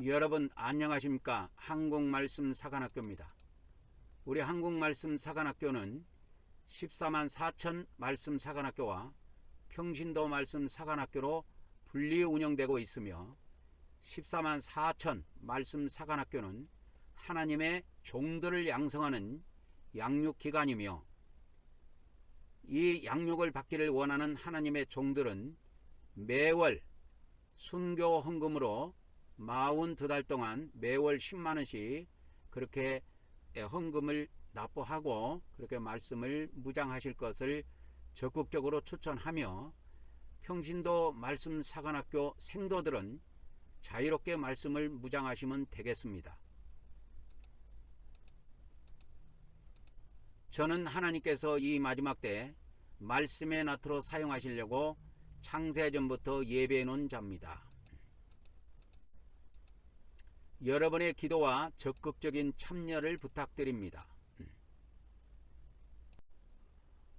여러분 안녕하십니까? 한국말씀 사관학교입니다. 우리 한국말씀 사관학교는 14만 4천 말씀 사관학교와 평신도 말씀 사관학교로 분리 운영되고 있으며 14만 4천 말씀 사관학교는 하나님의 종들을 양성하는 양육기관이며 이 양육을 받기를 원하는 하나님의 종들은 매월 순교 헌금으로 42달 동안 매월 10만원씩 그렇게 헌금을 납부하고 그렇게 말씀을 무장하실 것을 적극적으로 추천하며 평신도 말씀 사관학교 생도들은 자유롭게 말씀을 무장하시면 되겠습니다. 저는 하나님께서 이 마지막 때 말씀의 나트로 사용하시려고 창세전부터 예배해 놓은 자입니다. 여러분의 기도와 적극적인 참여를 부탁드립니다.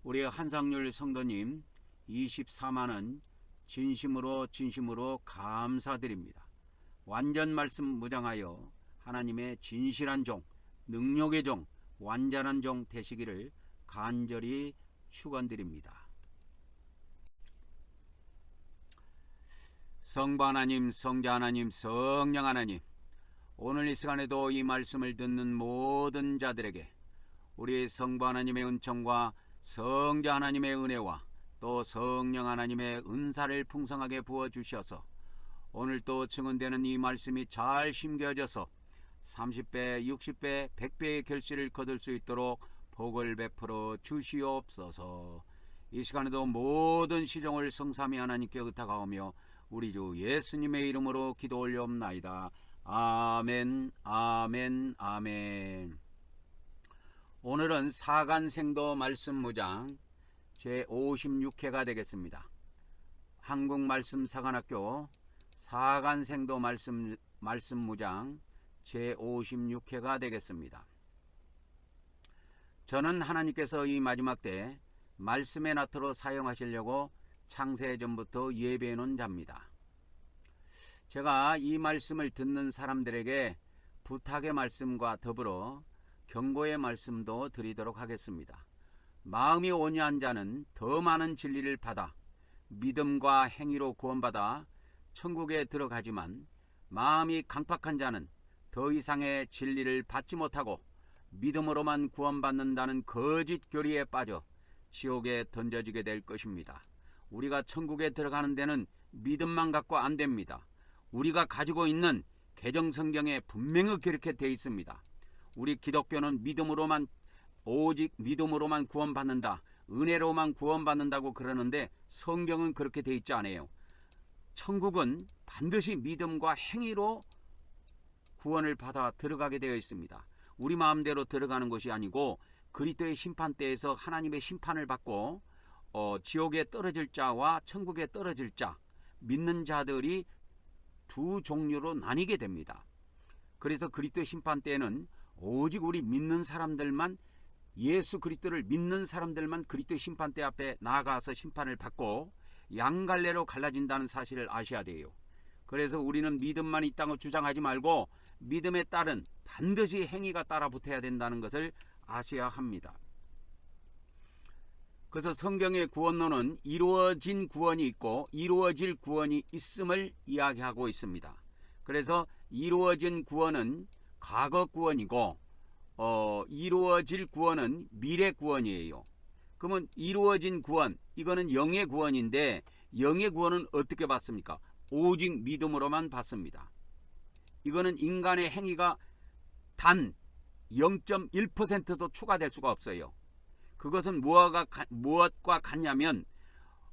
우리 한상률 성도님 24만원 진심으로 감사드립니다. 완전 말씀 무장하여 하나님의 진실한 종, 능력의 종, 완전한 종 되시기를 간절히 축원드립니다. 성부 하나님, 성자 하나님, 성령 하나님, 오늘 이 시간에도 이 말씀을 듣는 모든 자들에게 우리 성부 하나님의 은총과 성자 하나님의 은혜와 또 성령 하나님의 은사를 풍성하게 부어주셔서 오늘 또 증언되는 이 말씀이 잘 심겨져서 30배, 60배, 100배의 결실을 거둘 수 있도록 복을 베풀어 주시옵소서. 이 시간에도 모든 시종을 성삼위 하나님께 의탁하오며 우리 주 예수님의 이름으로 기도 올려옵나이다. 아멘, 아멘, 아멘. 오늘은 사간생도 말씀무장 제56회가 되겠습니다. 한국말씀사관학교 사간생도 말씀무장 제56회가 되겠습니다. 저는 하나님께서 이 마지막 때 말씀의 나트로 사용하시려고 창세전부터 예배해 놓은 자입니다. 제가 이 말씀을 듣는 사람들에게 부탁의 말씀과 더불어 경고의 말씀도 드리도록 하겠습니다. 마음이 온유한 자는 더 많은 진리를 받아 믿음과 행위로 구원받아 천국에 들어가지만 마음이 강팍한 자는 더 이상의 진리를 받지 못하고 믿음으로만 구원받는다는 거짓 교리에 빠져 지옥에 던져지게 될 것입니다. 우리가 천국에 들어가는 데는 믿음만 갖고 안 됩니다. 우리가 가지고 있는 개정성경에 분명히 그렇게 되어 있습니다. 우리 기독교는 믿음으로만 오직 믿음으로만 구원받는다, 은혜로만 구원받는다고 그러는데 성경은 그렇게 되어 있지 않아요. 천국은 반드시 믿음과 행위로 구원을 받아 들어가게 되어 있습니다. 우리 마음대로 들어가는 것이 아니고 그리스도의 심판대에서 하나님의 심판을 받고 지옥에 떨어질 자와 천국에 떨어질 자, 믿는 자들이 두 종류로 나뉘게 됩니다. 그래서 그리스도의 심판대에는 오직 우리 믿는 사람들만, 예수 그리스도를 믿는 사람들만 그리스도의 심판대 앞에 나아가서 심판을 받고 양갈래로 갈라진다는 사실을 아셔야 돼요. 그래서 우리는 믿음만 있다고 주장하지 말고 믿음에 따른 반드시 행위가 따라 붙어야 된다는 것을 아셔야 합니다. 그래서 성경의 구원론은 이루어진 구원이 있고 이루어질 구원이 있음을 이야기하고 있습니다. 그래서 이루어진 구원은 과거 구원이고 이루어질 구원은 미래 구원이에요. 그러면 이루어진 구원, 이거는 영의 구원인데 영의 구원은 어떻게 받습니까? 오직 믿음으로만 받습니다. 이거는 인간의 행위가 단 0.1%도 추가될 수가 없어요. 그것은 무엇과 같냐면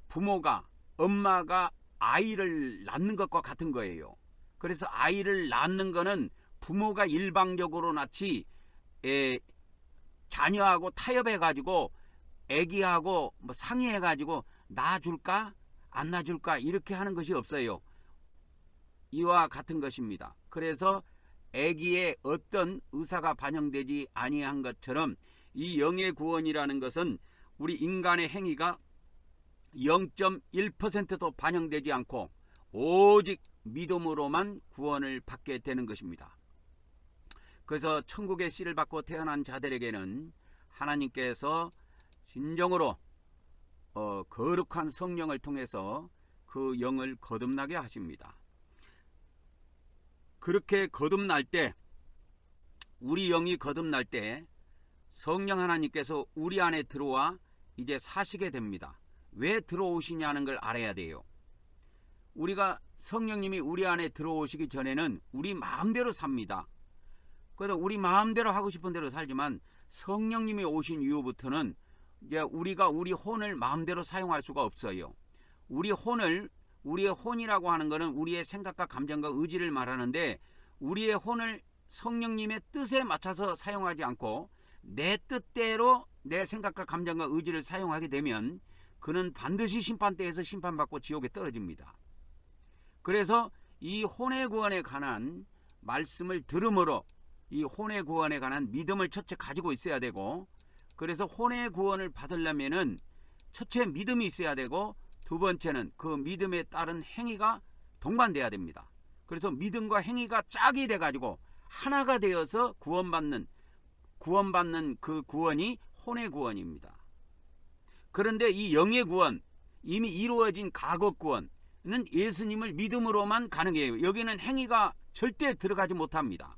부모가, 엄마가 아이를 낳는 것과 같은 거예요. 그래서 아이를 낳는 거는 부모가 일방적으로 낳지 자녀하고 타협해가지고 애기하고 상의해가지고 낳아줄까 안 낳아줄까 이렇게 하는 것이 없어요. 이와 같은 것입니다. 그래서 애기의 어떤 의사가 반영되지 아니한 것처럼 이 영의 구원이라는 것은 우리 인간의 행위가 0.1%도 반영되지 않고 오직 믿음으로만 구원을 받게 되는 것입니다. 그래서 천국의 씨를 받고 태어난 자들에게는 하나님께서 진정으로 거룩한 성령을 통해서 그 영을 거듭나게 하십니다. 그렇게 거듭날 때, 우리 영이 거듭날 때 성령 하나님께서 우리 안에 들어와 이제 사시게 됩니다. 왜 들어오시냐는 걸 알아야 돼요. 우리가 성령님이 우리 안에 들어오시기 전에는 우리 마음대로 삽니다. 그래서 우리 마음대로 하고 싶은 대로 살지만 성령님이 오신 이후부터는 이제 우리가 우리 혼을 마음대로 사용할 수가 없어요. 우리의 혼이라고 하는 것은 우리의 생각과 감정과 의지를 말하는데, 우리의 혼을 성령님의 뜻에 맞춰서 사용하지 않고 내 뜻대로 내 생각과 감정과 의지를 사용하게 되면 그는 반드시 심판대에서 심판받고 지옥에 떨어집니다. 그래서 이 혼의 구원에 관한 말씀을 들음으로 이 혼의 구원에 관한 믿음을 첫째 가지고 있어야 되고, 그래서 혼의 구원을 받으려면은 첫째 믿음이 있어야 되고, 두 번째는 그 믿음에 따른 행위가 동반돼야 됩니다. 그래서 믿음과 행위가 짝이 돼가지고 하나가 되어서 구원받는 그 구원이 혼의 구원입니다. 그런데 이 영의 구원, 이미 이루어진 과거 구원은 예수님을 믿음으로만 가능해요. 여기는 행위가 절대 들어가지 못합니다.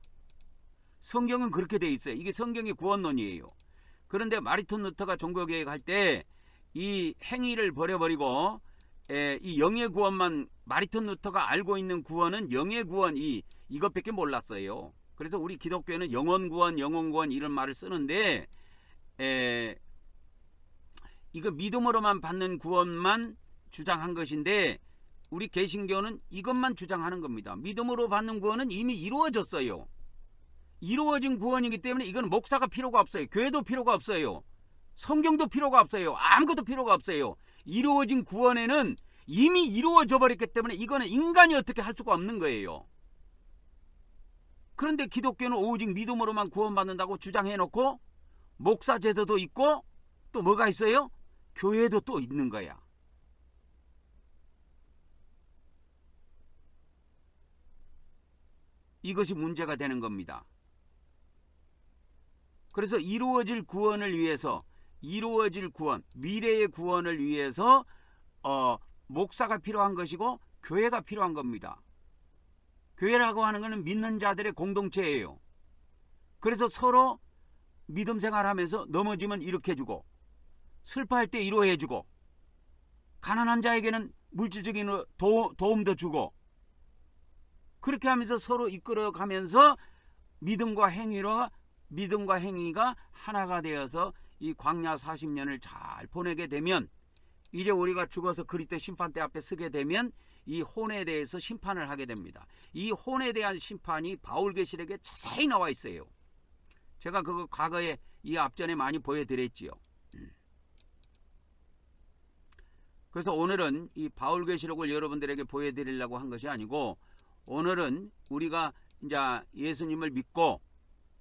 성경은 그렇게 돼 있어요. 이게 성경의 구원론이에요. 그런데 마르틴 루터가 종교개혁 할 때 이 행위를 버려버리고 이 영의 구원만, 마르틴 루터가 알고 있는 구원은 영의 구원, 이것밖에 몰랐어요. 그래서 우리 기독교에는 영원 구원, 영혼 구원 이런 말을 쓰는데, 이거 믿음으로만 받는 구원만 주장한 것인데, 우리 개신교는 이것만 주장하는 겁니다. 믿음으로 받는 구원은 이미 이루어졌어요. 이루어진 구원이기 때문에 이건 목사가 필요가 없어요. 교회도 필요가 없어요. 성경도 필요가 없어요. 아무것도 필요가 없어요. 이루어진 구원에는 이미 이루어져 버렸기 때문에 이거는 인간이 어떻게 할 수가 없는 거예요. 그런데 기독교는 오직 믿음으로만 구원받는다고 주장해놓고 목사 제도도 있고 또 뭐가 있어요? 교회도 또 있는 거야. 이것이 문제가 되는 겁니다. 그래서 이루어질 구원을 위해서, 이루어질 구원, 미래의 구원을 위해서 목사가 필요한 것이고 교회가 필요한 겁니다. 교회라고 하는 것은 믿는 자들의 공동체예요. 그래서 서로 믿음 생활하면서 넘어지면 일으켜주고, 슬퍼할 때 위로해주고, 가난한 자에게는 물질적인 도움도 주고, 그렇게 하면서 서로 이끌어가면서 믿음과 행위가 하나가 되어서 이 광야 40년을 잘 보내게 되면, 이제 우리가 죽어서 그리스도 심판대 앞에 서게 되면 이 혼에 대해서 심판을 하게 됩니다. 이 혼에 대한 심판이 바울계시록에 자세히 나와 있어요. 제가 그거 과거에 이 앞전에 많이 보여드렸지요. 그래서 오늘은 이 바울계시록을 여러분들에게 보여드리려고 한 것이 아니고, 오늘은 우리가 이제 예수님을 믿고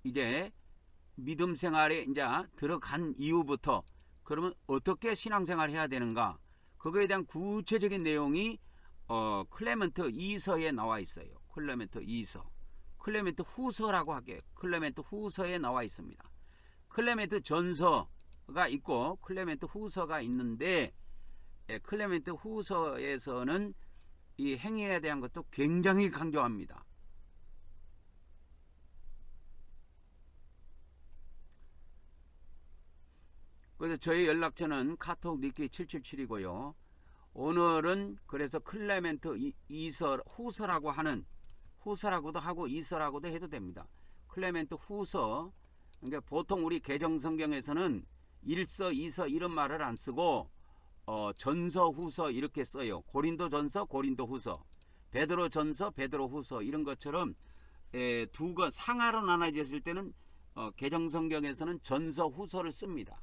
이제 믿음 생활에 이제 들어간 이후부터 그러면 어떻게 신앙생활 해야 되는가, 그거에 대한 구체적인 내용이 클레멘트 2서에 나와 있어요. 클레멘트 2서, 클레멘트 후서라고 하게, 클레멘트 후서에 나와 있습니다. 클레멘트 전서가 있고 클레멘트 후서가 있는데, 클레멘트 후서에서는 이 행위에 대한 것도 굉장히 강조합니다. 그래서 저희 연락처는 카톡 니키 777이고요. 오늘은 그래서 클레멘트 2서 후서라고 하는, 후서라고도 하고 이서라고도 해도 됩니다. 클레멘트 후서, 그러니까 보통 우리 개정 성경에서는 1서 2서 이런 말을 안 쓰고 전서 후서 이렇게 써요. 고린도 전서, 고린도 후서, 베드로 전서, 베드로 후서, 이런 것처럼 두 권 상하로 나눠졌을 때는 개정 성경에서는 전서 후서를 씁니다.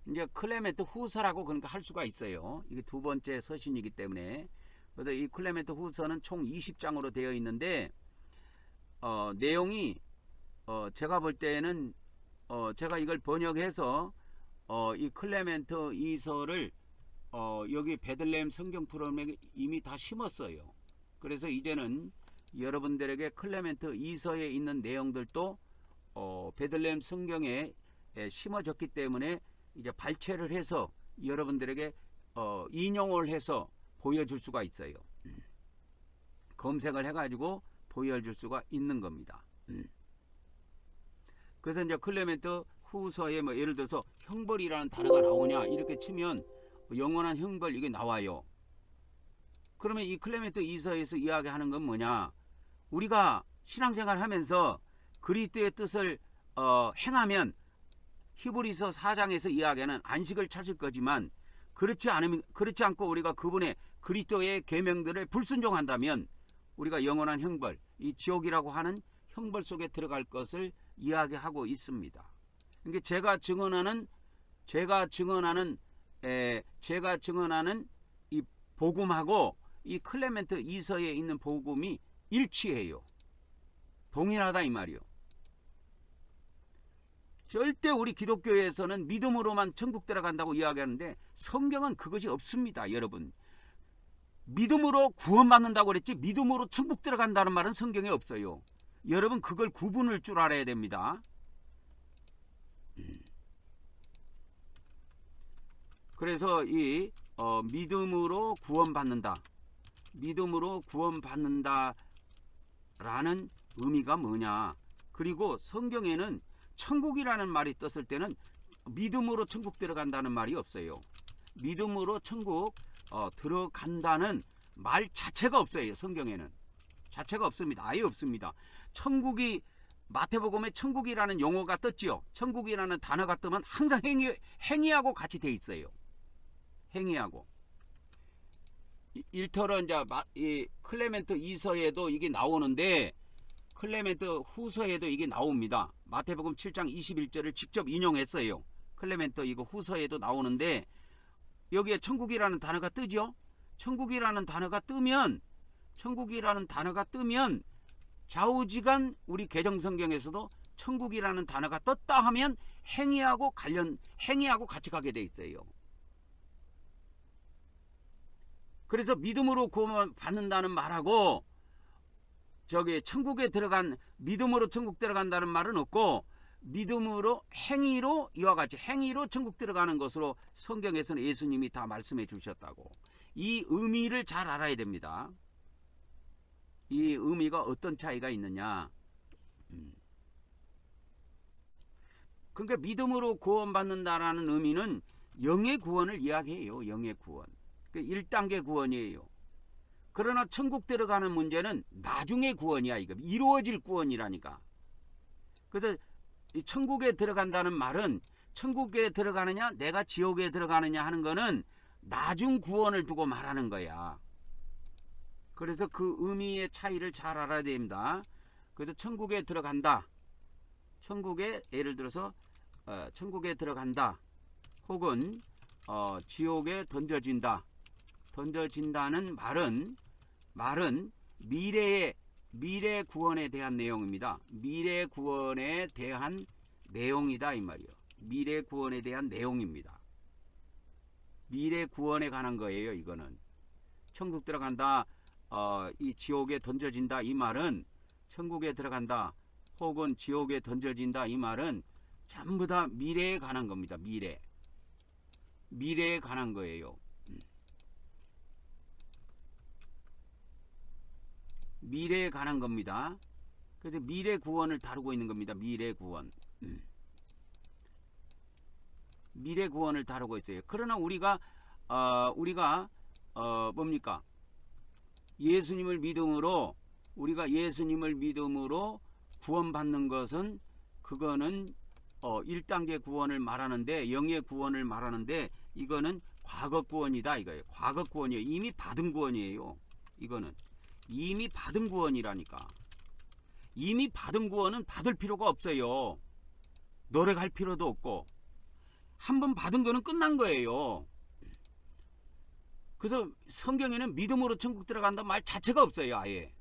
이제 클레멘트 후서라고 그러니까 할 수가 있어요. 이게 두 번째 서신이기 때문에. 그래서 이 클레멘트 후서는 총 20장으로 되어 있는데, 내용이 제가 볼 때는 제가 이걸 번역해서 이 클레멘트 2서를 여기 베들레헴 성경 프로그램에 이미 다 심었어요. 그래서 이제는 여러분들에게 클레멘트 이서에 있는 내용들도 베들레헴 성경에 심어졌기 때문에 이제 발췌를 해서 여러분들에게 인용을 해서 보여줄 수가 있어요. 검색을 해가지고 보여줄 수가 있는 겁니다. 그래서 이제 클레멘트 후서에 뭐 예를 들어서 형벌이라는 단어가 나오냐 이렇게 치면 영원한 형벌 이게 나와요. 그러면 이 클레멘트 이서에서 이야기하는 건 뭐냐? 우리가 신앙생활 하면서 그리스도의 뜻을 행하면 히브리서 4장에서 이야기하는 안식을 찾을 거지만 그렇지 않고 우리가 그분의 그리스도의 계명들을 불순종한다면 우리가 영원한 형벌, 이 지옥이라고 하는 형벌 속에 들어갈 것을 이야기하고 있습니다. 그러니까 제가 증언하는 이 복음하고 이 클레멘트 이서에 있는 복음이 일치해요. 동일하다 이 말이요. 절대 우리 기독교에서는 믿음으로만 천국 들어간다고 이야기하는데 성경은 그것이 없습니다. 여러분, 믿음으로 구원받는다고 그랬지 믿음으로 천국 들어간다는 말은 성경에 없어요. 여러분 그걸 구분할 줄 알아야 됩니다. 그래서 이 믿음으로 구원받는다, 믿음으로 구원받는다라는 의미가 뭐냐? 그리고 성경에는 천국이라는 말이 떴을 때는 믿음으로 천국 들어간다는 말이 없어요. 믿음으로 천국 들어간다는 말 자체가 없어요. 성경에는 자체가 없습니다. 아예 없습니다. 천국이 마태복음에 천국이라는 용어가 떴지요. 천국이라는 단어가 뜨면 항상 행위하고 같이 돼 있어요. 행위하고. 일터로 이제 이 클레멘트 이서에도 이게 나오는데 클레멘트 후서에도 이게 나옵니다. 마태복음 7장 21절을 직접 인용했어요. 클레멘트 이거 후서에도 나오는데 여기에 천국이라는 단어가 뜨죠. 천국이라는 단어가 뜨면 좌우지간 우리 개정성경에서도 천국이라는 단어가 떴다 하면 행위하고 같이 가게 돼 있어요. 그래서 믿음으로 구원 받는다는 말하고 저기 천국에 들어간 믿음으로 천국 들어간다는 말은 없고 믿음으로 행위로 이와 같이 행위로 천국 들어가는 것으로 성경에서는 예수님이 다 말씀해 주셨다고. 이 의미를 잘 알아야 됩니다. 이 의미가 어떤 차이가 있느냐? 그러니까 믿음으로 구원받는다라는 의미는 영의 구원을 이야기해요. 영의 구원. 1단계 구원이에요. 그러나 천국 들어가는 문제는 나중의 구원이야. 이거 이루어질 구원이라니까. 그래서 이 천국에 들어간다는 말은 천국에 들어가느냐 내가 지옥에 들어가느냐 하는 거는 나중 구원을 두고 말하는 거야. 그래서 그 의미의 차이를 잘 알아야 됩니다. 그래서 천국에 들어간다, 천국에 예를 들어서 천국에 들어간다 혹은 지옥에 던져진다는 말은 미래 구원에 대한 내용입니다. 미래 구원에 대한 내용이다 이 말이요. 미래 구원에 대한 내용입니다. 미래 구원에 관한 거예요. 이거는 천국 들어간다, 이 지옥에 던져진다 이 말은 천국에 들어간다 혹은 지옥에 던져진다 이 말은 전부 다 미래에 관한 겁니다. 미래에 관한 거예요. 미래에 관한 겁니다. 그래서 미래 구원을 다루고 있는 겁니다. 미래 구원. 미래 구원을 다루고 있어요. 그러나 우리가 뭡니까? 예수님을 믿음으로 구원받는 것은 그거는 1단계 구원을 말하는데 영의 구원을 말하는데 이거는 과거 구원이다 이거예요. 과거 구원이에요. 이미 받은 구원이에요. 이거는 이미 받은 구원이라니까. 이미 받은 구원은 받을 필요가 없어요. 노력할 필요도 없고 한번 받은 거는 끝난 거예요. 그래서 성경에는 믿음으로 천국 들어간다 말 자체가 없어요. 아예.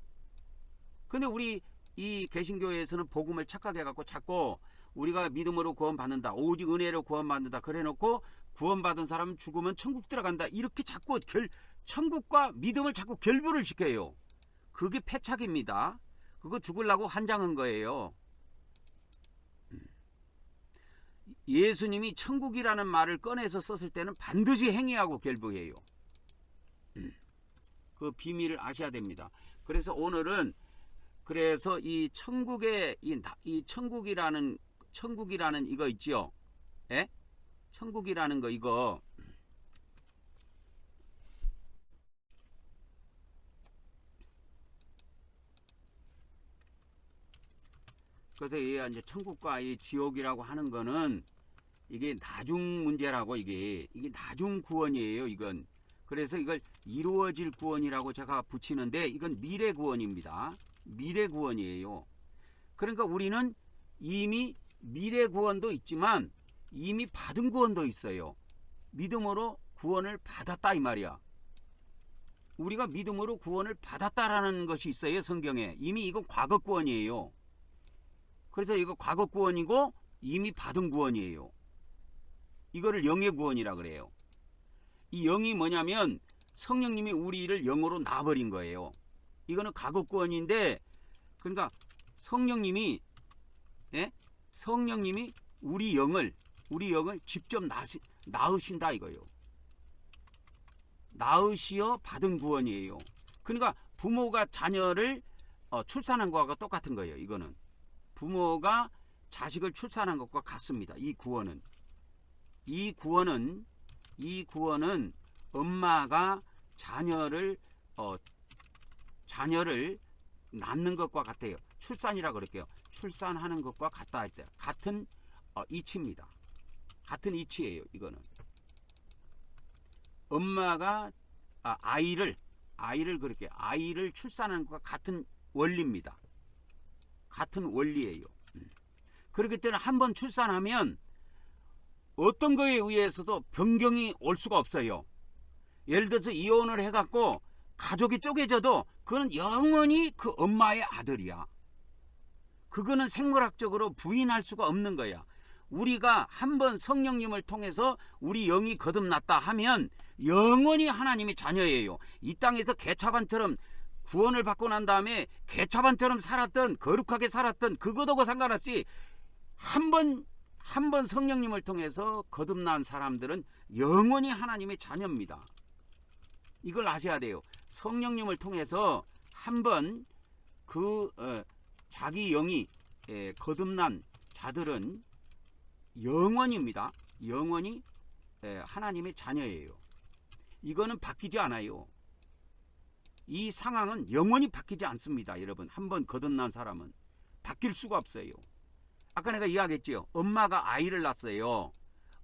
근데 우리 이 개신교에서는 복음을 착각해 갖고 자꾸 우리가 믿음으로 구원받는다, 오직 은혜로 구원받는다 그래 놓고 구원받은 사람은 죽으면 천국 들어간다 이렇게 자꾸 천국과 믿음을 자꾸 결부를 시켜요. 그게 패착입니다. 그거 죽으려고 환장한 거예요. 예수님이 천국이라는 말을 꺼내서 썼을 때는 반드시 행위하고 결부해요. 그 비밀을 아셔야 됩니다. 그래서 오늘은 그래서 이 천국의 이 천국이라는 이거 있지요. 예? 천국이라는 거 이거 그래서 이제 천국과 이 지옥이라고 하는 거는 이게 나중 문제라고 이게 나중 구원이에요. 이건 그래서 이걸 이루어질 구원이라고 제가 붙이는데 이건 미래 구원입니다. 미래 구원이에요. 그러니까 우리는 이미 미래 구원도 있지만 이미 받은 구원도 있어요. 믿음으로 구원을 받았다 이 말이야. 우리가 믿음으로 구원을 받았다라는 것이 있어요. 성경에. 이미 이건 과거 구원이에요. 그래서 이거 과거 구원이고 이미 받은 구원이에요. 이거를 영의 구원이라 그래요. 이 영이 뭐냐면 성령님이 우리를 영으로 놔버린 거예요. 이거는 과거 구원인데 그러니까 성령님이 성령님이 우리 영을 직접 낳으신다 이거예요. 낳으시어 받은 구원이에요. 그러니까 부모가 자녀를 출산한 것과 똑같은 거예요. 이거는 부모가 자식을 출산한 것과 같습니다. 이 구원은 엄마가 자녀를 낳는 것과 같아요. 출산이라 그럴게요. 출산하는 것과 같다 할 때 같은 이치입니다. 같은 이치예요. 이거는 엄마가 아이를 그렇게 아이를 출산하는 것과 같은 원리입니다. 같은 원리예요. 그렇기 때문에 한번 출산하면 어떤 거에 의해서도 변경이 올 수가 없어요. 예를 들어서 이혼을 해갖고 가족이 쪼개져도 그건 영원히 그 엄마의 아들이야. 그거는 생물학적으로 부인할 수가 없는 거야. 우리가 한번 성령님을 통해서 우리 영이 거듭났다 하면 영원히 하나님의 자녀예요. 이 땅에서 개차반처럼 구원을 받고 난 다음에 개차반처럼 살았던 거룩하게 살았던 그것하고 상관없이 한 번 성령님을 통해서 거듭난 사람들은 영원히 하나님의 자녀입니다. 이걸 아셔야 돼요. 성령님을 통해서 한 번 자기 영이 거듭난 자들은 영원입니다. 영원히 하나님의 자녀예요. 이거는 바뀌지 않아요. 이 상황은 영원히 바뀌지 않습니다. 여러분 한번 거듭난 사람은 바뀔 수가 없어요. 아까 내가 이야기했죠. 엄마가 아이를 낳았어요.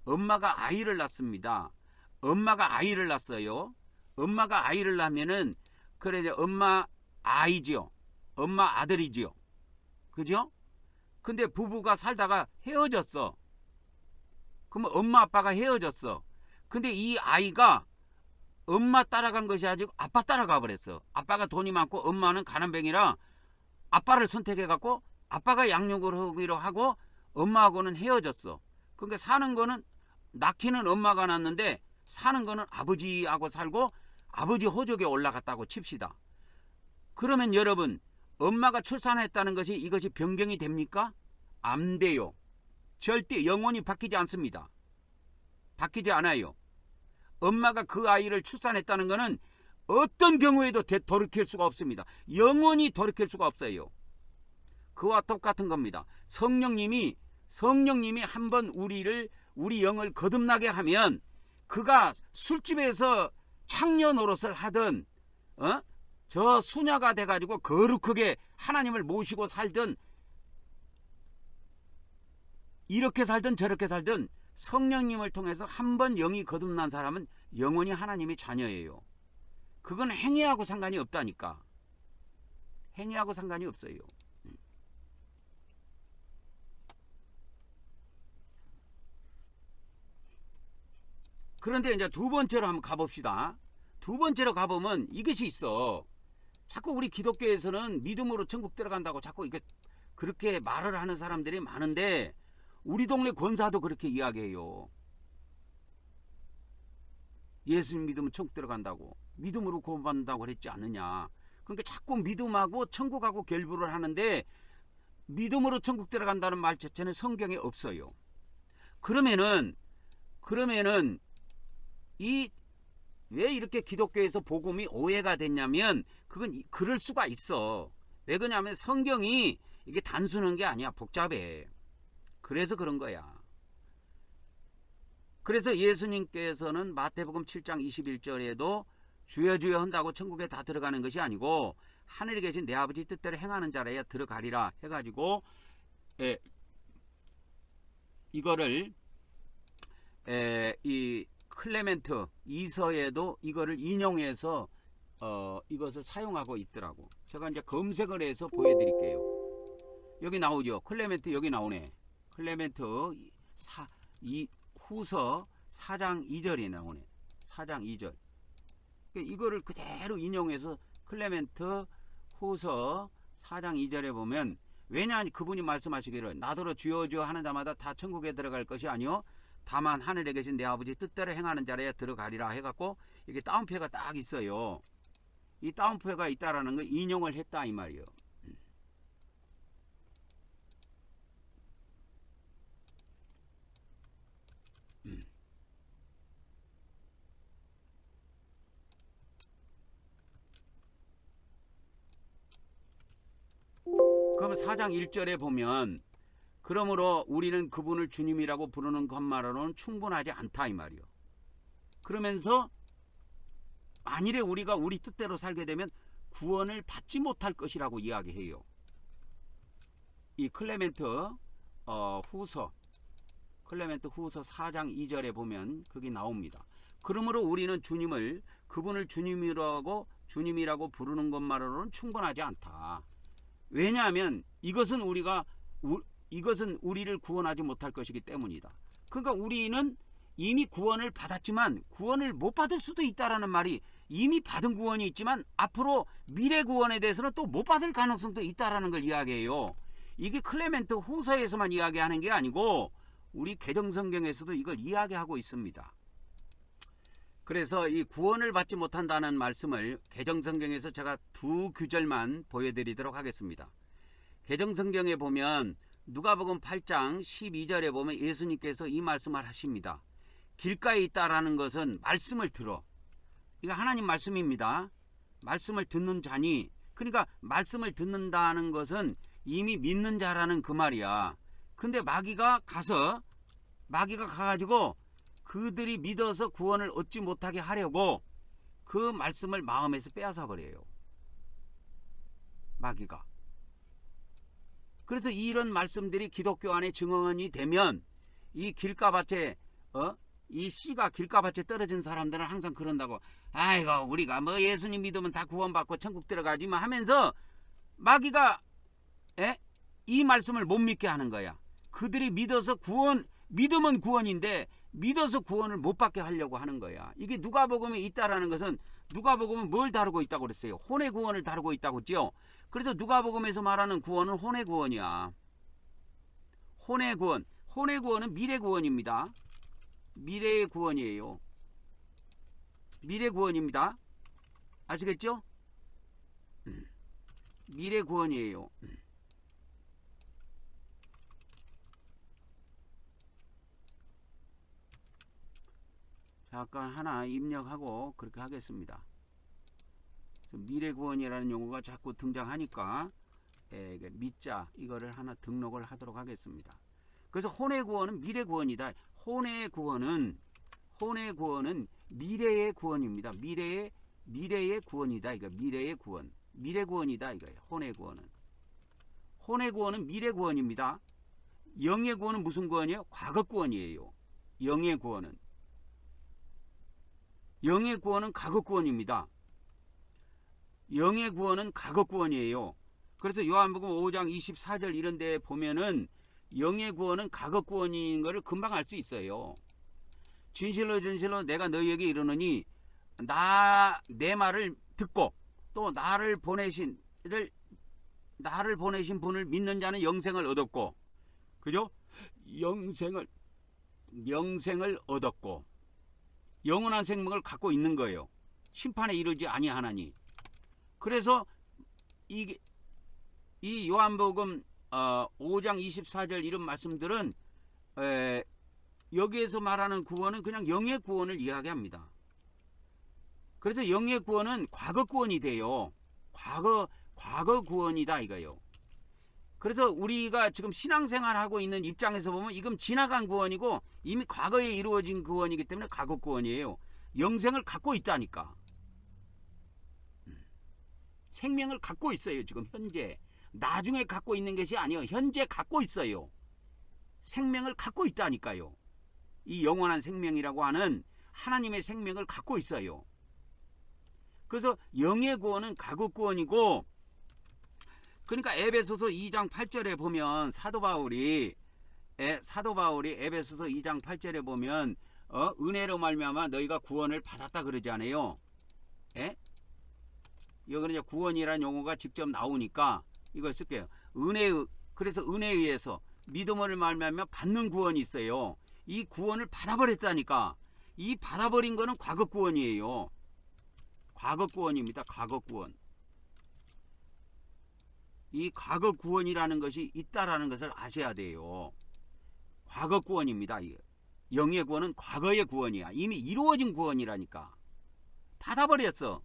엄마가 아이를 낳습니다. 엄마가 아이를 낳았어요. 엄마가 아이를 낳으면은 그래 엄마 아이지요. 엄마 아들이지요. 그죠? 근데 부부가 살다가 헤어졌어. 그러면 엄마 아빠가 헤어졌어. 근데 이 아이가 엄마 따라간 것이 아니고 아빠 따라가 버렸어. 아빠가 돈이 많고 엄마는 가난뱅이라 아빠를 선택해갖고 아빠가 양육을 하기로 하고 엄마하고는 헤어졌어. 그러니까 사는 거는 낳기는 엄마가 낳는데 사는 거는 아버지하고 살고 아버지 호적에 올라갔다고 칩시다. 그러면 여러분 엄마가 출산했다는 것이 이것이 변경이 됩니까? 안 돼요. 절대 영원히 바뀌지 않습니다. 바뀌지 않아요. 엄마가 그 아이를 출산했다는 것은 어떤 경우에도 돌이킬 수가 없습니다. 영원히 돌이킬 수가 없어요. 그와 똑같은 겁니다. 성령님이 한번 우리 영을 거듭나게 하면 그가 술집에서 창녀 노릇을 하든 저 수녀가 돼가지고 거룩하게 하나님을 모시고 살든 이렇게 살든 저렇게 살든 성령님을 통해서 한번 영이 거듭난 사람은 영원히 하나님의 자녀예요. 그건 행위하고 상관이 없다니까. 행위하고 상관이 없어요. 그런데 이제 두 번째로 한번 가봅시다. 두 번째로 가보면 이것이 있어. 자꾸 우리 기독교에서는 믿음으로 천국 들어간다고 자꾸 이게 그렇게 말을 하는 사람들이 많은데 우리 동네 권사도 그렇게 이야기해요. 예수님 믿으면 천국 들어간다고, 믿음으로 구원받는다고 그랬지 않느냐. 그러니까 자꾸 믿음하고 천국하고 결부를 하는데 믿음으로 천국 들어간다는 말 자체는 성경에 없어요. 그러면은 이 왜 이렇게 기독교에서 복음이 오해가 됐냐면 그건 그럴 수가 있어. 왜 그러냐면 성경이 이게 단순한 게 아니야. 복잡해. 그래서 그런 거야. 그래서 예수님께서는 마태복음 7장 21절에도 주여 주여 한다고 천국에 다 들어가는 것이 아니고 하늘에 계신 내 아버지 뜻대로 행하는 자라야 들어가리라 해가지고 이거를 이 클레멘트 이서에도 이거를 인용해서 이것을 사용하고 있더라고. 제가 이제 검색을 해서 보여드릴게요. 여기 나오죠. 클레멘트 여기 나오네. 클레멘트 후서 4장 2절이 나오네. 4장 2절. 이거를 그대로 인용해서 클레멘트 후서 4장 2절에 보면 왜냐 그분이 말씀하시기를 나더러 주여 주여 하는 자마다 다 천국에 들어갈 것이 아니요 다만 하늘에 계신 내 아버지 뜻대로 행하는 자라야 들어가리라 해갖고 이게 따옴표가 딱 있어요. 이 따옴표가 있다라는 거 인용을 했다 이 말이에요. 그럼 4장 1절에 보면 그러므로 우리는 그분을 주님이라고 부르는 것만으로는 충분하지 않다 이 말이요. 그러면서 만일에 우리가 우리 뜻대로 살게 되면 구원을 받지 못할 것이라고 이야기해요. 이 클레멘트 후서 4장 2절에 보면 그게 나옵니다. 그러므로 우리는 그분을 주님이라고 부르는 것만으로는 충분하지 않다. 왜냐하면 이것은 우리를 구원하지 못할 것이기 때문이다. 그러니까 우리는 이미 구원을 받았지만 구원을 못 받을 수도 있다라는 말이 이미 받은 구원이 있지만 앞으로 미래 구원에 대해서는 또 못 받을 가능성도 있다라는 걸 이야기해요. 이게 클레멘트 후서에서만 이야기하는 게 아니고 우리 개정성경에서도 이걸 이야기하고 있습니다. 그래서 이 구원을 받지 못한다는 말씀을 개정성경에서 제가 두 구절만 보여드리도록 하겠습니다. 개정성경에 보면 누가복음 8장 12절에 보면 예수님께서 이 말씀을 하십니다. 길가에 있다라는 것은 말씀을 들어. 이거 하나님 말씀입니다. 말씀을 듣는 자니 그러니까 말씀을 듣는다는 것은 이미 믿는 자라는 그 말이야. 근데 마귀가 가가지고 그들이 믿어서 구원을 얻지 못하게 하려고 그 말씀을 마음에서 빼앗아 버려요. 마귀가. 그래서 이런 말씀들이 기독교 안에 증언이 되면 이 길가밭에 이 씨가 길가밭에 떨어진 사람들은 항상 그런다고. 아이고 우리가 뭐 예수님 믿으면 다 구원받고 천국 들어가지만 하면서 마귀가 이 말씀을 못 믿게 하는 거야. 그들이 믿어서 믿으면 구원인데 믿어서 구원을 못 받게 하려고 하는 거야. 이게 누가복음에 있다라는 것은 누가복음은 뭘 다루고 있다고 그랬어요? 혼의 구원을 다루고 있다고 했죠. 그래서 누가복음에서 말하는 구원은 혼의 구원이야. 혼의 구원은 미래 구원입니다. 미래의 구원이에요. 미래 구원입니다. 아시겠죠? 미래 구원이에요. 잠깐 하나 입력하고 그렇게 하겠습니다. 미래 구원이라는 용어가 자꾸 등장하니까 미자 이거를 하나 등록을 하도록 하겠습니다. 그래서 혼의 구원은 미래 구원이다. 혼의 구원은 미래의 구원입니다. 미래의 구원이다. 이거 미래의 구원. 미래 구원이다 이거예요. 혼의 구원은 미래 구원입니다. 영의 구원은 무슨 구원이에요? 과거 구원이에요. 영의 구원은 과거 구원입니다. 영의 구원은 과거 구원이에요. 그래서 요한복음 5장 24절 이런 데 보면은 영의 구원은 과거 구원인 것을 금방 알 수 있어요. 진실로 내가 너희에게 이르노니 내 말을 듣고 또 나를 보내신 분을 믿는 자는 영생을 얻었고, 그죠? 영생을 얻었고 영원한 생명을 갖고 있는 거예요. 심판에 이르지 아니하나니. 그래서 이 요한복음 5장 24절 이런 말씀들은 여기에서 말하는 구원은 그냥 영의 구원을 이야기합니다. 그래서 영의 구원은 과거 구원이 돼요. 과거 구원이다 이거요. 그래서 우리가 지금 신앙생활하고 있는 입장에서 보면 이건 지나간 구원이고 이미 과거에 이루어진 구원이기 때문에 과거 구원이에요. 영생을 갖고 있다니까. 생명을 갖고 있어요. 지금 현재. 나중에 갖고 있는 것이 아니에요. 현재 갖고 있어요. 생명을 갖고 있다니까요. 이 영원한 생명이라고 하는 하나님의 생명을 갖고 있어요. 그래서 영의 구원은 과거 구원이고, 그러니까 에베소서 2장 8절에 보면 사도 바울이 에베소서 2장 8절에 보면 은혜로 말미암아 너희가 구원을 받았다 그러지 않아요? 예? 여기는 이제 구원이라는 용어가 직접 나오니까 이걸 쓸게요. 그래서 은혜에 의해서 믿음을 말미암아 받는 구원이 있어요. 이 구원을 받아버렸다니까. 이 받아버린 거는 과거 구원이에요. 과거 구원입니다. 과거 구원. 이 과거 구원이라는 것이 있다라는 것을 아셔야 돼요. 과거 구원입니다. 영의 구원은 과거의 구원이야. 이미 이루어진 구원이라니까. 받아버렸어.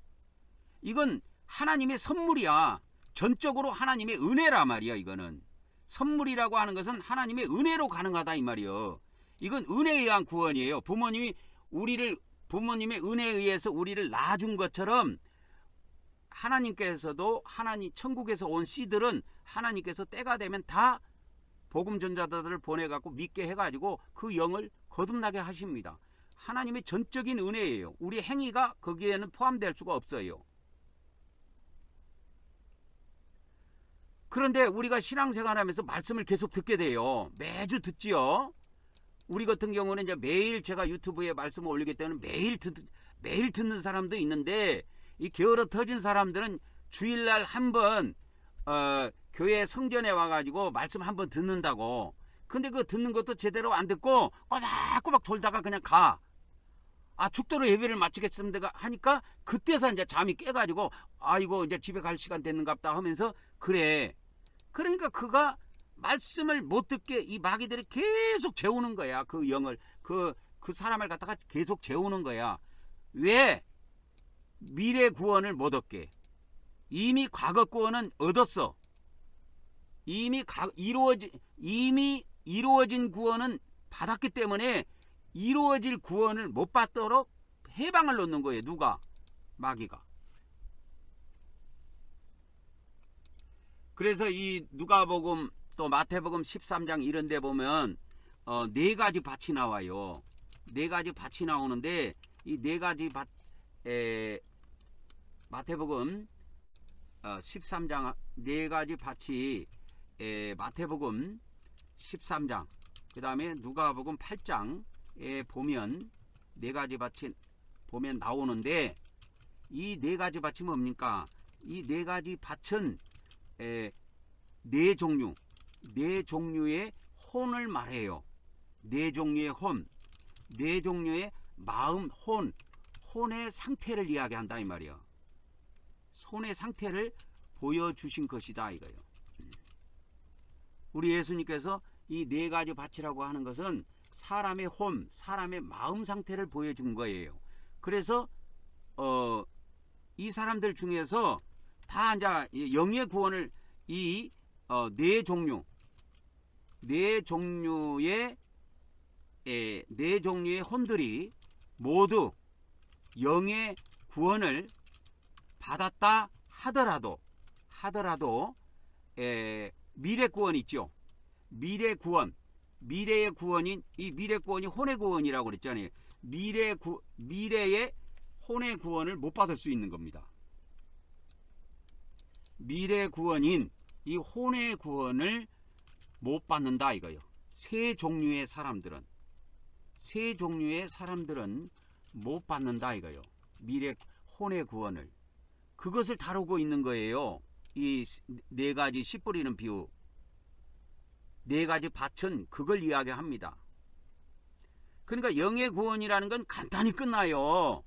이건 하나님의 선물이야. 전적으로 하나님의 은혜라 말이야. 이거는 선물이라고 하는 것은 하나님의 은혜로 가능하다 이 말이요. 이건 은혜에 의한 구원이에요. 부모님의 은혜에 의해서 우리를 낳아준 것처럼 하나님께서도 천국에서 온 씨들은 하나님께서 때가 되면 다 복음 전자들을 보내갖고 믿게 해가지고 그 영을 거듭나게 하십니다. 하나님의 전적인 은혜예요. 우리 행위가 거기에는 포함될 수가 없어요. 그런데 우리가 신앙생활하면서 말씀을 계속 듣게 돼요. 매주 듣지요. 우리 같은 경우는 이제 매일 제가 유튜브에 말씀을 올리기 때문에 매일 듣는 사람도 있는데, 이 게으러 터진 사람들은 주일날 한번 교회 성전에 와가지고 말씀 한번 듣는다고. 근데 그 듣는 것도 제대로 안 듣고 꼬박꼬박 돌다가 그냥 가. 죽도록 예배를 마치겠습니다 하니까 그때서 이제 잠이 깨가지고 아이고 이제 집에 갈 시간 됐는갑다 하면서 그래. 그러니까 그가 말씀을 못 듣게 이 마귀들이 계속 재우는 거야. 그 영을 그 사람을 갖다가 계속 재우는 거야. 왜? 미래 구원을 못 얻게. 이미 과거 구원은 얻었어. 이미 이루어진 구원은 받았기 때문에 이루어질 구원을 못 받도록 해방을 놓는 거예요. 누가? 마귀가. 그래서 이 누가복음 또 마태복음 13장 이런 데 보면 네 가지 밭이 나와요. 네 가지 밭이 나오는데 이 네 가지 밭 마태복음 13장 네 가지 밭이 마태복음 13장 그 다음에 누가복음 8장에 보면 네 가지 밭이 보면 나오는데, 이 네 가지 밭이 뭡니까? 이 네 가지 밭은 네 종류의 혼을 말해요. 네 종류의 혼, 네 종류의 마음, 혼의 상태를 이야기한다 이 말이야. 혼의 상태를 보여주신 것이다 이거예요. 우리 예수님께서 이 네 가지 밭이라고 하는 것은 사람의 혼, 사람의 마음 상태를 보여준 거예요. 그래서 이 사람들 중에서 다 이제 영의 구원을 이 네 종류의 혼들이 모두 영의 구원을 받았다 하더라도 미래 구원 있죠. 미래의 구원인 이 미래 구원이 혼의 구원이라고 그랬잖아요. 미래의 혼의 구원을 못 받을 수 있는 겁니다. 미래 구원인 이 혼의 구원을 못 받는다 이거요. 세 종류의 사람들은 못 받는다 이거요. 미래 혼의 구원을. 그것을 다루고 있는 거예요. 이 네 가지 씨 뿌리는 비유. 네 가지 밭은 그걸 이야기합니다. 그러니까 영의 구원이라는 건 간단히 끝나요.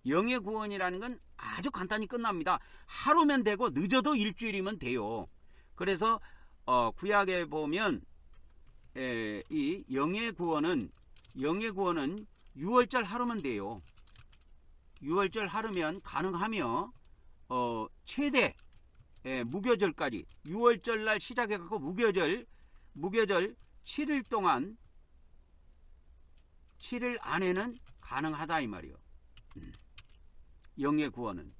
영의 구원이라는 건 아주 간단히 끝납니다. 하루면 되고 늦어도 일주일이면 돼요. 그래서 구약에 보면 이 영의 구원은 6월절 하루면 돼요. 6월절 하루면 가능하며 최대 무교절까지 6월절 날 시작해 갖고 무교절 7일 동안 7일 안에는 가능하다 이 말이요. 영의 구원은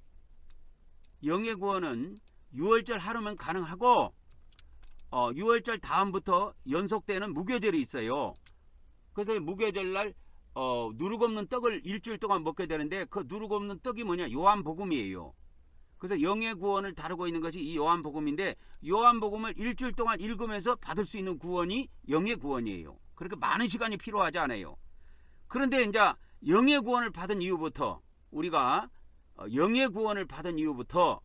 6월절 하루면 가능하고 6월절 다음부터 연속되는 무교절이 있어요. 그래서 무교절 날 누룩 없는 떡을 일주일 동안 먹게 되는데 그 누룩 없는 떡이 뭐냐? 요한복음이에요. 그래서 영의 구원을 다루고 있는 것이 이 요한복음인데 요한복음을 일주일 동안 읽으면서 받을 수 있는 구원이 영의 구원이에요. 그렇게 많은 시간이 필요하지 않아요. 그런데 이제 영의 구원을 받은 이후부터 우리가 영의 구원을 받은 이후부터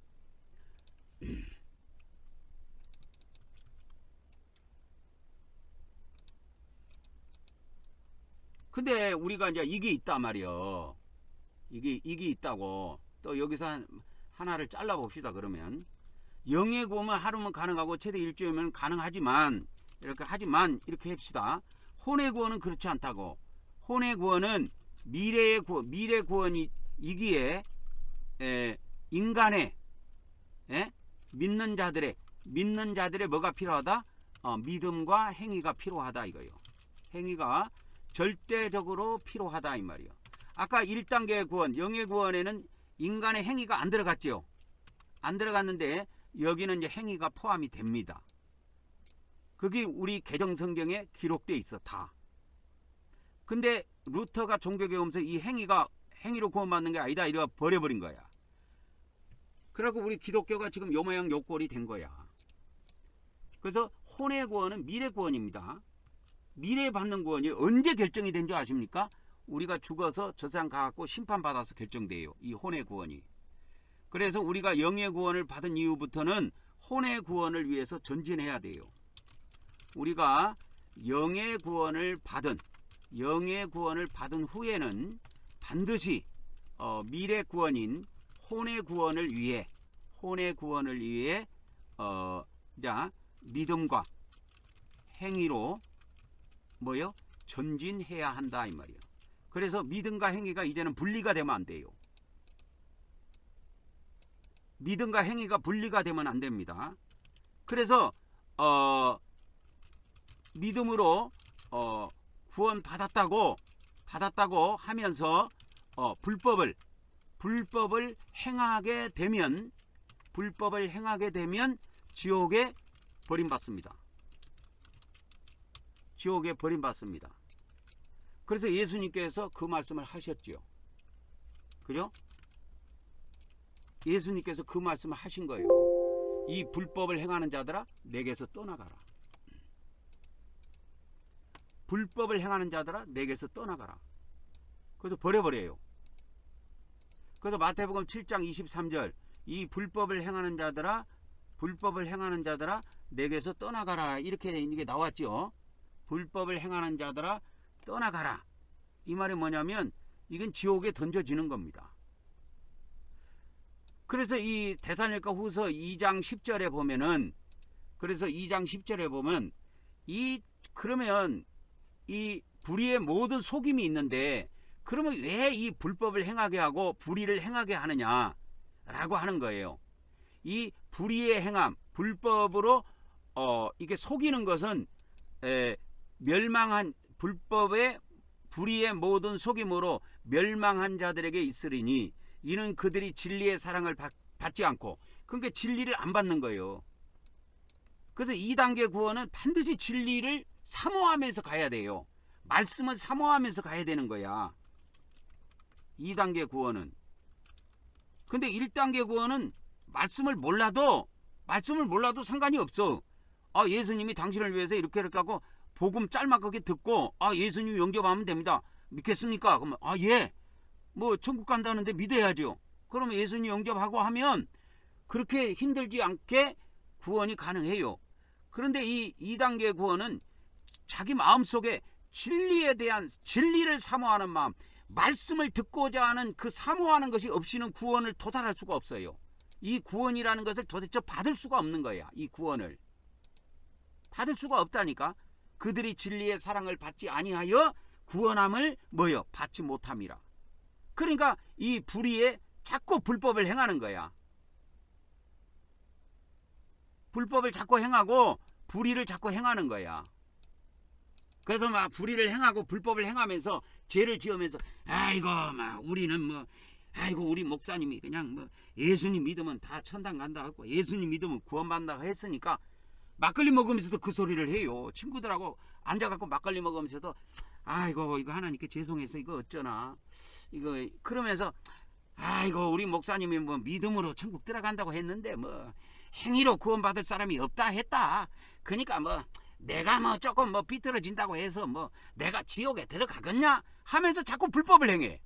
근데 우리가 이제 이게 있단 말이요. 이게 있다고. 또 여기서 하나를 잘라 봅시다. 그러면 영의 구원은 하루면 가능하고 최대 일주일이면 가능하지만 이렇게 합시다. 혼의 구원은 그렇지 않다고. 혼의 구원은 미래 구원이 이기에 인간의 믿는 자들의 뭐가 필요하다? 믿음과 행위가 필요하다 이거요. 행위가 절대적으로 필요하다 이 말이요. 아까 1단계 구원, 영의 구원에는 인간의 행위가 안 들어갔죠. 안 들어갔는데 여기는 이제 행위가 포함이 됩니다. 그게 우리 개정 성경에 기록돼 있어 다. 근데 루터가 종교개혁하면서 이 행위로 구원받는 게 아니다 이래 버려버린 거야. 그래갖고 우리 기독교가 지금 요 모양 요 꼴이 된 거야. 그래서 혼의 구원은 미래 구원입니다. 미래에 받는 구원이 언제 결정이 된 줄 아십니까? 우리가 죽어서 저 세상 가갖고 심판받아서 결정돼요. 이 혼의 구원이. 그래서 우리가 영의 구원을 받은 이후부터는 혼의 구원을 위해서 전진해야 돼요. 우리가 영의 구원을 받은 후에는 반드시 미래 구원인 혼의 구원을 위해 믿음과 행위로 전진해야 한다 이 말이에요. 그래서 믿음과 행위가 이제는 분리가 되면 안 돼요. 믿음과 행위가 분리가 되면 안 됩니다. 그래서 믿음으로 구원 받았다고 하면서 불법을 행하게 되면 지옥에 버림받습니다. 그래서 예수님께서 그 말씀을 하셨죠. 그죠? 예수님께서 그 말씀을 하신 거예요. 이 불법을 행하는 자들아 내게서 떠나가라. 불법을 행하는 자들아 내게서 떠나가라. 그래서 버려버려요. 그래서 마태복음 7장 23절 이 불법을 행하는 자들아 내게서 떠나가라 이렇게 이게 나왔죠. 불법을 행하는 자들아 떠나가라. 이 말이 뭐냐면 이건 지옥에 던져지는 겁니다. 그래서 이 데살로니가 후서 2장 10절에 보면은 그러면 이 불의의 모든 속임이 있는데 그러면 왜 이 불법을 행하게 하고 불의를 행하게 하느냐라고 하는 거예요. 이 불의의 행함, 불법으로 이게 속이는 것은 멸망한 불의의 모든 속임으로 멸망한 자들에게 있으리니 이는 그들이 진리의 사랑을 받지 않고 그러니까 진리를 안 받는 거예요. 그래서 2단계 구원은 반드시 진리를 사모하면서 가야 돼요. 말씀을 사모하면서 가야 되는 거야. 2단계 구원은. 근데 1단계 구원은 말씀을 몰라도 상관이 없어. 예수님이 당신을 위해서 이렇게 하고 복음 짤막하게 듣고 예수님 영접하면 됩니다. 믿겠습니까? 그러면 예. 뭐 천국 간다는데 믿어야죠. 그러면 예수님 영접하고 하면 그렇게 힘들지 않게 구원이 가능해요. 그런데 이 2단계 구원은 자기 마음속에 진리에 대한 진리를 사모하는 마음, 말씀을 듣고자 하는 그 사모하는 것이 없이는 구원을 도달할 수가 없어요. 이 구원이라는 것을 도대체 받을 수가 없는 거야. 이 구원을 받을 수가 없다니까. 그들이 진리의 사랑을 받지 아니하여 구원함을 뭐요? 받지 못함이라. 그러니까 이 불의에 자꾸 불법을 행하는 거야. 불법을 자꾸 행하고 불의를 자꾸 행하는 거야. 그래서 막 불의를 행하고 불법을 행하면서 죄를 지으면서 아이고 막 우리는 뭐 아이고 우리 목사님이 그냥 뭐 예수님 믿으면 다 천당 간다 하고 예수님 믿으면 구원받는다 했으니까 막걸리 먹으면서도 그 소리를 해요. 친구들하고 앉아갖고 막걸리 먹으면서도 아이고 이거 하나님께 죄송해서 이거 어쩌나 이거 그러면서 아이고 우리 목사님이 뭐 믿음으로 천국 들어간다고 했는데 뭐 행위로 구원받을 사람이 없다 했다. 그러니까 뭐 내가 뭐 조금 뭐 비틀어진다고 해서 뭐 내가 지옥에 들어가겠냐 하면서 자꾸 불법을 행해.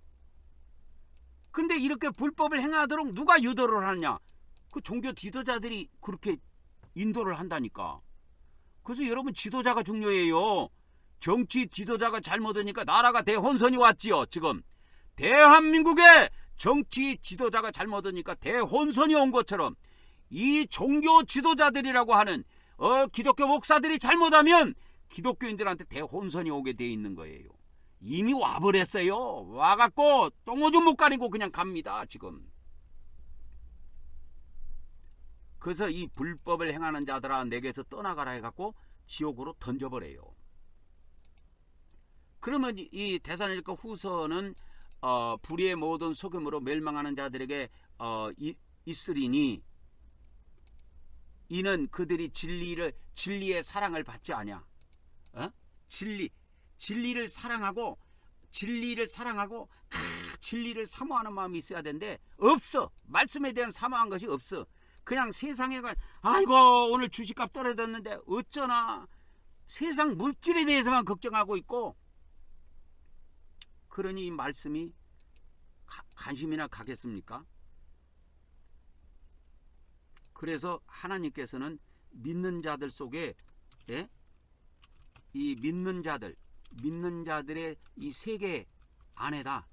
근데 이렇게 불법을 행하도록 누가 유도를 하느냐? 그 종교 지도자들이 그렇게 인도를 한다니까. 그래서 여러분 지도자가 중요해요. 정치 지도자가 잘못하니까 나라가 대혼선이 왔지요. 지금 대한민국에 정치 지도자가 잘못하니까 대혼선이 온 것처럼 이 종교 지도자들이라고 하는 기독교 목사들이 잘못하면 기독교인들한테 대혼선이 오게 돼 있는 거예요. 이미 와버렸어요. 와갖고 똥오줌 못 가리고 그냥 갑니다. 지금. 그래서 이 불법을 행하는 자들아 내게서 떠나가라 해갖고 지옥으로 던져버려요. 그러면 이 데살로니가 후서는 불의의 모든 속임으로 멸망하는 자들에게 있으리니 이는 그들이 진리의 사랑을 받지 아냐. 진리를 사랑하고 진리를 사모하는 마음이 있어야 되는데 없어. 말씀에 대한 사모한 것이 없어. 그냥 세상에 아이고 오늘 주식값 떨어졌는데 어쩌나 세상 물질에 대해서만 걱정하고 있고 그러니 이 말씀이 관심이나 가겠습니까? 그래서 하나님께서는 믿는 자들 속에 이 믿는 자들의 이 세계 안에다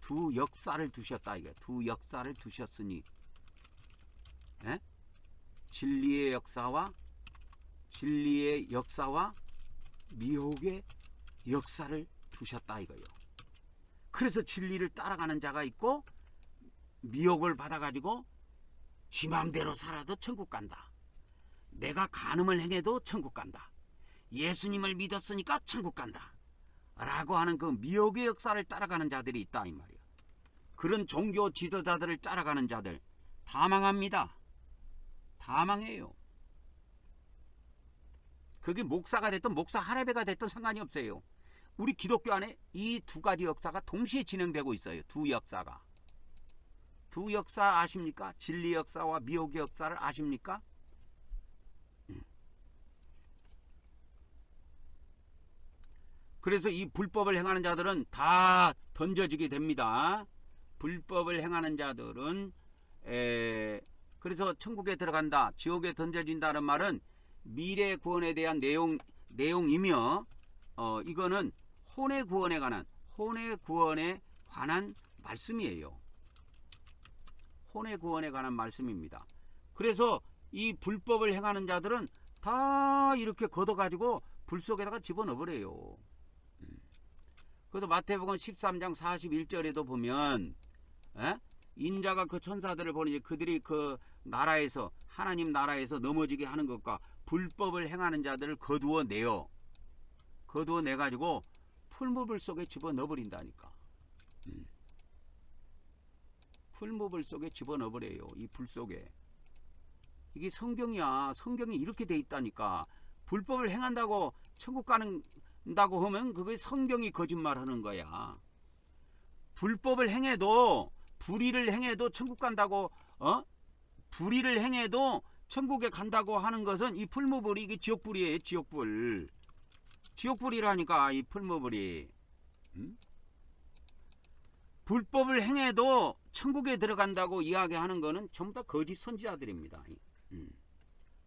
두 역사를 두셨다. 이게 두 역사를 두셨으니 진리의 역사와 미혹의 역사를 두셨다 이거요. 그래서 진리를 따라가는 자가 있고 미혹을 받아가지고 지 맘대로 살아도 천국 간다. 내가 간음을 행해도 천국 간다. 예수님을 믿었으니까 천국 간다. 라고 하는 그 미혹의 역사를 따라가는 자들이 있다 이 말이야. 그런 종교 지도자들을 따라가는 자들 다 망합니다. 다 망해요. 그게 목사가 됐든 목사 할애비가 됐든 상관이 없어요. 우리 기독교 안에 이 두 가지 역사가 동시에 진행되고 있어요. 두 역사가. 두 역사 아십니까? 진리 역사와 미혹의 역사를 아십니까? 그래서 이 불법을 행하는 자들은 다 던져지게 됩니다. 불법을 행하는 자들은 그래서 천국에 들어간다, 지옥에 던져진다는 말은 미래 구원에 대한 내용이며 이거는 혼의 구원에 관한 말씀이에요. 혼의 구원에 관한 말씀입니다. 그래서 이 불법을 행하는 자들은 다 이렇게 걷어가지고 불 속에다가 집어넣어버려요. 그래서 마태복음 13장 41절에도 보면 인자가 그 천사들을 보니 그들이 그 나라에서 하나님 나라에서 넘어지게 하는 것과 불법을 행하는 자들을 거두어내가지고 풀무불 속에 집어넣어버린다니까. 풀무불 속에 집어넣어버려요. 이 불 속에. 이게 성경이야. 성경이 이렇게 돼 있다니까. 불법을 행한다고 천국 간다고 하면 그게 성경이 거짓말하는 거야. 불법을 행해도 불의를 행해도 천국 간다고 불의를 행해도 천국에 간다고 하는 것은 이 풀무불이 이게 지옥불이에요. 지옥불이라니까 이 풀무불이. 불법을 행해도 천국에 들어간다고 이야기하는 것은 전부 다 거짓 선지자들입니다.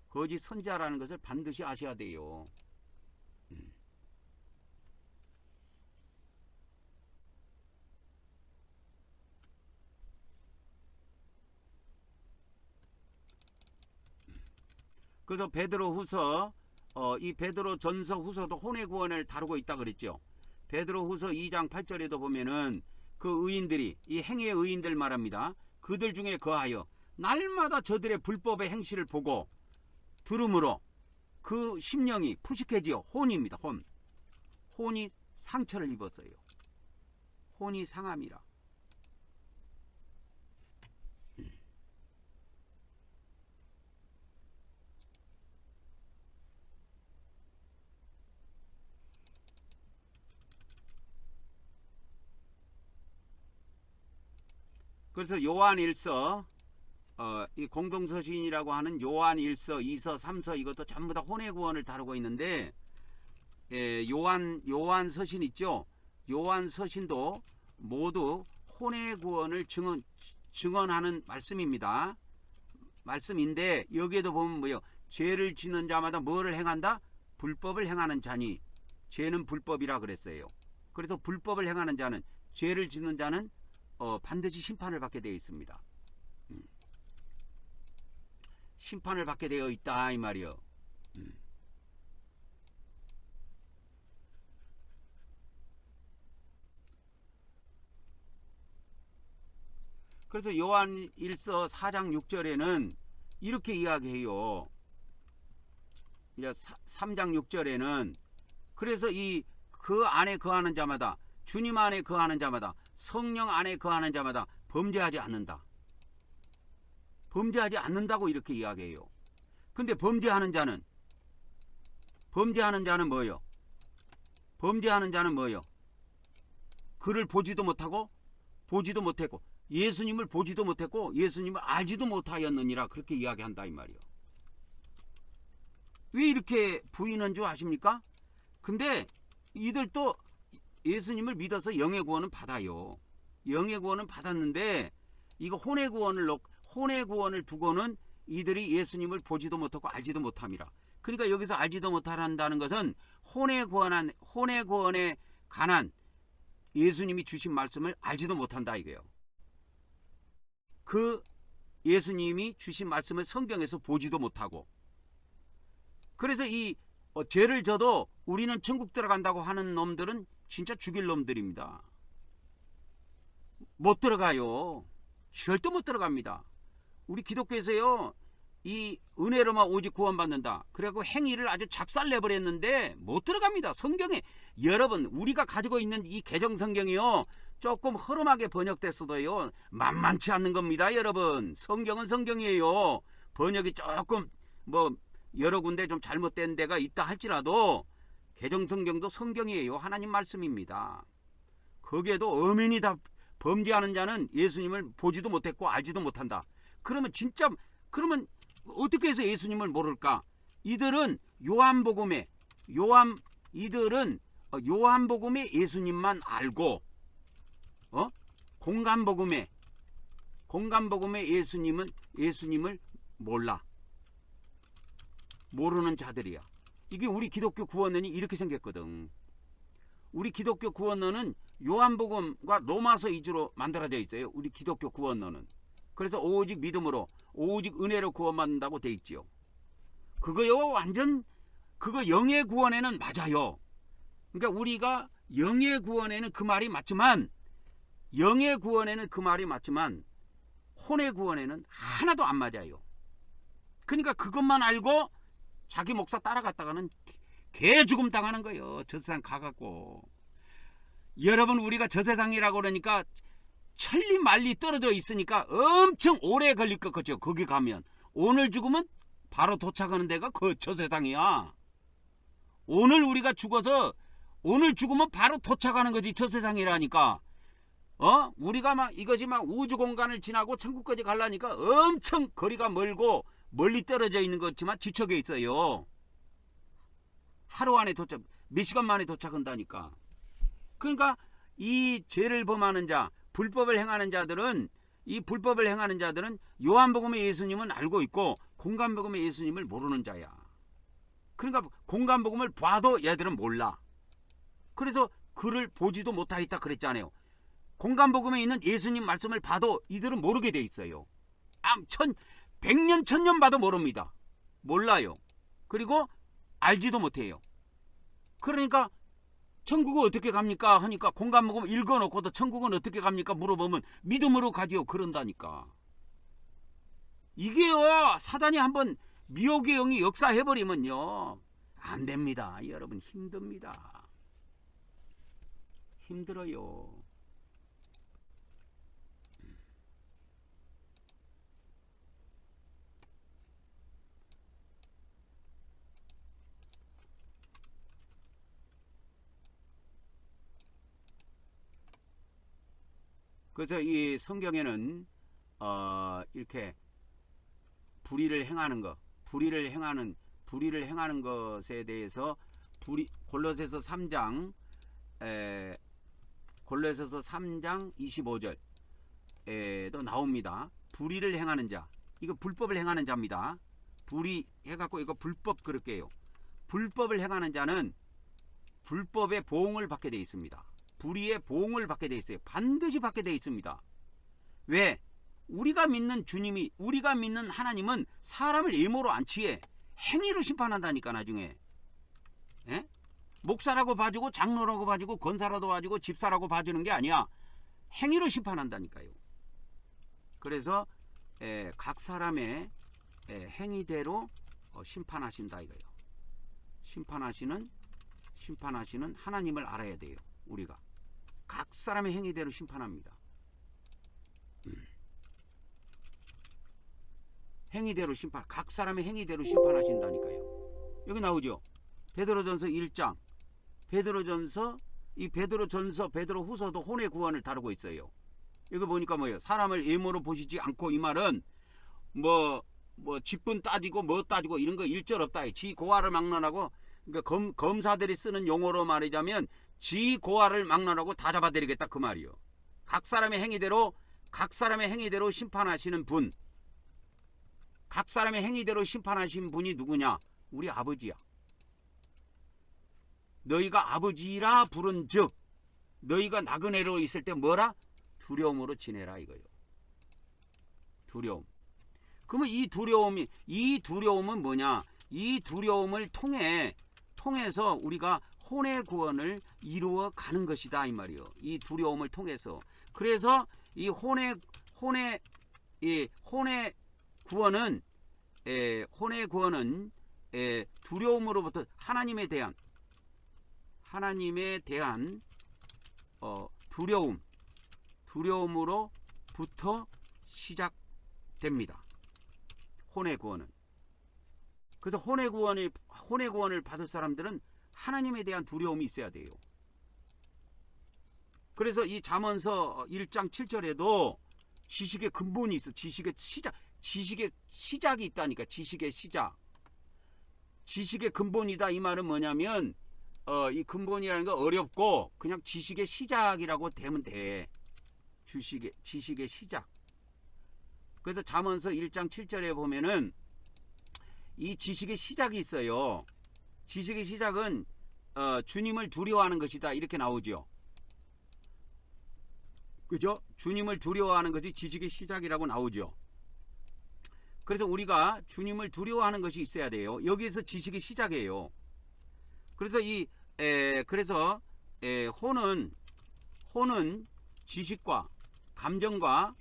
거짓 선지자라는 것을 반드시 아셔야 돼요. 그래서 베드로후서 이 베드로전서 후서도 혼의 구원을 다루고 있다 그랬죠. 베드로후서 2장 8절에도 보면은 그 의인들이 이 행위의 의인들 말합니다. 그들 중에 거하여 날마다 저들의 불법의 행실을 보고 들음으로 그 심령이 푸식해지어 혼입니다. 혼이 상처를 입었어요. 혼이 상함이라. 그래서 요한일서 이 공동서신이라고 하는 요한일서, 2서, 3서 이것도 전부 다 혼의 구원을 다루고 있는데 요한서신 있죠. 요한서신도 모두 혼의 구원을 증언하는 말씀인데 여기에도 보면 뭐요? 죄를 짓는 자마다 뭐를 행한다? 불법을 행하는 자니 죄는 불법이라 그랬어요. 그래서 불법을 행하는 자는, 죄를 짓는 자는 반드시 심판을 받게 되어 있습니다. 심판을 받게 되어 있다 이 말이요. 그래서 요한일서 4장 6절에는 이렇게 이야기해요. 3장 6절에는 그래서 그 안에 거하는 자마다, 주님 안에 거하는 자마다, 성령 안에 거하는 자마다 범죄하지 않는다. 범죄하지 않는다고 이렇게 이야기해요. 근데 범죄하는 자는 뭐예요? 범죄하는 자는 뭐예요? 그를 보지도 못하고 보지도 못했고 예수님을 보지도 못했고 예수님을 알지도 못하였느니라, 그렇게 이야기한다 이 말이요. 왜 이렇게 부인한 줄 아십니까? 근데 이들도 예수님을 믿어서 영의 구원은 받아요. 영의 구원은 받았는데 이거 혼의 구원을 두고는 이들이 예수님을 보지도 못하고 알지도 못함이라. 그러니까 여기서 알지도 못한다는 것은 혼의 구원에 관한 예수님이 주신 말씀을 알지도 못한다 이거예요. 그 예수님이 주신 말씀을 성경에서 보지도 못하고, 그래서 이 죄를 져도 우리는 천국 들어간다고 하는 놈들은 진짜 죽일 놈들입니다. 못 들어가요. 절대 못 들어갑니다. 우리 기독교에서요, 이 은혜로만 오직 구원받는다 그래갖고 행위를 아주 작살내버렸는데 못 들어갑니다. 성경에 여러분, 우리가 가지고 있는 이 개정 성경이요, 조금 허름하게 번역됐어도요 만만치 않는 겁니다. 여러분, 성경은 성경이에요. 번역이 조금 여러 군데 좀 잘못된 데가 있다 할지라도 개정 성경도 성경이에요. 하나님 말씀입니다. 거기에도 엄연히 다 범죄하는 자는 예수님을 보지도 못했고 알지도 못한다. 그러면 어떻게 해서 예수님을 모를까? 이들은 요한복음에 예수님만 알고 공간복음에 예수님을 몰라. 모르는 자들이야. 이게 우리 기독교 구원론이 이렇게 생겼거든. 우리 기독교 구원론은 요한복음과 로마서 위주로 만들어져 있어요. 우리 기독교 구원론은. 그래서 오직 믿음으로, 오직 은혜로 구원받는다고 돼 있지요. 그거요, 완전 그거 영의 구원에는 맞아요. 그러니까 우리가 영의 구원에는 그 말이 맞지만 혼의 구원에는 하나도 안 맞아요. 그러니까 그것만 알고 자기 목사 따라갔다가는 개 죽음 당하는 거예요. 저 세상 가갖고. 여러분, 우리가 저 세상이라고 그러니까 천리 만리 떨어져 있으니까 엄청 오래 걸릴 것 같죠. 거기 가면 오늘 죽으면 바로 도착하는 데가 저 세상이야. 오늘 우리가 죽어서 오늘 죽으면 바로 도착하는 거지. 저 세상이라니까. 우리가 이것이 우주 공간을 지나고 천국까지 가려니까 엄청 거리가 멀고 멀리 떨어져 있는 것 같지만 지척에 있어요. 하루 안에 몇 시간 만에 도착한다니까. 그러니까 이 죄를 범하는 자, 불법을 행하는 자들은 요한복음의 예수님은 알고 있고 공간복음의 예수님을 모르는 자야. 그러니까 공간복음을 봐도 얘들은 몰라. 그래서 그를 보지도 못하겠다 그랬잖아요. 공간복음에 있는 예수님 말씀을 봐도 이들은 모르게 돼 있어요. 100년 1000년 봐도 모릅니다. 몰라요. 그리고 알지도 못해요. 그러니까 천국은 어떻게 갑니까 하니까 공감 먹으면 읽어놓고도 천국은 어떻게 갑니까 물어보면 믿음으로 가지요 그런다니까. 이게요 사단이 한번 미혹의 영이 역사해버리면요 안 됩니다. 여러분 힘듭니다. 힘들어요. 그래서 이 성경에는 이렇게 불의를 행하는 것, 불의를 행하는 것에 대해서 골로새서 3장 25절에도 나옵니다. 불의를 행하는 자, 이거 불법을 행하는 자입니다. 불의 해갖고 이거 불법 그럴게요. 불법을 행하는 자는 불법의 보응을 받게 되어 있습니다. 불의의 보응을 받게 되어 있어요. 반드시 받게 되어 있습니다. 왜? 우리가 믿는 주님이, 우리가 믿는 하나님은 사람을 예모로 안 취해 행위로 심판한다니까. 나중에 목사라고 봐주고 장로라고 봐주고 권사라도 봐주고 집사라고 봐주는 게 아니야. 행위로 심판한다니까요. 그래서 각 사람의 행위대로 심판하신다 이거예요. 심판하시는 하나님을 알아야 돼요. 우리가 각 사람의 행위대로 심판합니다. 행위대로 심판, 각 사람의 행위대로 심판하신다니까요. 여기 나오죠. 베드로전서 1장, 베드로전서, 베드로후서도 혼의 구원을 다루고 있어요. 이거 보니까 뭐예요? 사람을 예모로 보시지 않고, 이 말은 뭐 직분 따지고 뭐 따지고 이런 거 일절 없다. 지 고아를 막론하고, 그러니까 검사들이 쓰는 용어로 말하자면 지 고아를 막론하고 다 잡아드리겠다 그 말이요. 각 사람의 행위대로 심판하시는 분, 각 사람의 행위대로 심판하신 분이 누구냐? 우리 아버지야. 너희가 아버지라 부른즉 너희가 나그네로 있을 때 뭐라? 두려움으로 지내라 이거요. 두려움. 그러면 이 두려움은 뭐냐? 이 두려움을 통해서 우리가 혼의 구원을 이루어 가는 것이다 이 말이요. 이 두려움을 통해서. 그래서 이 혼의 구원은 두려움으로부터 하나님에 대한 두려움으로부터 시작됩니다. 혼의 구원은. 그래서 혼의 구원을 받을 사람들은 하나님에 대한 두려움이 있어야 돼요. 그래서 이 잠언서 1장 7절에도 지식의 근본이 있어. 지식의 시작이 있다니까. 지식의 근본이다 이 말은 뭐냐면 이 근본이라는 거 어렵고 그냥 지식의 시작이라고 되면 돼. 지식의 시작. 그래서 잠언서 1장 7절에 보면은 이 지식의 시작이 있어요. 지식의 시작은 주님을 두려워하는 것이다 이렇게 나오죠. 그죠? 주님을 두려워하는 것이 지식의 시작이라고 나오죠. 그래서 우리가 주님을 두려워하는 것이 있어야 돼요. 여기에서 지식의 시작이에요. 그래서 혼은 지식과 감정과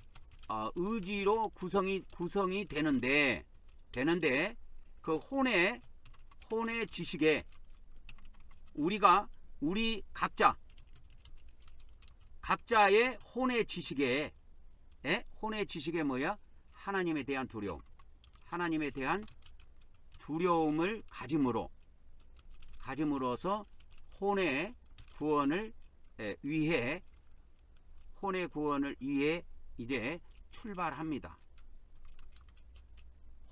의지로 구성이 되는데 그 혼의 지식에 우리 각자의 혼의 지식에 뭐야? 하나님에 대한 두려움을 가짐으로써 혼의 구원을 위해 이제 출발합니다.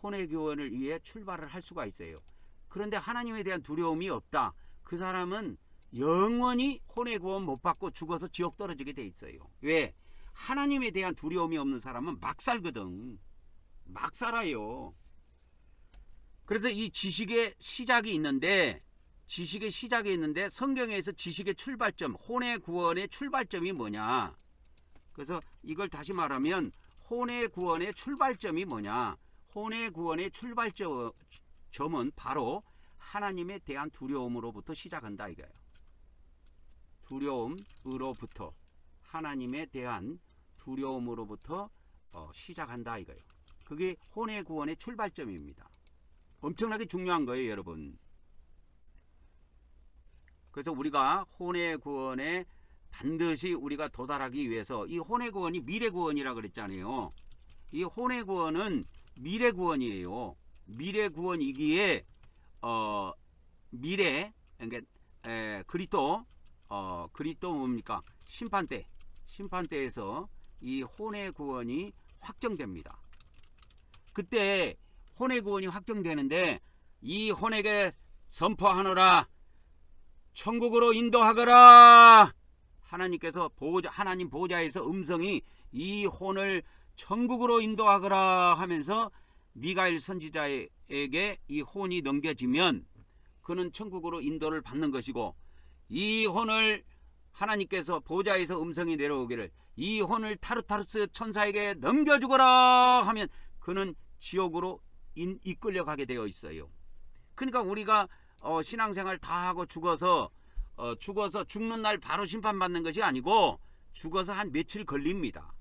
혼의 구원을 위해 출발을 할 수가 있어요. 그런데 하나님에 대한 두려움이 없다. 그 사람은 영원히 혼의 구원 못 받고 죽어서 지옥 떨어지게 돼 있어요. 왜? 하나님에 대한 두려움이 없는 사람은 막 살거든. 막 살아요. 그래서 이 지식의 시작이 있는데 성경에서 지식의 출발점, 혼의 구원의 출발점이 뭐냐? 그래서 이걸 다시 말하면 혼의 구원의 출발점이 뭐냐? 혼의 구원의 점은 바로 하나님에 대한 두려움으로부터 시작한다 이거예요. 두려움으로부터, 하나님에 대한 두려움으로부터 시작한다 이거예요. 그게 혼의 구원의 출발점입니다. 엄청나게 중요한 거예요, 여러분. 그래서 우리가 혼의 구원에 반드시 우리가 도달하기 위해서, 이 혼의 구원이 미래 구원이라 그랬잖아요. 이 혼의 구원은 미래 구원이에요. 미래 구원이기에 미래, 그러니까 그리스도 뭡니까? 심판대에서 이 혼의 구원이 확정됩니다. 그때 혼의 구원이 확정되는데, 이 혼에게 선포하노라, 천국으로 인도하거라. 하나님께서 하나님 보좌에서 음성이 이 혼을 천국으로 인도하거라 하면서 미가엘 선지자에게 이 혼이 넘겨지면 그는 천국으로 인도를 받는 것이고, 이 혼을 하나님께서 보좌에서 음성이 내려오기를 이 혼을 타르타르스 천사에게 넘겨주거라 하면 그는 지옥으로 이끌려가게 되어 있어요. 그러니까 우리가 신앙생활 다 하고 죽어서 죽는 날 바로 심판받는 것이 아니고 죽어서 한 며칠 걸립니다.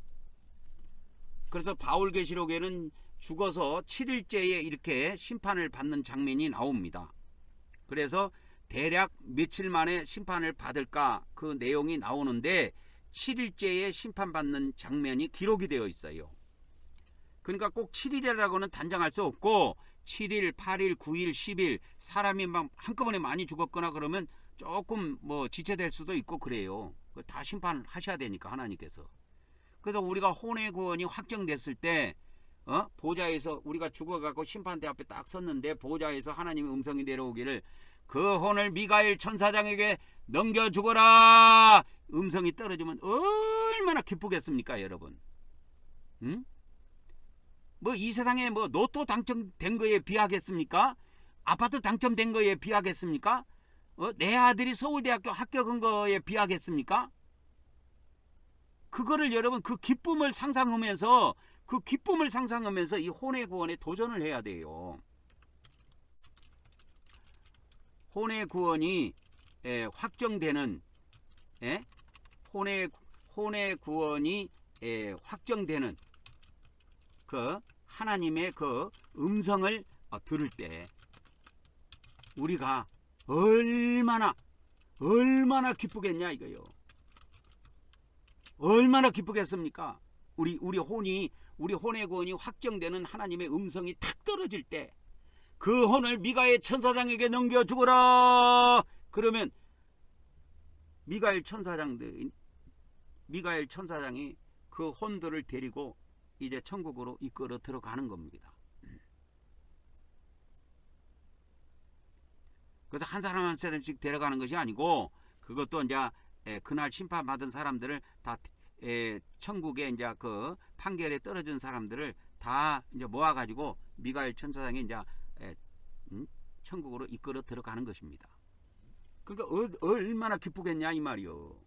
그래서 바울계시록에는 죽어서 7일째에 이렇게 심판을 받는 장면이 나옵니다. 그래서 대략 며칠 만에 심판을 받을까 그 내용이 나오는데 7일째에 심판받는 장면이 기록이 되어 있어요. 그러니까 꼭 7일이라고는 단정할 수 없고 7일, 8일, 9일, 10일 사람이 막 한꺼번에 많이 죽었거나 그러면 조금 뭐 지체될 수도 있고 그래요. 다 심판하셔야 되니까 하나님께서. 그래서 우리가 혼의 구원이 확정됐을 때 보좌에서 우리가 죽어가고 심판대 앞에 딱 섰는데 보좌에서 하나님의 음성이 내려오기를 그 혼을 미가엘 천사장에게 넘겨주거라. 음성이 떨어지면 얼마나 기쁘겠습니까, 여러분? 응? 뭐 이 세상에 뭐 로또 당첨된 거에 비하겠습니까? 아파트 당첨된 거에 비하겠습니까? 내 아들이 서울대학교 합격한 거에 비하겠습니까? 그거를 여러분 그 기쁨을 상상하면서 이 혼의 구원에 도전을 해야 돼요. 혼의 구원이 확정되는 혼의 구원이 확정되는 그 하나님의 그 음성을 들을 때 우리가 얼마나 기쁘겠냐 이거요. 얼마나 기쁘겠습니까? 우리 혼의 구원이 확정되는 하나님의 음성이 탁 떨어질 때 그 혼을 미가엘 천사장에게 넘겨주거라. 그러면 미가엘 천사장이 그 혼들을 데리고 이제 천국으로 이끌어 들어가는 겁니다. 그래서 한 사람 한 사람씩 데려가는 것이 아니고 그것도 이제 그날 심판받은 사람들을 다 천국에 이제 그 판결에 떨어진 사람들을 다 이제 모아가지고 미가엘 천사장이 이제 천국으로 이끌어 들어가는 것입니다. 그러니까 얼마나 기쁘겠냐 이 말이요.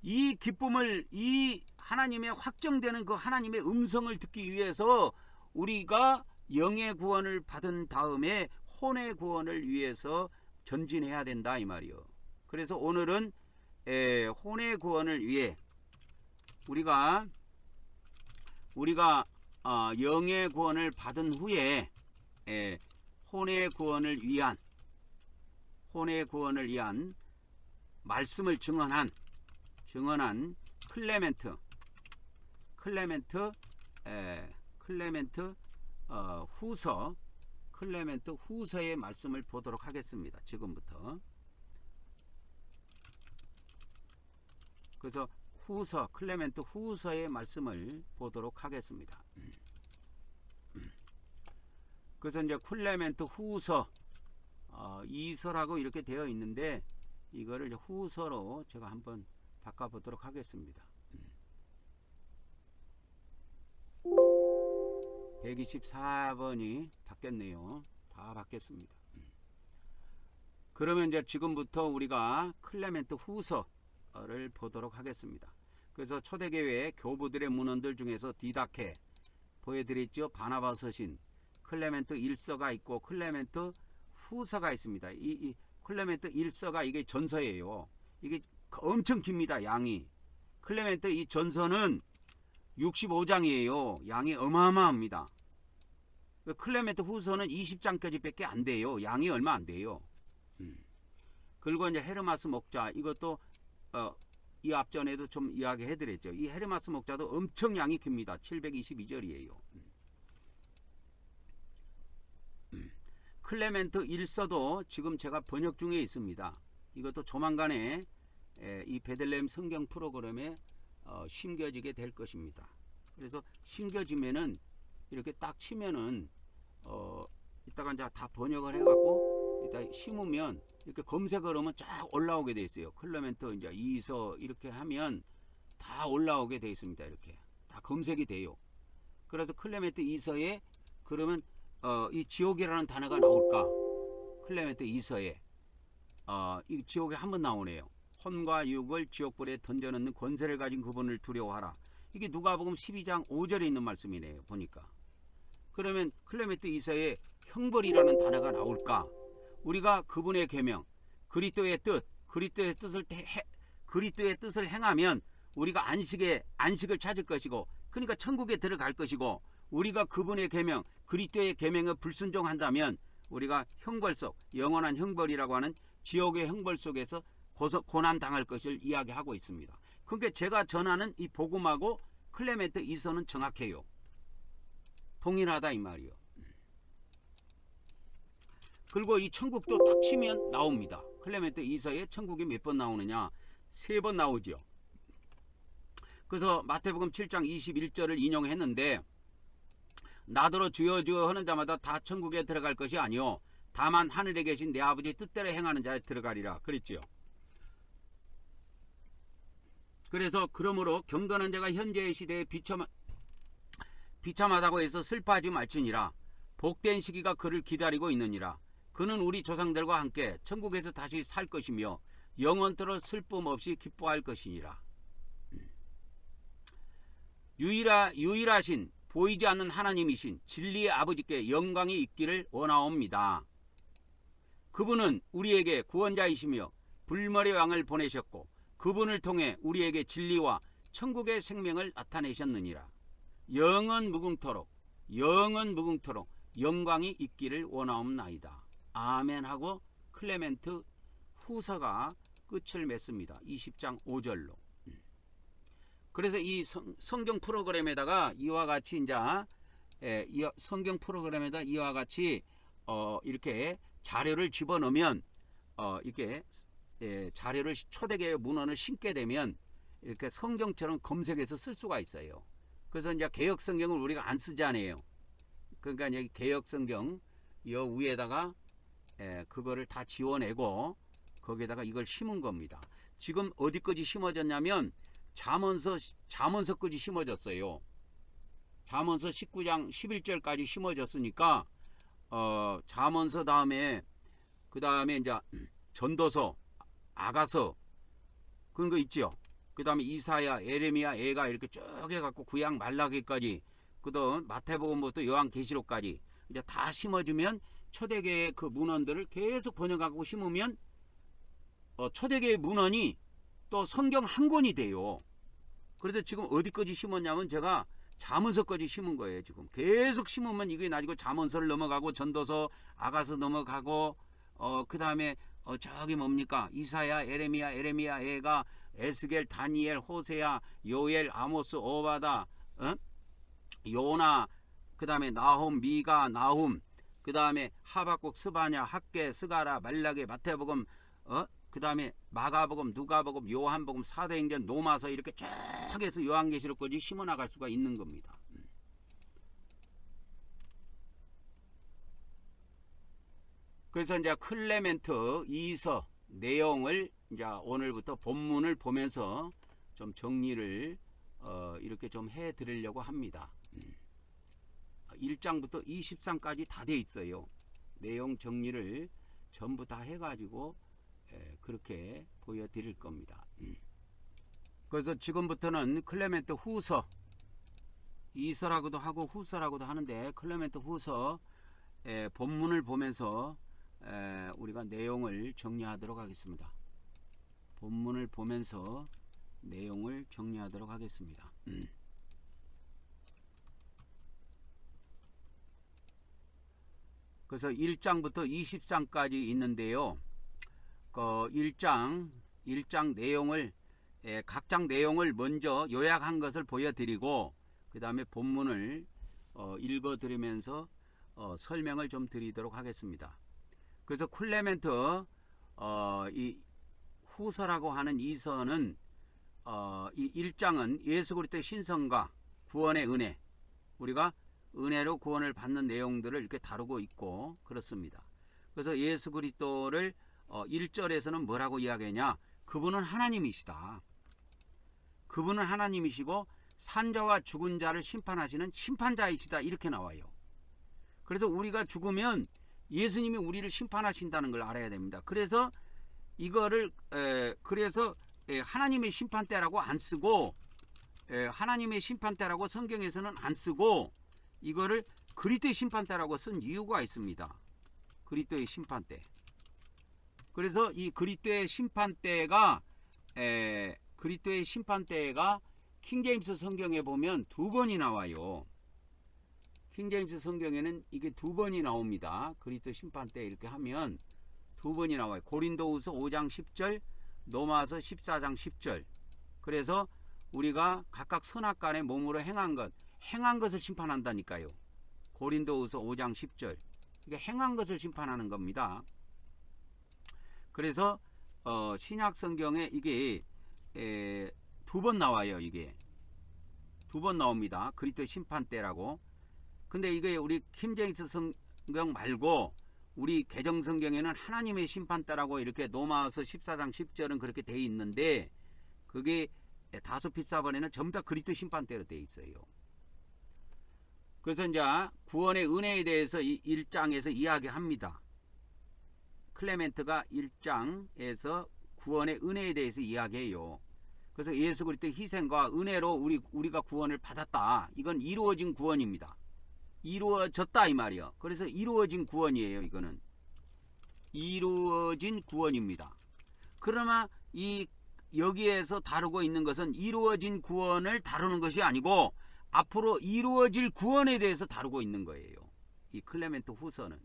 이 기쁨을 이 하나님의 확정되는 그 하나님의 음성을 듣기 위해서 우리가 영의 구원을 받은 다음에 혼의 구원을 위해서 전진해야 된다 이 말이요. 그래서 오늘은 혼의 구원을 위해 우리가 영의 구원을 받은 후에 혼의 구원을 위한 말씀을 증언한 클레멘트 후서의 말씀을 보도록 하겠습니다. 지금부터. 그래서 클레멘트 후서의 말씀을 보도록 하겠습니다. 그래서 이제 클레멘트 후서 2서라고 이렇게 되어 있는데 이거를 이제 후서로 제가 한번 바꿔보도록 하겠습니다. 124번이 바뀌었네요. 다 바뀌었습니다. 그러면 이제 지금부터 우리가 클레멘트 후서를 보도록 하겠습니다. 그래서 초대교회 교부들의 문헌들 중에서 디다케 보여드렸죠. 바나바 서신, 클레멘트 1서가 있고 클레멘트 후서가 있습니다. 이 클레멘트 1서가 이게 전서예요. 이게 엄청 깁니다. 양이. 클레멘트 이 전서는 65장이에요. 양이 어마어마합니다. 클레멘트 후서는 20장까지밖에 안 돼요. 양이 얼마 안 돼요. 그리고 이제 헤르마스 목자 이것도 이 앞전에도 좀 이야기해 드렸죠. 이 헤르마스 목자도 엄청 양이 깁니다. 722절이에요. 클레멘트 1서도 지금 제가 번역 중에 있습니다. 이것도 조만간에 이 베들레헴 성경 프로그램에 심겨지게 될 것입니다. 그래서 심겨지면은 이렇게 딱 치면은 이따가 이제 다 번역을 해갖고 이따 심으면 이렇게 검색을 하면 쫙 올라오게 돼 있어요. 클레멘트 이제 2서 이렇게 하면 다 올라오게 돼 있습니다. 이렇게 다 검색이 돼요. 그래서 클레멘트 2서에 그러면 이 지옥이라는 단어가 나올까? 클레멘트 2서에 이 지옥에 한번 나오네요. 혼과 육을 지옥불에 던져넣는 권세를 가진 그분을 두려워하라. 이게 누가복음 12장 5절에 있는 말씀이네요. 보니까. 그러면 클레멘트 2서에 형벌이라는 단어가 나올까? 우리가 그분의 계명, 그리스도의 뜻을 행하면 우리가 안식을 찾을 것이고, 그러니까 천국에 들어갈 것이고, 우리가 그분의 계명, 그리스도의 계명에 불순종한다면 우리가 형벌 속, 영원한 형벌이라고 하는 지옥의 형벌 속에서 고난 당할 것을 이야기하고 있습니다. 그러니까 제가 전하는 이 복음하고 클레멘트 2서는 정확해요. 동일하다 이 말이요. 그리고 이 천국도 딱 치면 나옵니다. 클레멘트 2서에 천국이 몇 번 나오느냐? 3번 나오죠. 그래서 마태복음 7장 21절을 인용했는데, 나더러 주여 주여 하는 자마다 다 천국에 들어갈 것이 아니요 다만 하늘에 계신 내 아버지 뜻대로 행하는 자에 들어가리라 그랬지요. 그래서 그러므로 경건한 자가 현재의 시대에 비참하다고 해서 슬퍼하지 말지니라. 복된 시기가 그를 기다리고 있느니라. 그는 우리 조상들과 함께 천국에서 다시 살 것이며 영원토록 슬픔 없이 기뻐할 것이니라. 유일하신 보이지 않는 하나님이신 진리의 아버지께 영광이 있기를 원하옵니다. 그분은 우리에게 구원자이시며 불멸의 왕을 보내셨고 그분을 통해 우리에게 진리와 천국의 생명을 나타내셨느니라. 영원 무궁토록 영광이 있기를 원하옵나이다. 아멘 하고 클레멘트 후서가 끝을 맺습니다. 20장 5절로. 그래서 이 성경 프로그램에다가 이와 같이 성경 프로그램에다 이와 같이 이렇게 자료를 집어넣으면 이렇게 자료를 초대교회 문헌을 심게 되면 이렇게 성경처럼 검색해서 쓸 수가 있어요. 그래서 이제 개역 성경을 우리가 안 쓰잖아요. 그러니까 여기 개역 성경 여 위에다가 그거를 다 지워내고 거기에다가 이걸 심은 겁니다. 지금 어디까지 심어졌냐면 잠언서까지 심어졌어요. 잠언서 19장 11절까지 심어졌으니까 잠언서 다음에 그 다음에 이제 전도서, 아가서 그런 거 있죠. 그 다음에 이사야, 에레미야, 에가 이렇게 쭉 해갖고 구약 말라기까지, 그다음 마태복음부터 요한계시록까지 이제 다 심어주면 초대교회 그 문헌들을 계속 번역하고 심으면 초대교회 문헌이 또 성경 한 권이 돼요. 그래서 지금 어디까지 심었냐면 제가 잠언서까지 심은 거예요. 지금 계속 심으면 이게 나중에 잠언서를 넘어가고 전도서, 아가서 넘어가고 그 다음에 저기 뭡니까? 이사야, 에레미야, 에가, 에스겔, 다니엘, 호세야, 요엘, 아모스, 오바다, 요나, 그 다음에 나홈, 미가, 나훔, 그 다음에 하박국, 스바냐, 학계, 스가라, 말라기, 마태복음, 그 다음에 마가복음, 누가복음, 요한복음, 사도행전, 노마서 이렇게 쭉 해서 요한계시록까지 심어나갈 수가 있는 겁니다. 그래서 이제 클레멘트 2서 내용을 이제 오늘부터 본문을 보면서 좀 정리를 이렇게 좀 해드리려고 합니다. 1장부터 20장까지 다 돼 있어요. 내용 정리를 전부 다 해가지고 그렇게 보여드릴 겁니다. 그래서 지금부터는 클레멘트 후서, 2서라고도 하고 후서라고도 하는데 클레멘트 후서 본문을 보면서 우리가 내용을 정리하도록 하겠습니다. 본문을 보면서 내용을 정리하도록 하겠습니다. 그래서 1장부터 20장까지 있는데요. 그 1장 내용을 각 장 내용을 먼저 요약한 것을 보여드리고 그 다음에 본문을 읽어드리면서 설명을 좀 드리도록 하겠습니다. 그래서 클레멘트 이 후서라고 하는 이 서는 이 1장은 예수 그리스도의 신성과 구원의 은혜, 우리가 은혜로 구원을 받는 내용들을 이렇게 다루고 있고 그렇습니다. 그래서 예수 그리스도를 1절에서는 뭐라고 이야기하냐? 그분은 하나님이시다. 그분은 하나님이시고 산자와 죽은 자를 심판하시는 심판자이시다. 이렇게 나와요. 그래서 우리가 죽으면 예수님이 우리를 심판하신다는 걸 알아야 됩니다. 그래서 이거를 하나님의 심판대라고 안 쓰고 하나님의 심판대라고 성경에서는 안 쓰고 이거를 그리스도의 심판대라고 쓴 이유가 있습니다. 그리스도의 심판대. 그래서 이 그리스도의 심판대가 킹제임스 성경에 보면 두 번이 나와요. 킹제임스 성경에는 이게 두 번이 나옵니다. 그리스도 심판대 이렇게 하면 두 번이 나와요. 고린도후서 5장 10절, 로마서 14장 10절. 그래서 우리가 각각 선악간에 몸으로 행한 것을 심판한다니까요. 고린도후서 5장 10절. 이게 행한 것을 심판하는 겁니다. 그래서 신약 성경에 이게 두 번 나와요. 이게 두 번 나옵니다. 그리스도의 심판대라고. 근데 이게 우리 킹제임스 성경 말고 우리 개정 성경에는 하나님의 심판대라고 이렇게 로마서 14장 10절은 그렇게 돼 있는데 그게 다소 필사본에는 전부 다 그리스도 심판대로 돼 있어요. 그래서 이제 구원의 은혜에 대해서 이 1장에서 이야기합니다. 클레멘트가 1장에서 구원의 은혜에 대해서 이야기해요. 그래서 예수 그리스도의 희생과 은혜로 우리가 구원을 받았다. 이건 이루어진 구원입니다. 이루어졌다 이 말이요. 그래서 이루어진 구원이에요. 이거는 이루어진 구원입니다. 그러나 여기에서 다루고 있는 것은 이루어진 구원을 다루는 것이 아니고 앞으로 이루어질 구원에 대해서 다루고 있는 거예요. 이 클레멘트 후서는.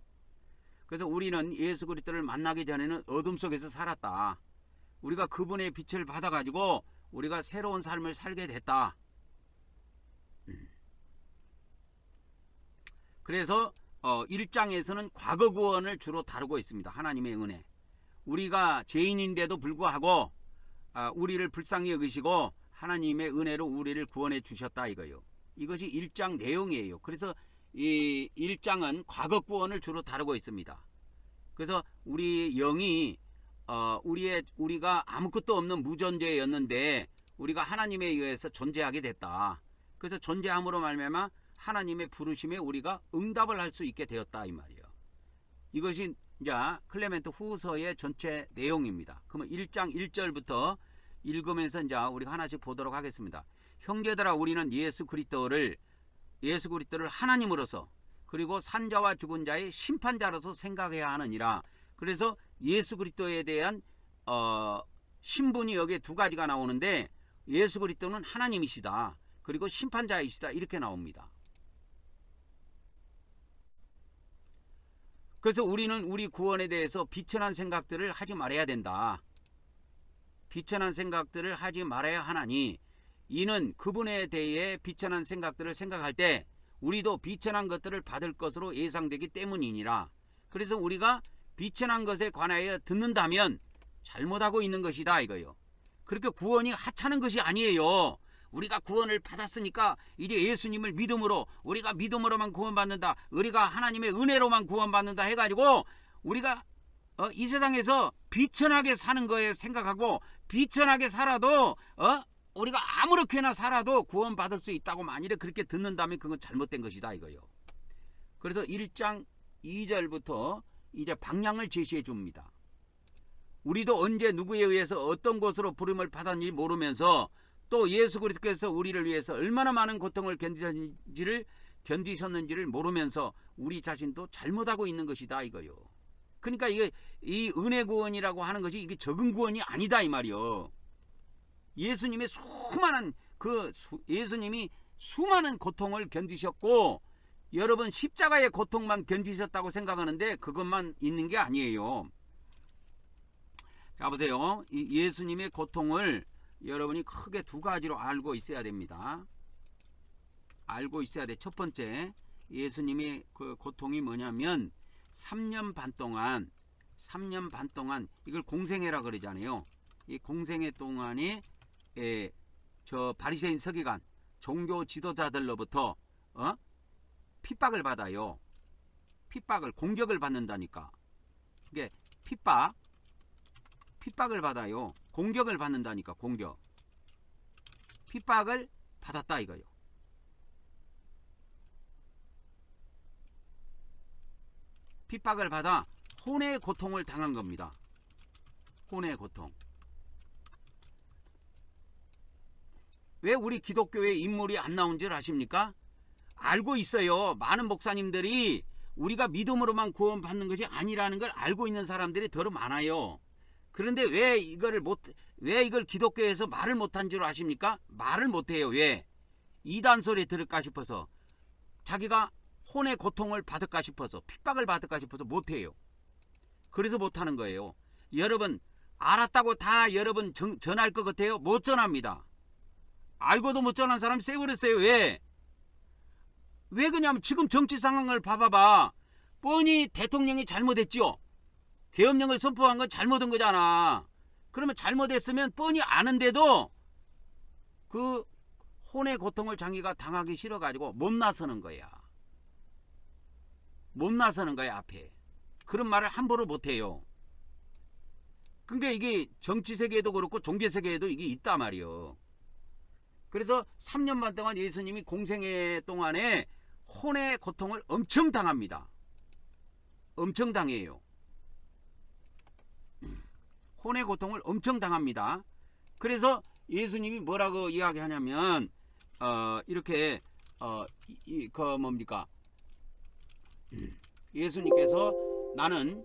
그래서 우리는 예수 그리스도를 만나기 전에는 어둠 속에서 살았다. 우리가 그분의 빛을 받아가지고 우리가 새로운 삶을 살게 됐다. 그래서 1장에서는 과거 구원을 주로 다루고 있습니다. 하나님의 은혜. 우리가 죄인인데도 불구하고 우리를 불쌍히 여기시고 하나님의 은혜로 우리를 구원해 주셨다 이거요. 이것이 1장 내용이에요. 그래서 이 1장은 과거 구원을 주로 다루고 있습니다. 그래서 우리 영이 우리가 아무것도 없는 무존재였는데 우리가 하나님에 의해서 존재하게 됐다. 그래서 존재함으로 말미암아 하나님의 부르심에 우리가 응답을 할 수 있게 되었다 이 말이에요. 이것이 이제 클레멘트 후서의 전체 내용입니다. 그러면 1장 1절부터 읽으면서 이제 우리가 하나씩 보도록 하겠습니다. 형제들아 우리는 예수 그리스도를 하나님으로서 그리고 산자와 죽은 자의 심판자로서 생각해야 하느니라. 그래서 예수 그리스도에 대한 신분이 여기에 두 가지가 나오는데 예수 그리스도는 하나님이시다. 그리고 심판자이시다. 이렇게 나옵니다. 그래서 우리는 우리 구원에 대해서 비천한 생각들을 하지 말아야 된다. 비천한 생각들을 하지 말아야 하나니 이는 그분에 대해 비천한 생각들을 생각할 때 우리도 비천한 것들을 받을 것으로 예상되기 때문이니라. 그래서 우리가 비천한 것에 관하여 듣는다면 잘못하고 있는 것이다 이거요. 그렇게 구원이 하찮은 것이 아니에요. 우리가 구원을 받았으니까 이제 예수님을 우리가 믿음으로만 구원받는다. 우리가 하나님의 은혜로만 구원받는다 해가지고 우리가 이 세상에서 비천하게 사는 거에 생각하고 비천하게 살아도 우리가 아무렇게나 살아도 구원받을 수 있다고 만일에 그렇게 듣는다면 그건 잘못된 것이다 이거요. 그래서 1장 2절부터 이제 방향을 제시해 줍니다. 우리도 언제 누구에 의해서 어떤 곳으로 부름을 받았는지 모르면서 또 예수 그리스도께서 우리를 위해서 얼마나 많은 고통을 견디셨는지를 견디셨는지를 모르면서 우리 자신도 잘못하고 있는 것이다 이거요. 그러니까 이게 이 은혜 구원이라고 하는 것이 이게 적은 구원이 아니다 이 말이요. 예수님의 예수님이 수많은 고통을 견디셨고 여러분 십자가의 고통만 견디셨다고 생각하는데 그것만 있는 게 아니에요. 자 보세요. 이 예수님의 고통을 여러분이 크게 두 가지로 알고 있어야 됩니다. 알고 있어야 돼. 첫 번째, 예수님의 그 고통이 뭐냐면 3년 반 동안 이걸 공생애라 그러잖아요. 이 공생애 동안에 저 바리새인 서기관 종교 지도자들로부터 핍박을 받아요. 공격을 받는다니까. 이게 핍박을 받아요. 공격을 받는다니까. 핍박을 받았다 이거요. 핍박을 받아 혼의 고통을 당한 겁니다. 혼의 고통. 왜 우리 기독교에 인물이 안 나온 줄 아십니까? 알고 있어요. 많은 목사님들이 우리가 믿음으로만 구원받는 것이 아니라는 걸 알고 있는 사람들이 더 많아요. 그런데 왜 이걸 기독교에서 말을 못한 줄 아십니까? 말을 못해요. 왜? 이단 소리 들을까 싶어서, 자기가 혼의 고통을 받을까 싶어서, 핍박을 받을까 싶어서 못해요. 그래서 못하는 거예요. 여러분 알았다고 다 여러분 전할 것 같아요? 못 전합니다. 알고도 못 전한 사람 세버렸어요. 왜 그러냐면 지금 정치 상황을 봐봐봐. 뻔히 대통령이 잘못했죠. 계엄령을 선포한 건 잘못한 거잖아. 그러면 잘못했으면 뻔히 아는데도 그 혼의 고통을 자기가 당하기 싫어가지고 못 나서는 거야. 앞에. 그런 말을 함부로 못해요. 그러니까 이게 정치 세계에도 그렇고 종교 세계에도 이게 있단 말이요. 그래서 3년 반 동안 예수님이 공생애 동안에 혼의 고통을 엄청 당합니다. 엄청 당해요. 혼의 고통을 엄청 당합니다. 그래서 예수님이 뭐라고 이야기하냐면 이렇게 뭡니까? 예수님께서 나는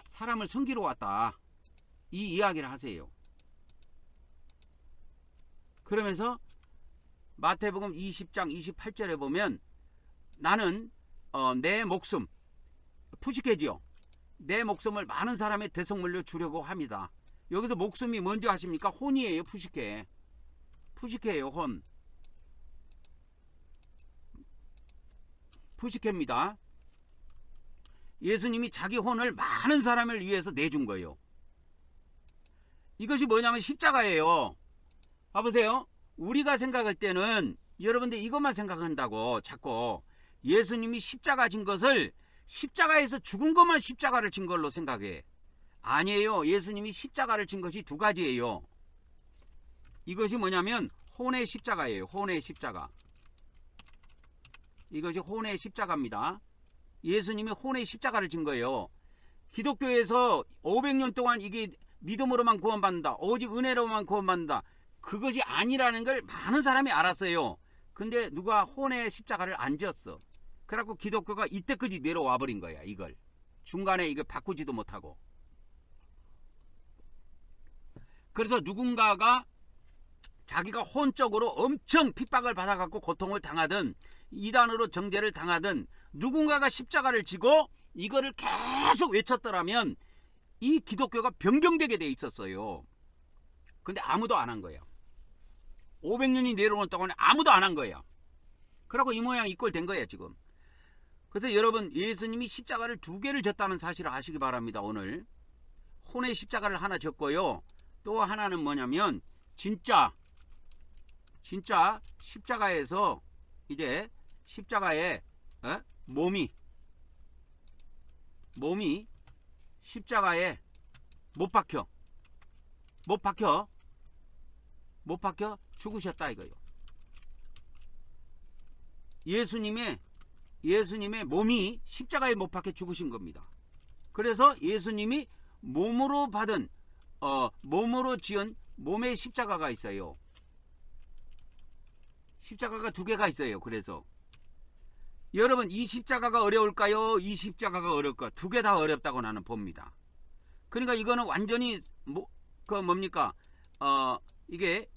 사람을 섬기러 왔다, 이 이야기를 하세요. 그러면서 마태복음 20장 28절에 보면 나는 내 목숨, 푸시케지요. 내 목숨을 많은 사람의 대속물로 주려고 합니다. 여기서 목숨이 뭔지 아십니까? 혼이에요. 푸시케예요. 혼. 푸시케입니다. 예수님이 자기 혼을 많은 사람을 위해서 내준 거예요. 이것이 뭐냐면 십자가예요. 봐보세요. 우리가 생각할 때는 여러분들 이것만 생각한다고 자꾸 예수님이 십자가 진 것을 십자가에서 죽은 것만 십자가를 진 걸로 생각해. 아니에요. 예수님이 십자가를 진 것이 두 가지예요. 이것이 뭐냐면 혼의 십자가예요. 혼의 십자가. 이것이 혼의 십자가입니다. 예수님이 혼의 십자가를 진 거예요. 기독교에서 500년 동안 이게 믿음으로만 구원받는다, 오직 은혜로만 구원받는다, 그것이 아니라는 걸 많은 사람이 알았어요. 근데 누가 혼의 십자가를 안 지었어. 그래갖고 기독교가 이때까지 내려와 버린 거야. 이걸 중간에 이걸 바꾸지도 못하고. 그래서 누군가가 자기가 혼적으로 엄청 핍박을 받아갖고 고통을 당하든 이단으로 정죄를 당하든 누군가가 십자가를 지고 이거를 계속 외쳤더라면 이 기독교가 변경되게 돼 있었어요. 근데 아무도 안 한 거예요. 500년이 내려오는 동안에 아무도 안 한 거예요. 그러고 이 모양 이 꼴 된 거예요 지금. 그래서 여러분 예수님이 십자가를 두 개를 졌다는 사실을 아시기 바랍니다. 오늘 혼의 십자가를 하나 졌고요. 또 하나는 뭐냐면 진짜 십자가에서 이제 십자가에 몸이 십자가에 못 박혀 죽으셨다 이거예요. 예수님의 몸이 십자가에 못 박혀 죽으신 겁니다. 그래서 예수님이 몸으로 받은 몸으로 지은 몸의 십자가가 있어요. 십자가가 두 개가 있어요. 그래서 여러분 이 십자가가 어려울까요? 이 십자가가 어려울까? 두 개 다 어렵다고 나는 봅니다. 그러니까 이거는 완전히 뭡니까? 이게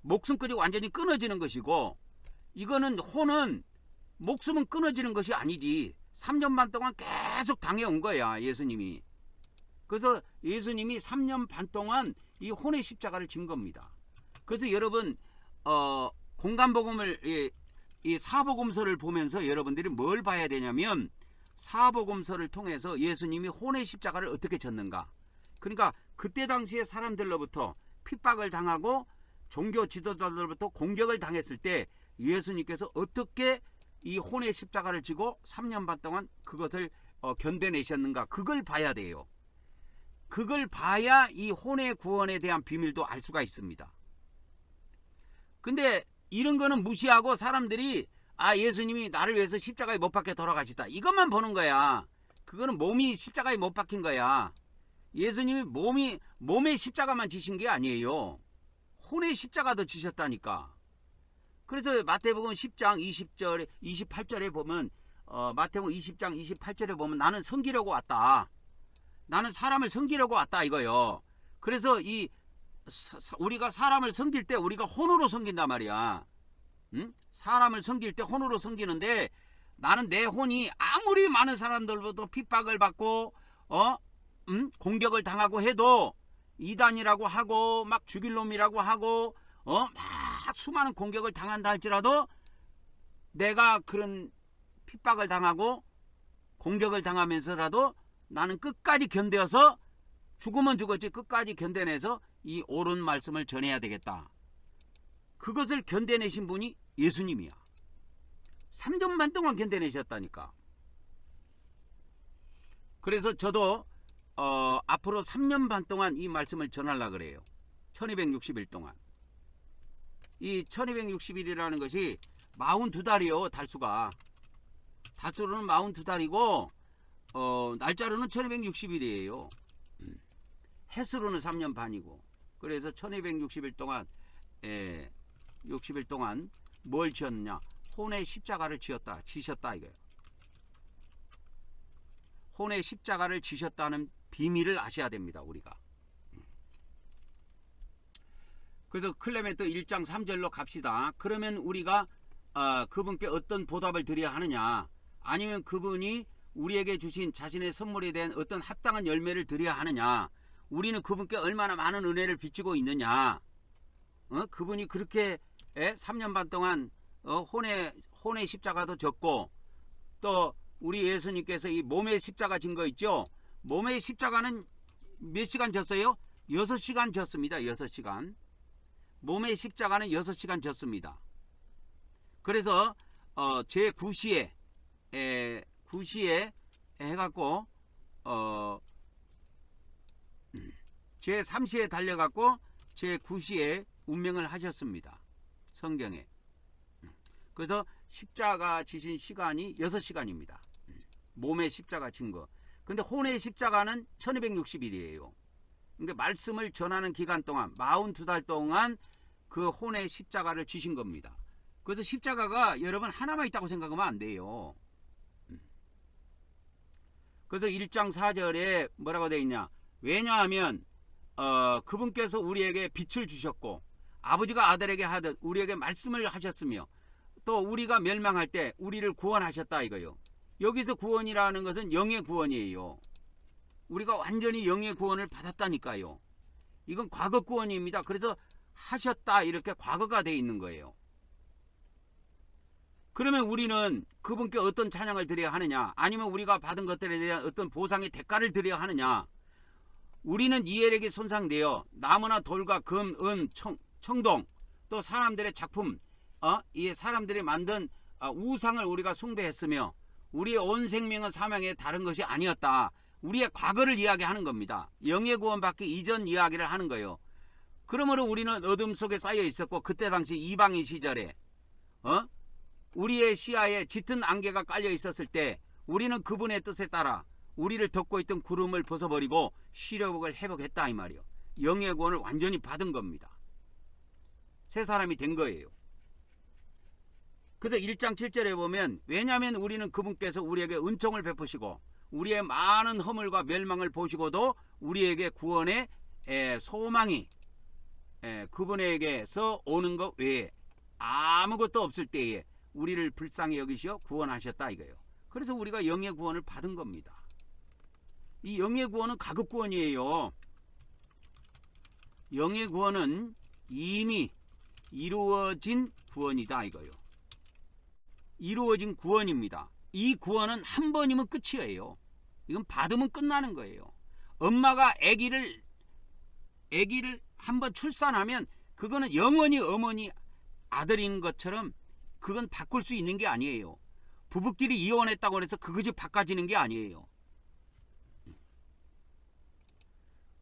목숨까지 완전히 끊어지는 것이고, 이거는 혼은 목숨은 끊어지는 것이 아니지. 3년 반 동안 계속 당해온 거야, 예수님이. 그래서 예수님이 3년 반 동안 이 혼의 십자가를 진 겁니다. 그래서 여러분 공간복음을 이 사복음서를 보면서 여러분들이 뭘 봐야 되냐면, 사복음서를 통해서 예수님이 혼의 십자가를 어떻게 졌는가. 그러니까 그때 당시에 사람들로부터 핍박을 당하고 종교 지도자들로부터 공격을 당했을 때 예수님께서 어떻게 이 혼의 십자가를 지고 3년 반 동안 그것을 견뎌내셨는가, 그걸 봐야 돼요. 그걸 봐야 이 혼의 구원에 대한 비밀도 알 수가 있습니다. 근데 이런 거는 무시하고 사람들이 예수님이 나를 위해서 십자가에 못 박혀 돌아가시다, 이것만 보는 거야. 그거는 몸이 십자가에 못 박힌 거야. 예수님이 몸의 십자가만 지신 게 아니에요. 혼의 십자가도 지셨다니까. 그래서 마태복음 10장 20절에 28절에 보면 마태복음 20장 28절에 보면 나는 섬기려고 왔다. 나는 사람을 섬기려고 왔다 이거요. 그래서 우리가 사람을 섬길 때 우리가 혼으로 섬긴단 말이야. 응? 사람을 섬길 때 혼으로 섬기는데, 나는 내 혼이 아무리 많은 사람들로부터 핍박을 받고 공격을 당하고 해도 이단이라고 하고 막 죽일 놈이라고 하고 막 수많은 공격을 당한다 할지라도, 내가 그런 핍박을 당하고 공격을 당하면서라도 나는 끝까지 견뎌서, 죽으면 죽었지 끝까지 견뎌내서 이 옳은 말씀을 전해야 되겠다. 그것을 견뎌내신 분이 예수님이야. 3년 반 동안 견뎌내셨다니까. 그래서 저도 앞으로 3년 반 동안 이 말씀을 전하려고 그래요. 1260일 동안. 이 1260일이라는 것이 42달이요. 달수가. 달수로는 42달이고 날짜로는 1260일이에요. 해수로는 3년 반이고. 그래서 1260일 동안 60일 동안 뭘 지었냐? 혼의 십자가를 지셨다 이거예요. 혼의 십자가를 지셨다는 비밀을 아셔야 됩니다, 우리가. 그래서 클레멘트 1장 3절로 갑시다. 그러면 우리가 그분께 어떤 보답을 드려야 하느냐, 아니면 그분이 우리에게 주신 자신의 선물에 대한 어떤 합당한 열매를 드려야 하느냐, 우리는 그분께 얼마나 많은 은혜를 빚지고 있느냐, 그분이 그렇게 3년 반 동안 혼의 십자가도 졌고, 또 우리 예수님께서 이 몸의 십자가 진 거 있죠. 몸의 십자가는 몇 시간 졌어요? 6시간 졌습니다. 6시간. 몸의 십자가는 6시간 졌습니다. 그래서 제 9시에 해갖고 제 3시에 달려갖고 제 9시에 운명을 하셨습니다. 성경에. 그래서 십자가 지신 시간이 6시간입니다. 몸의 십자가 진 거. 근데 혼의 십자가는 1260일이에요. 그러니까 말씀을 전하는 기간 동안 42달 동안 그 혼의 십자가를 지신 겁니다. 그래서 십자가가 여러분 하나만 있다고 생각하면 안 돼요. 그래서 1장 4절에 뭐라고 되어 있냐? 왜냐하면 그분께서 우리에게 빛을 주셨고 아버지가 아들에게 하듯 우리에게 말씀을 하셨으며 또 우리가 멸망할 때 우리를 구원하셨다 이거요. 여기서 구원이라는 것은 영의 구원이에요. 우리가 완전히 영의 구원을 받았다니까요. 이건 과거 구원입니다. 그래서 하셨다 이렇게 과거가 되어 있는 거예요. 그러면 우리는 그분께 어떤 찬양을 드려야 하느냐, 아니면 우리가 받은 것들에 대한 어떤 보상의 대가를 드려야 하느냐. 우리는 이엘에게 손상되어 나무나 돌과 금, 은, 청동 또 사람들의 작품, 이 사람들이 만든 우상을 우리가 숭배했으며 우리의 온 생명은 사망에 다른 것이 아니었다. 우리의 과거를 이야기하는 겁니다. 영의 구원받기 이전 이야기를 하는 거예요. 그러므로 우리는 어둠 속에 쌓여 있었고 그때 당시 이방인 시절에 우리의 시야에 짙은 안개가 깔려 있었을 때 우리는 그분의 뜻에 따라 우리를 덮고 있던 구름을 벗어버리고 시력을 회복했다 이 말이요. 영의 구원을 완전히 받은 겁니다. 새 사람이 된 거예요. 그래서 1장 7절에 보면 왜냐하면 우리는 그분께서 우리에게 은총을 베푸시고 우리의 많은 허물과 멸망을 보시고도 우리에게 구원의 소망이 그분에게서 오는 것 외에 아무것도 없을 때에 우리를 불쌍히 여기시어 구원하셨다 이거예요. 그래서 우리가 영의 구원을 받은 겁니다. 이 영의 구원은 가급 구원이에요. 영의 구원은 이미 이루어진 구원이다 이거예요. 이루어진 구원입니다. 이 구원은 한 번이면 끝이에요. 이건 받으면 끝나는 거예요. 엄마가 아기를 한번 출산하면 그거는 영원히 어머니 아들인 것처럼 그건 바꿀 수 있는 게 아니에요. 부부끼리 이혼했다고 해서 그것이 바꿔지는 게 아니에요.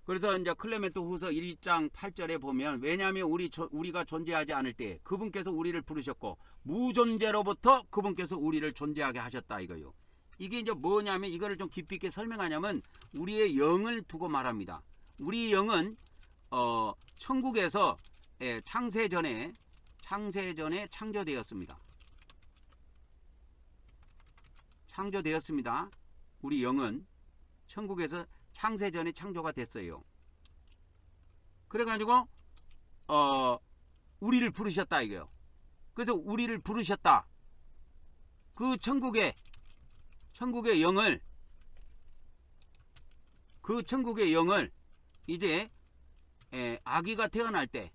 그래서 이제 클레멘트 후서 1장 8절에 보면 왜냐하면 우리가 존재하지 않을 때 그분께서 우리를 부르셨고 무존재로부터 그분께서 우리를 존재하게 하셨다 이거요. 이게 이제 뭐냐면 이거를 좀 깊이 있게 설명하냐면 우리의 영을 두고 말합니다. 우리 영은 천국에서 창세 전에 창조되었습니다. 창조되었습니다. 우리 영은 천국에서 창세 전에 창조가 됐어요. 그래가지고 우리를 부르셨다 이거요. 그래서 우리를 부르셨다. 그 천국의 영을 이제 아기가 태어날 때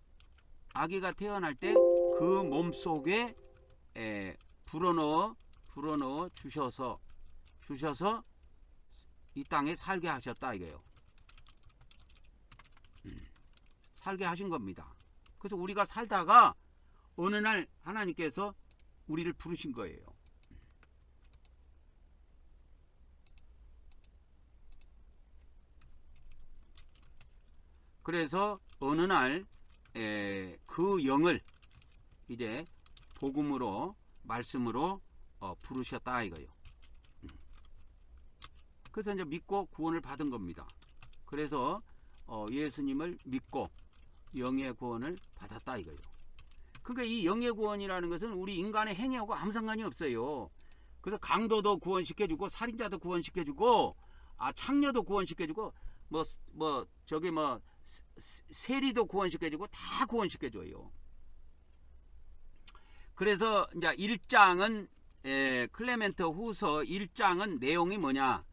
그 몸속에 불어넣어 주셔서 이 땅에 살게 하셨다 이거예요. 살게 하신 겁니다. 그래서 우리가 살다가 어느 날 하나님께서 우리를 부르신 거예요. 그래서 어느 날 그 영을 이제 복음으로 말씀으로 부르셨다 이거예요. 그래서 이제 믿고 구원을 받은 겁니다. 그래서 예수님을 믿고 영의 구원을 받았다 이거예요. 그러니까 이 영의 구원이라는 것은 우리 인간의 행위하고 아무 상관이 없어요. 그래서 강도도 구원시켜주고 살인자도 구원시켜주고 창녀도 구원시켜주고 세리도 구원시켜주고 다 구원시켜줘요. 그래서 이제 1장은 클레멘트 후서 1장은 내용이 뭐냐?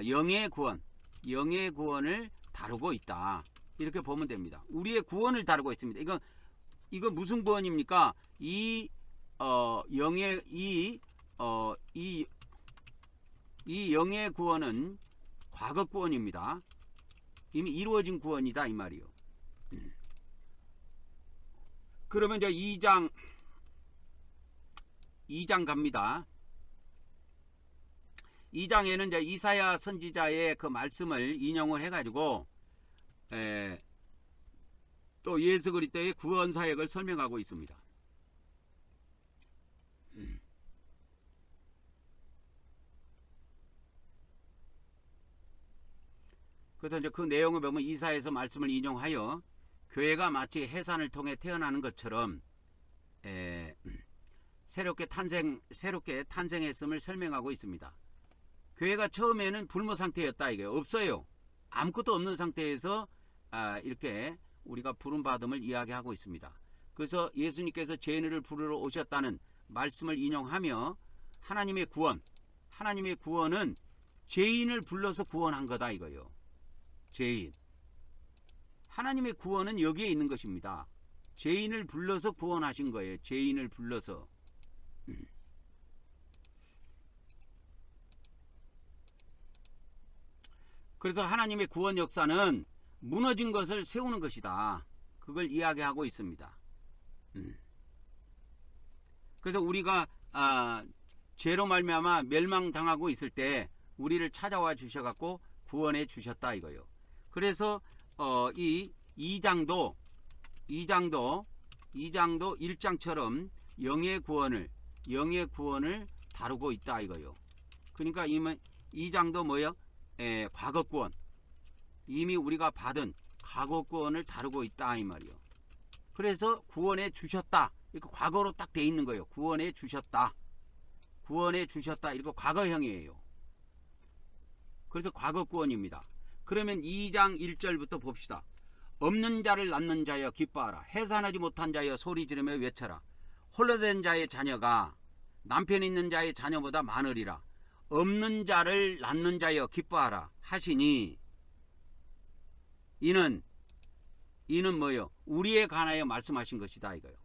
영의 구원을 다루고 있다. 이렇게 보면 됩니다. 우리의 구원을 다루고 있습니다. 이거 무슨 구원입니까? 이 영의 구원은 과거 구원입니다. 이미 이루어진 구원이다 이 말이요. 그러면 이제 2장 갑니다. 2장에는 이제 이사야 선지자의 그 말씀을 인용을 해가지고 또 예수 그리스도의 구원 사역을 설명하고 있습니다. 그래서 이제 그 내용을 보면 이사야에서 말씀을 인용하여 교회가 마치 해산을 통해 태어나는 것처럼 새롭게 탄생했음을 설명하고 있습니다. 교회가 처음에는 불모 상태였다 이게 없어요. 아무것도 없는 상태에서 이렇게 우리가 부름받음을 이야기하고 있습니다. 그래서 예수님께서 죄인을 부르러 오셨다는 말씀을 인용하며 하나님의 구원은 죄인을 불러서 구원한 거다 이거예요. 죄인. 하나님의 구원은 여기에 있는 것입니다. 죄인을 불러서 구원하신 거예요. 죄인을 불러서. 그래서 하나님의 구원 역사는 무너진 것을 세우는 것이다. 그걸 이야기하고 있습니다. 그래서 우리가 죄로 말미암아 멸망당하고 있을 때 우리를 찾아와 주셔갖고 구원해 주셨다 이거요. 그래서 이 2장도 1장처럼 영의 구원을 다루고 있다 이거요. 그러니까 2장도 뭐요? 과거 구원. 이미 우리가 받은 과거 구원을 다루고 있다 이 말이요. 그래서 구원해 주셨다. 이렇게 과거로 딱 돼 있는 거예요. 구원해 주셨다. 구원해 주셨다. 이거 과거형이에요. 그래서 과거 구원입니다. 그러면 2장 1절부터 봅시다. 없는 자를 낳는 자여 기뻐하라. 해산하지 못한 자여 소리 지르며 외쳐라. 홀로 된 자의 자녀가 남편 있는 자의 자녀보다 많으리라. 없는 자를 낳는 자여 기뻐하라 하시니 이는 뭐요? 우리에 관하여 말씀하신 것이다 이거요.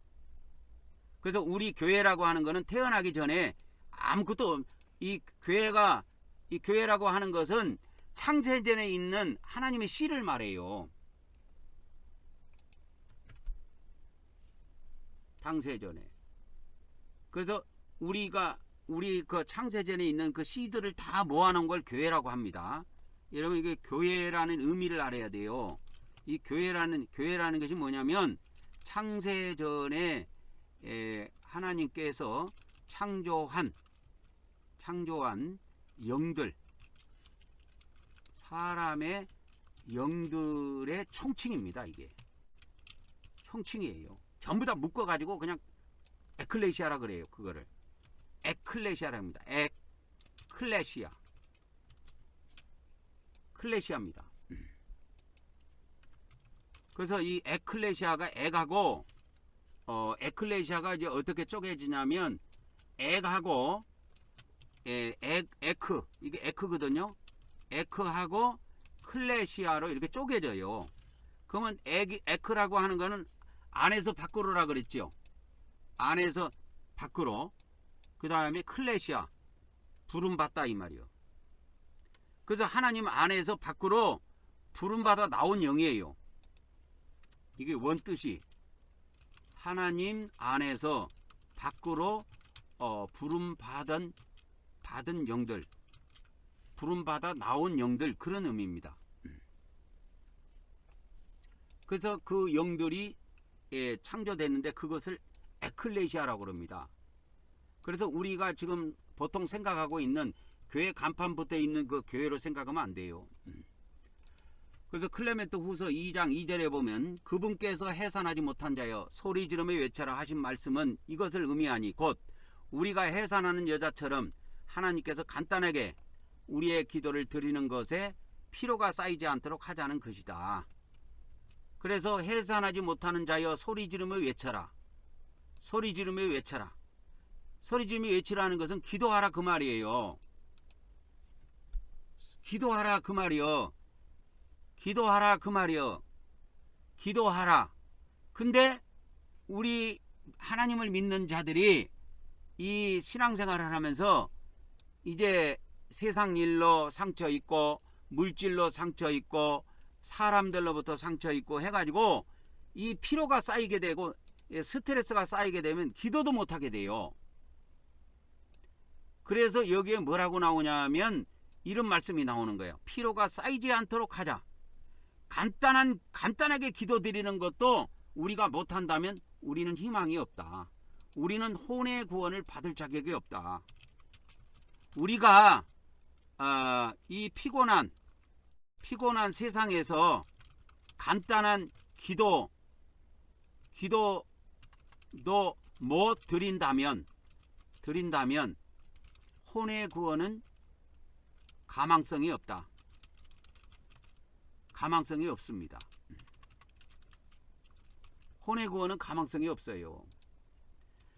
그래서 우리 교회라고 하는 거는 태어나기 전에 아무것도 이 교회라고 하는 것은 창세전에 있는 하나님의 씨를 말해요. 창세전에. 그래서 우리 그 창세전에 있는 그 씨들을 다 모아놓은 걸 교회라고 합니다. 여러분 이게 교회라는 의미를 알아야 돼요. 이 교회라는 것이 뭐냐면 창세전에 하나님께서 창조한 영들, 사람의 영들의 총칭입니다. 이게 총칭이에요. 전부 다 묶어가지고 그냥 에클레시아라 그래요. 그거를 에클레시아라 합니다. 클레시아입니다. 그래서 이 에클레시아가 액하고 에클레시아가 이제 어떻게 쪼개지냐면 액하고 에크 이게 에크거든요. 에크하고 클레시아로 이렇게 쪼개져요. 그러면 에크라고 하는 거는 안에서 밖으로라 그랬죠. 안에서 밖으로. 그 다음에 클레시아 부름받다 이 말이요. 그래서 하나님 안에서 밖으로 부름받아 나온 영이에요. 이게 원뜻이 하나님 안에서 밖으로 부름받은 영들, 부름받아 나온 영들, 그런 의미입니다. 그래서 그 영들이 창조됐는데 그것을 에클레시아라고 합니다. 그래서 우리가 지금 보통 생각하고 있는 교회 간판부터 있는 그 교회로 생각하면 안 돼요. 그래서 클레멘트 후서 2장 2절에 보면 그분께서 해산하지 못한 자여 소리 지르며 외쳐라 하신 말씀은 이것을 의미하니 곧 우리가 해산하는 여자처럼 하나님께서 간단하게 우리의 기도를 드리는 것에 피로가 쌓이지 않도록 하자는 것이다. 그래서 해산하지 못하는 자여 소리 지르며 외쳐라. 소리 지르며 외쳐라. 소리 지르며 외치라는 것은 기도하라 그 말이에요. 기도하라 그 말이요. 기도하라 그 말이요. 기도하라. 근데 우리 하나님을 믿는 자들이 이 신앙생활을 하면서 이제 세상 일로 상처 있고 물질로 상처 있고 사람들로부터 상처 있고 해가지고 이 피로가 쌓이게 되고 스트레스가 쌓이게 되면 기도도 못하게 돼요. 그래서 여기에 뭐라고 나오냐면 이런 말씀이 나오는 거예요. 피로가 쌓이지 않도록 하자. 간단하게 기도드리는 것도 우리가 못한다면 우리는 희망이 없다. 우리는 혼의 구원을 받을 자격이 없다. 우리가 이 피곤한 세상에서 간단한 기도도 못 드린다면 혼의 구원은 가망성이 없다. 가망성이 없습니다. 혼의 구원은 가망성이 없어요.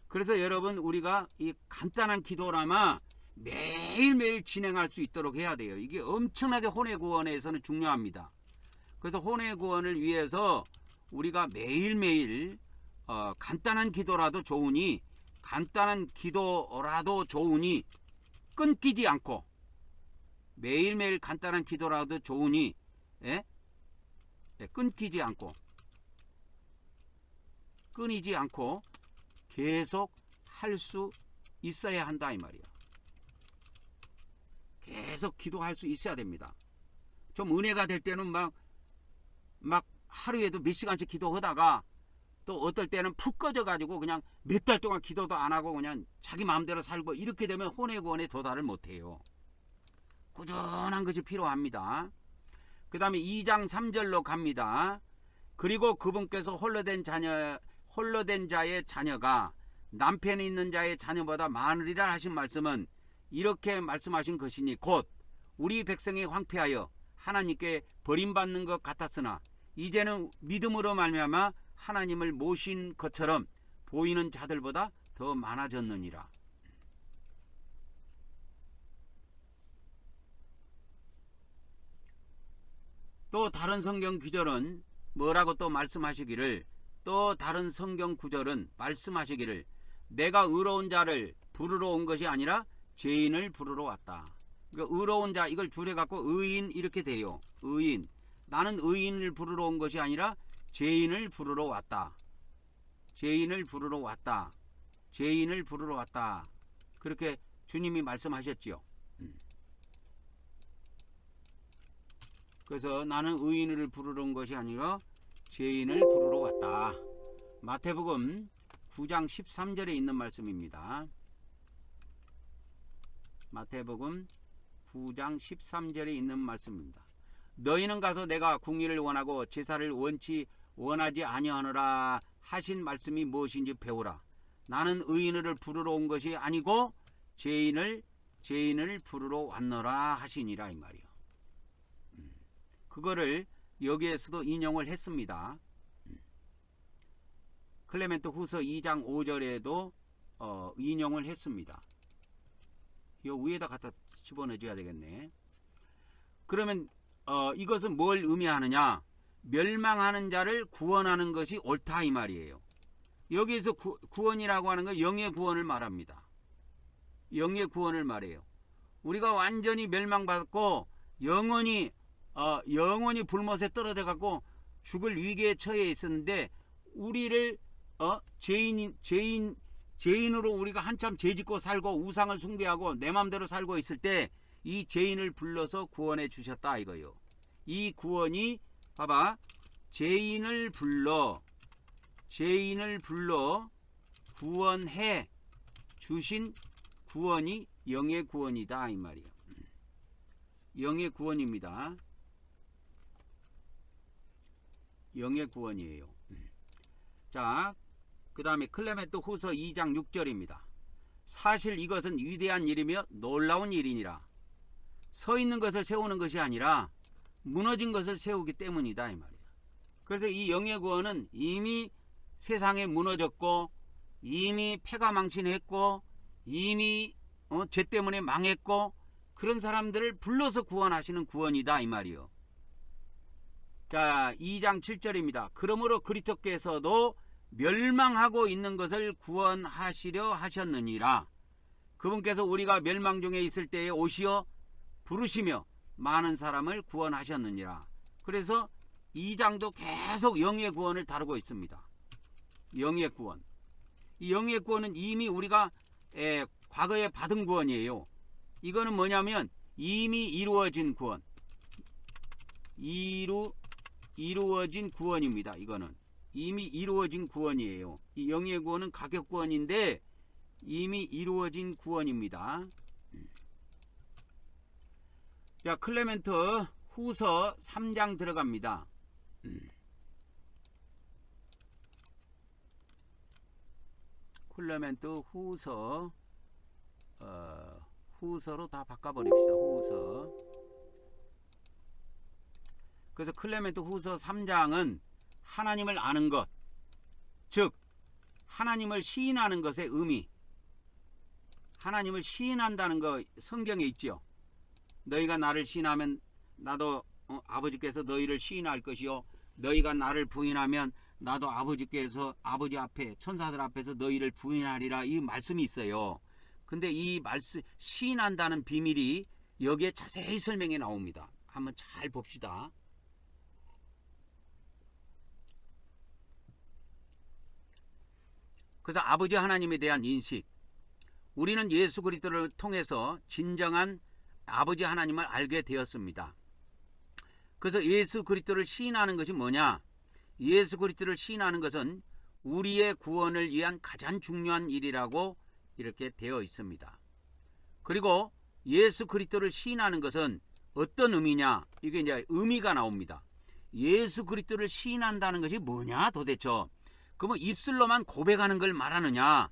그래서 여러분 우리가 이 간단한 기도라마 매일매일 진행할 수 있도록 해야 돼요. 이게 엄청나게 혼의 구원에서는 중요합니다. 그래서 혼의 구원을 위해서 우리가 매일매일 간단한 기도라도 좋으니 끊기지 않고 매일매일 간단한 기도라도 좋으니 끊기지 않고 끊이지 않고 계속 할 수 있어야 한다 이 말이야. 계속 기도할 수 있어야 됩니다. 좀 은혜가 될 때는 막 하루에도 몇 시간씩 기도하다가 또 어떨 때는 푹 꺼져가지고 그냥 몇 달 동안 기도도 안 하고 그냥 자기 마음대로 살고 이렇게 되면 혼의 구원에 도달을 못해요. 꾸준한 것이 필요합니다. 그 다음에 2장 3절로 갑니다. 그리고 그분께서 홀로 홀로 된 자의 자녀가 남편이 있는 자의 자녀보다 많으리라 하신 말씀은 이렇게 말씀하신 것이니 곧 우리 백성이 황폐하여 하나님께 버림받는 것 같았으나 이제는 믿음으로 말미암아 하나님을 모신 것처럼 보이는 자들보다 더 많아졌느니라. 또 다른 성경 구절은 뭐라고 또 말씀하시기를, 또 다른 성경 구절은 말씀하시기를 내가 의로운 자를 부르러 온 것이 아니라 죄인을 부르러 왔다. 그러니까 의로운 자 이걸 줄여 갖고 의인 이렇게 돼요. 의인. 나는 의인을 부르러 온 것이 아니라 죄인을 부르러 왔다. 죄인을 부르러 왔다. 죄인을 부르러 왔다. 그렇게 주님이 말씀하셨지요. 그래서 나는 의인을 부르러 온 것이 아니라 죄인을 부르러 왔다. 마태복음 9장 13절에 있는 말씀입니다. 마태복음 9장 13절에 있는 말씀입니다. 너희는 가서 내가 궁의를 원하고 제사를 원하지 아니하노라 하신 말씀이 무엇인지 배우라. 나는 의인을 부르러 온 것이 아니고 죄인을 부르러 왔노라 하시니라 이 말이요. 그거를 여기에서도 인용을 했습니다. 클레멘트 후서 2장 5절에도 인용을 했습니다. 요 위에다 갖다 집어넣어줘야 되겠네. 그러면 이것은 뭘 의미하느냐? 멸망하는 자를 구원하는 것이 옳다 이 말이에요. 여기에서 구원이라고 하는 건 영의 구원을 말합니다. 영의 구원을 말해요. 우리가 완전히 멸망받고 영원히 불못에 떨어져 갖고 죽을 위기에 처해 있었는데 우리를 죄인으로 우리가 한참 죄짓고 살고 우상을 숭배하고 내 마음대로 살고 있을 때 이 죄인을 불러서 구원해 주셨다 이거요. 이 구원이 봐봐, 죄인을 불러 구원해 주신 구원이 영의 구원이다 이 말이에요. 영의 구원입니다. 영의 구원이에요. 자, 그 다음에 클레멘트 후서 2장 6절입니다. 사실 이것은 위대한 일이며 놀라운 일이니라. 서 있는 것을 세우는 것이 아니라 무너진 것을 세우기 때문이다 이 말이에요. 그래서 이 영의 구원은 이미 세상에 무너졌고 이미 패가망신했고 이미 죄 때문에 망했고 그런 사람들을 불러서 구원하시는 구원이다 이 말이요. 자, 2장 7절입니다. 그러므로 그리스도께서도 멸망하고 있는 것을 구원하시려 하셨느니라. 그분께서 우리가 멸망 중에 있을 때에 오시어 부르시며 많은 사람을 구원하셨느니라. 그래서 2장도 계속 영의 구원을 다루고 있습니다. 영의 구원. 이 영의 구원은 이미 우리가 과거에 받은 구원이에요. 이거는 뭐냐면 이미 이루어진 구원. 이루어진 구원입니다. 이거는 이미 이루어진 구원이에요. 이 영의 구원은 가격 구원인데 이미 이루어진 구원입니다. 자, 클레멘트 후서 3장 들어갑니다. 클레멘트 후서로 다 바꿔버립시다. 후서. 그래서 클레멘트 후서 3장은 하나님을 아는 것, 즉 하나님을 시인하는 것의 의미, 하나님을 시인한다는 거 성경에 있죠. 너희가 나를 시인하면 나도 아버지께서 너희를 시인할 것이요, 너희가 나를 부인하면 나도 아버지께서 아버지 앞에 천사들 앞에서 너희를 부인하리라, 이 말씀이 있어요. 근데 이 말씀 시인한다는 비밀이 여기에 자세히 설명이 나옵니다. 한번 잘 봅시다. 그래서 아버지 하나님에 대한 인식, 우리는 예수 그리스도를 통해서 진정한 아버지 하나님을 알게 되었습니다. 그래서 예수 그리스도를 시인하는 것이 뭐냐? 예수 그리스도를 시인하는 것은 우리의 구원을 위한 가장 중요한 일이라고 이렇게 되어 있습니다. 그리고 예수 그리스도를 시인하는 것은 어떤 의미냐? 이게 이제 의미가 나옵니다. 예수 그리스도를 시인한다는 것이 뭐냐 도대체? 그러면 입술로만 고백하는 걸 말하느냐,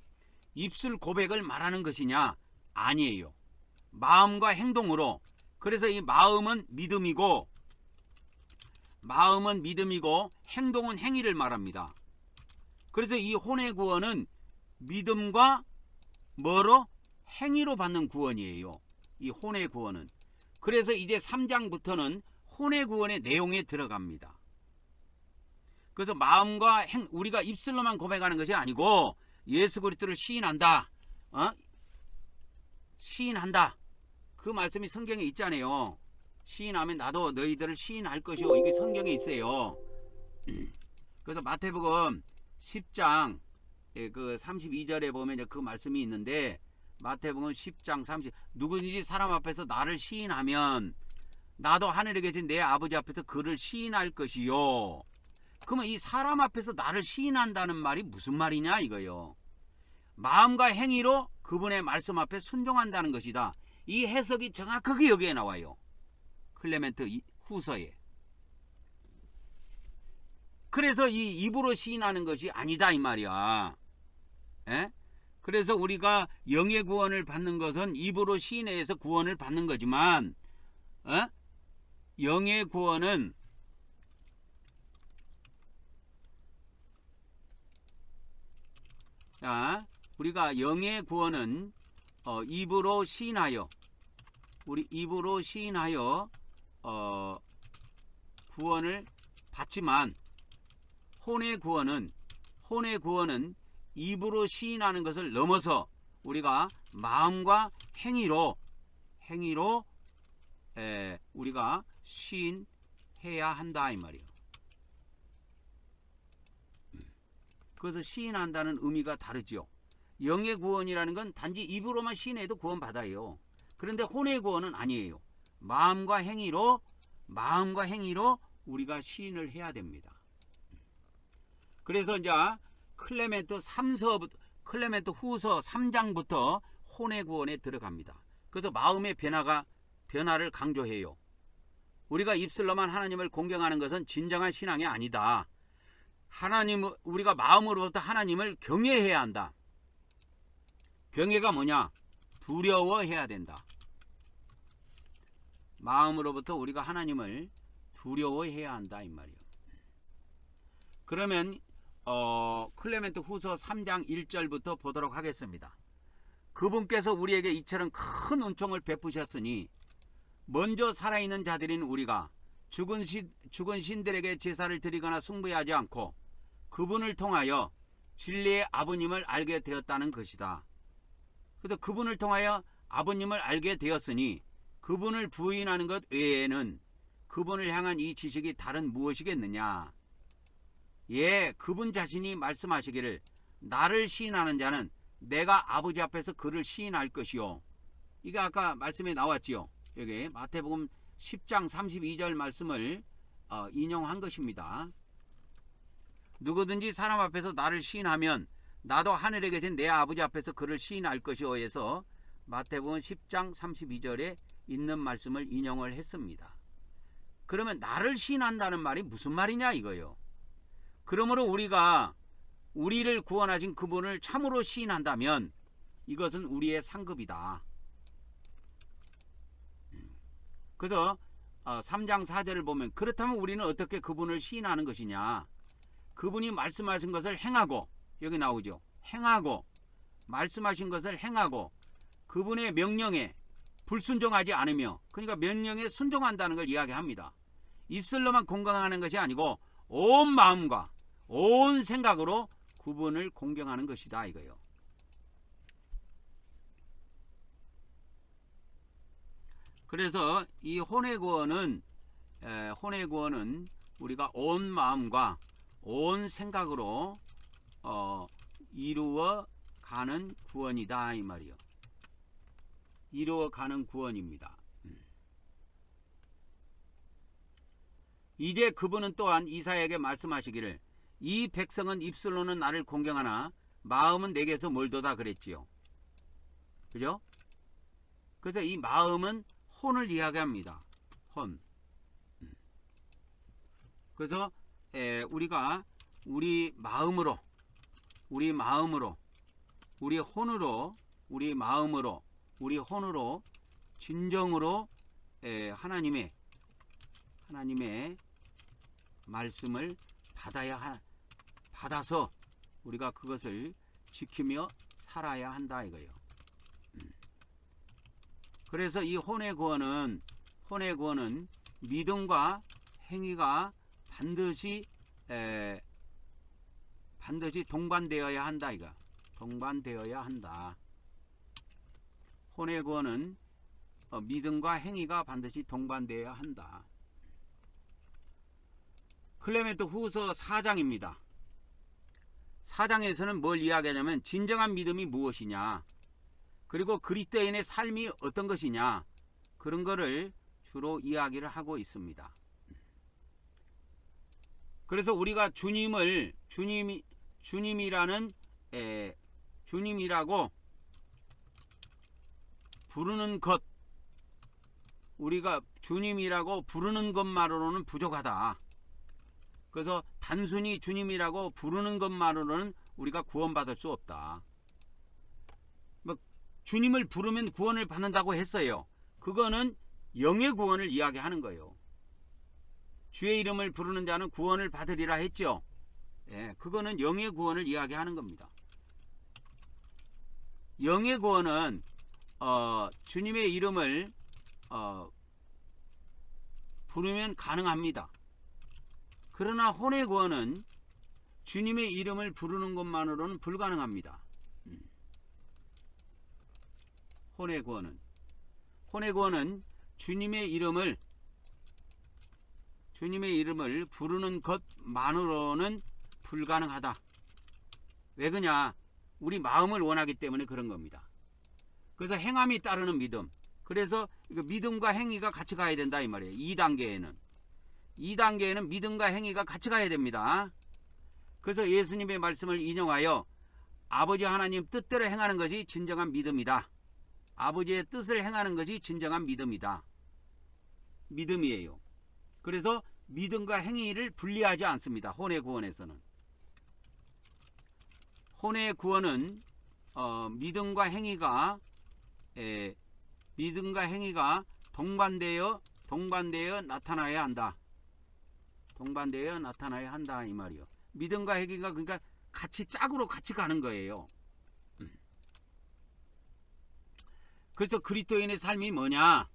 입술 고백을 말하는 것이냐? 아니에요. 마음과 행동으로. 그래서 이 마음은 믿음이고 행동은 행위를 말합니다. 그래서 이 혼의 구원은 믿음과 뭐로? 행위로 받는 구원이에요. 이 혼의 구원은. 그래서 이제 3장부터는 혼의 구원의 내용에 들어갑니다. 그래서 마음과 우리가 입술로만 고백하는 것이 아니고 예수 그리스도를 시인한다. 시인한다. 그 말씀이 성경에 있잖아요. 시인하면 나도 너희들을 시인할 것이요. 이게 성경에 있어요. 그래서 마태복음 10장 그 32절에 보면 그 말씀이 있는데, 마태복음 10장 30, 누구든지 사람 앞에서 나를 시인하면 나도 하늘에 계신 내 아버지 앞에서 그를 시인할 것이요. 그러면 이 사람 앞에서 나를 시인한다는 말이 무슨 말이냐 이거요. 마음과 행위로 그분의 말씀 앞에 순종한다는 것이다. 이 해석이 정확하게 여기에 나와요. 클레멘트 후서에. 그래서 이 입으로 시인하는 것이 아니다 이 말이야. 에? 그래서 우리가 영의 구원을 받는 것은 입으로 시인해서 구원을 받는 거지만, 영의 구원은 우리가 영의 구원은 입으로 시인하여, 우리 입으로 시인하여 구원을 받지만, 혼의 구원은 입으로 시인하는 것을 넘어서 우리가 마음과 행위로 우리가 시인해야 한다 이 말이에요. 그래서 시인한다는 의미가 다르죠. 영의 구원이라는 건 단지 입으로만 시인해도 구원받아요. 그런데 혼의 구원은 아니에요. 마음과 행위로 우리가 시인을 해야 됩니다. 그래서 이제 클레멘트 후서 3장부터 혼의 구원에 들어갑니다. 그래서 마음의 변화를 강조해요. 우리가 입술로만 하나님을 공경하는 것은 진정한 신앙이 아니다. 우리가 마음으로부터 하나님을 경외해야 한다. 경외가 뭐냐? 두려워해야 된다. 마음으로부터 우리가 하나님을 두려워해야 한다 이 말이에요. 그러면 클레멘트 후서 3장 1절부터 보도록 하겠습니다. 그분께서 우리에게 이처럼 큰 은총을 베푸셨으니 먼저 살아있는 자들인 우리가 죽은 신들에게 제사를 드리거나 숭배하지 않고 그분을 통하여 진리의 아버님을 알게 되었다는 것이다. 그래서 그분을 통하여 아버님을 알게 되었으니 그분을 부인하는 것 외에는 그분을 향한 이 지식이 다른 무엇이겠느냐. 예, 그분 자신이 말씀하시기를 나를 시인하는 자는 내가 아버지 앞에서 그를 시인할 것이요. 이게 아까 말씀에 나왔지요. 여기 마태복음 10장 32절 말씀을 인용한 것입니다. 누구든지 사람 앞에서 나를 시인하면 나도 하늘에 계신 내 아버지 앞에서 그를 시인할 것이요 해서 마태복음 10장 32절에 있는 말씀을 인용을 했습니다. 그러면 나를 시인한다는 말이 무슨 말이냐 이거요. 그러므로 우리를 구원하신 그분을 참으로 시인한다면 이것은 우리의 상급이다. 그래서 3장 4절을 보면 그렇다면 우리는 어떻게 그분을 시인하는 것이냐. 그분이 말씀하신 것을 행하고, 여기 나오죠. 행하고, 말씀하신 것을 행하고 그분의 명령에 불순종하지 않으며, 그러니까 명령에 순종한다는 걸 이야기합니다. 입술로만 공경하는 것이 아니고 온 마음과 온 생각으로 그분을 공경하는 것이다 이거요. 그래서 이 혼의 구원은 우리가 온 마음과 온 생각으로 이루어가는 구원이다 이 말이요. 이루어가는 구원입니다. 이제 그분은 또한 이사야에게 말씀하시기를 이 백성은 입술로는 나를 공경하나 마음은 내게서 멀도다 그랬지요. 그죠? 그래서 이 마음은 혼을 이야기합니다. 혼. 그래서 우리가 우리 마음으로 우리 마음으로, 우리 혼으로, 우리 마음으로, 우리 혼으로 진정으로 하나님의 말씀을 받아서 우리가 그것을 지키며 살아야 한다 이거예요. 그래서 이 혼의 구원은 믿음과 행위가 반드시 동반되어야 한다 이거. 동반되어야 한다. 혼의 구원은 믿음과 행위가 반드시 동반되어야 한다. 클레멘트 후서 4장입니다. 4장에서는 뭘 이야기하냐면 진정한 믿음이 무엇이냐, 그리고 그리스도인의 삶이 어떤 것이냐, 그런 거를 주로 이야기를 하고 있습니다. 그래서 우리가 주님이라고 부르는 것, 우리가 주님이라고 부르는 것만으로는 부족하다. 그래서 단순히 주님이라고 부르는 것만으로는 우리가 구원받을 수 없다. 주님을 부르면 구원을 받는다고 했어요. 그거는 영의 구원을 이야기하는 거예요. 주의 이름을 부르는 자는 구원을 받으리라 했죠. 그거는 영의 구원을 이야기하는 겁니다. 영의 구원은 주님의 이름을 부르면 가능합니다. 그러나 혼의 구원은 주님의 이름을 부르는 것만으로는 불가능합니다. 혼의 구원은 주님의 이름을 부르는 것만으로는 불가능하다. 왜 그러냐? 우리 마음을 원하기 때문에 그런 겁니다. 그래서 행함이 따르는 믿음. 그래서 믿음과 행위가 같이 가야 된다 이 말이에요. 2단계에는 믿음과 행위가 같이 가야 됩니다. 그래서 예수님의 말씀을 인용하여 아버지 하나님 뜻대로 행하는 것이 진정한 믿음이다. 아버지의 뜻을 행하는 것이 진정한 믿음이에요. 그래서 믿음과 행위를 분리하지 않습니다. 혼의 구원에서는. 혼의 구원은 믿음과 행위가 동반되어 나타나야 한다. 동반되어 나타나야 한다 이 말이요. 믿음과 행위가 그러니까 같이 짝으로 같이 가는 거예요. 그래서 그리스도인의 삶이 뭐냐?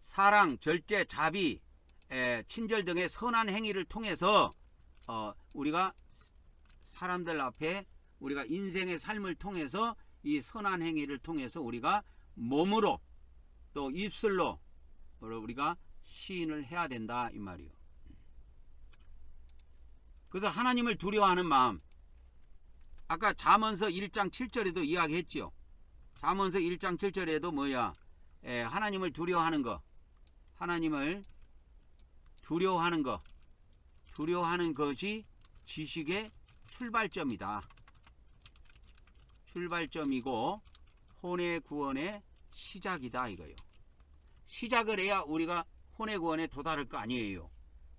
사랑, 절제, 자비, 친절 등의 선한 행위를 통해서 우리가 사람들 앞에 우리가 인생의 삶을 통해서 이 선한 행위를 통해서 우리가 몸으로 또 입술로 우리가 시인을 해야 된다 이 말이요. 그래서 하나님을 두려워하는 마음, 아까 잠언서 1장 7절에도 이야기했지요. 잠언서 1장 7절에도 뭐야? 하나님을 두려워하는 거, 하나님을 두려워하는 것이 지식의 출발점이다. 출발점이고 혼의 구원의 시작이다 이거요. 시작을 해야 우리가 혼의 구원에 도달할 거 아니에요.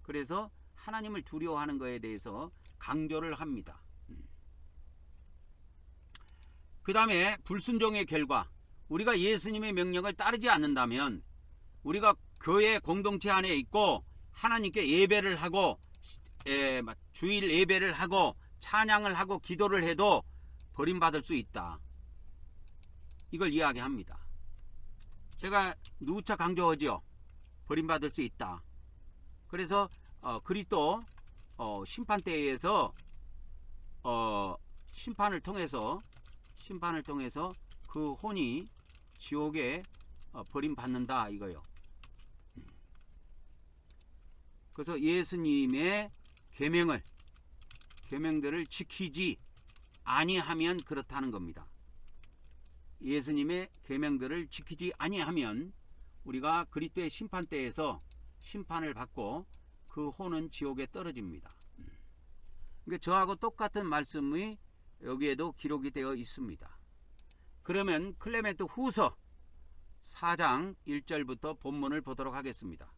그래서 하나님을 두려워하는 것에 대해서 강조를 합니다. 그 다음에 불순종의 결과, 우리가 예수님의 명령을 따르지 않는다면 우리가 교회 공동체 안에 있고 하나님께 예배를 하고 주일 예배를 하고 찬양을 하고 기도를 해도 버림받을 수 있다. 이걸 이야기합니다. 제가 누차 강조하죠. 버림받을 수 있다. 그래서 그리스도 심판대에서 심판을 통해서 그 혼이 지옥에 버림받는다 이거요. 그래서 예수님의 계명들을 지키지 아니하면 그렇다는 겁니다. 예수님의 계명들을 지키지 아니하면 우리가 그리스도의 심판대에서 심판을 받고 그 혼은 지옥에 떨어집니다. 그러니까 저하고 똑같은 말씀이 여기에도 기록이 되어 있습니다. 그러면 클레멘트 후서 4장 1절부터 본문을 보도록 하겠습니다.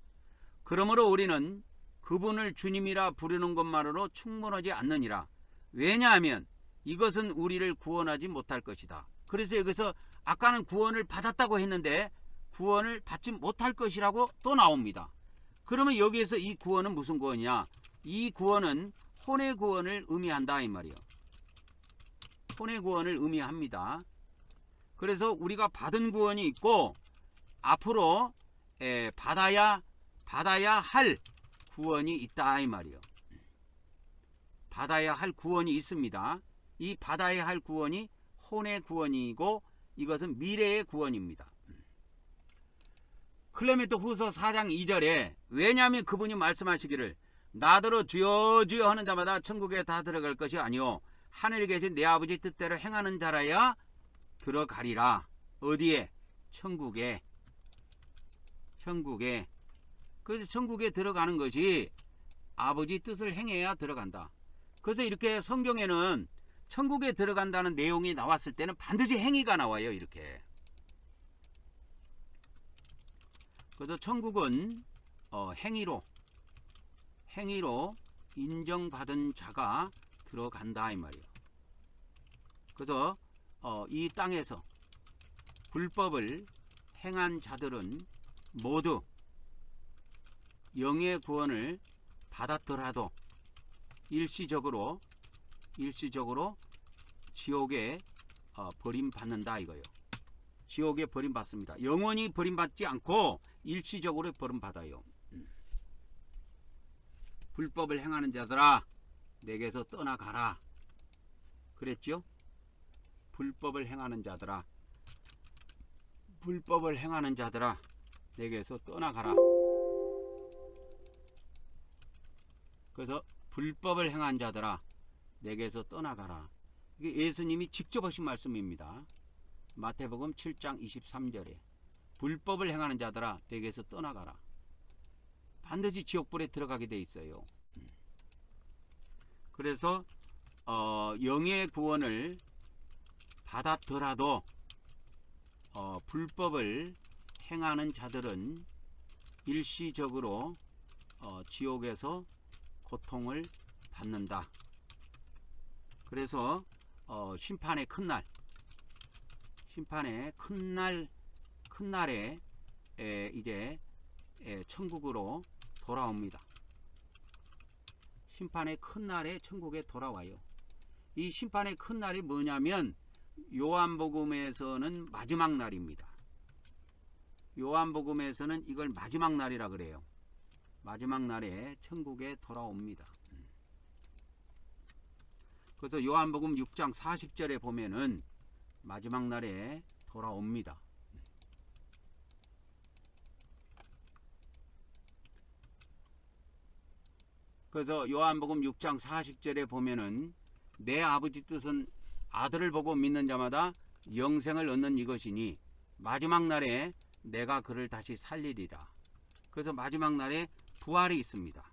그러므로 우리는 그분을 주님이라 부르는 것만으로 충분하지 않느니라. 왜냐하면 이것은 우리를 구원하지 못할 것이다. 그래서 여기서 아까는 구원을 받았다고 했는데 구원을 받지 못할 것이라고 또 나옵니다. 그러면 여기에서 이 구원은 무슨 구원이냐? 이 구원은 혼의 구원을 의미한다 이 말이에요. 혼의 구원을 의미합니다. 그래서 우리가 받은 구원이 있고 앞으로 받아야 할 구원이 있다 이 말이에요. 받아야 할 구원이 있습니다. 이 받아야 할 구원이 혼의 구원이고 이것은 미래의 구원입니다. 클레멘토 후서 4장 2절에 왜냐하면 그분이 말씀하시기를 나더러 주여 주여 하는 자마다 천국에 다 들어갈 것이 아니요 하늘에 계신 내 아버지 뜻대로 행하는 자라야 들어가리라. 어디에? 천국에. 그래서 천국에 들어가는 것이 아버지 뜻을 행해야 들어간다. 그래서 이렇게 성경에는 천국에 들어간다는 내용이 나왔을 때는 반드시 행위가 나와요. 이렇게. 그래서 천국은 행위로 인정받은 자가 들어간다 이 말이에요. 그래서 이 땅에서 불법을 행한 자들은 모두 영의 구원을 받았더라도 일시적으로 지옥에 버림받는다 이거예요. 지옥에 버림받습니다. 영원히 버림받지 않고 일시적으로 버림받아요. 불법을 행하는 자들아 내게서 떠나가라 그랬죠? 불법을 행하는 자들아 내게서 떠나가라. 그래서 불법을 행한 자들아 내게서 떠나가라. 이게 예수님이 직접 하신 말씀입니다. 마태복음 7장 23절에 불법을 행하는 자들아 내게서 떠나가라. 반드시 지옥불에 들어가게 돼 있어요. 그래서 영의 구원을 받았더라도 불법을 행하는 자들은 일시적으로 지옥에서 고통을 받는다. 그래서 심판의 큰 날에 이제 천국으로 돌아옵니다. 심판의 큰 날에 천국에 돌아와요. 이 심판의 큰 날이 뭐냐면 요한복음에서는 마지막 날입니다. 요한복음에서는 이걸 마지막 날이라 그래요. 마지막 날에 천국에 돌아옵니다. 그래서 요한복음 6장 40절에 보면은 마지막 날에 돌아옵니다. 그래서 요한복음 6장 40절에 보면은 내 아버지 뜻은 아들을 보고 믿는 자마다 영생을 얻는 이것이니 마지막 날에 내가 그를 다시 살리리라. 그래서 마지막 날에 부활이 있습니다.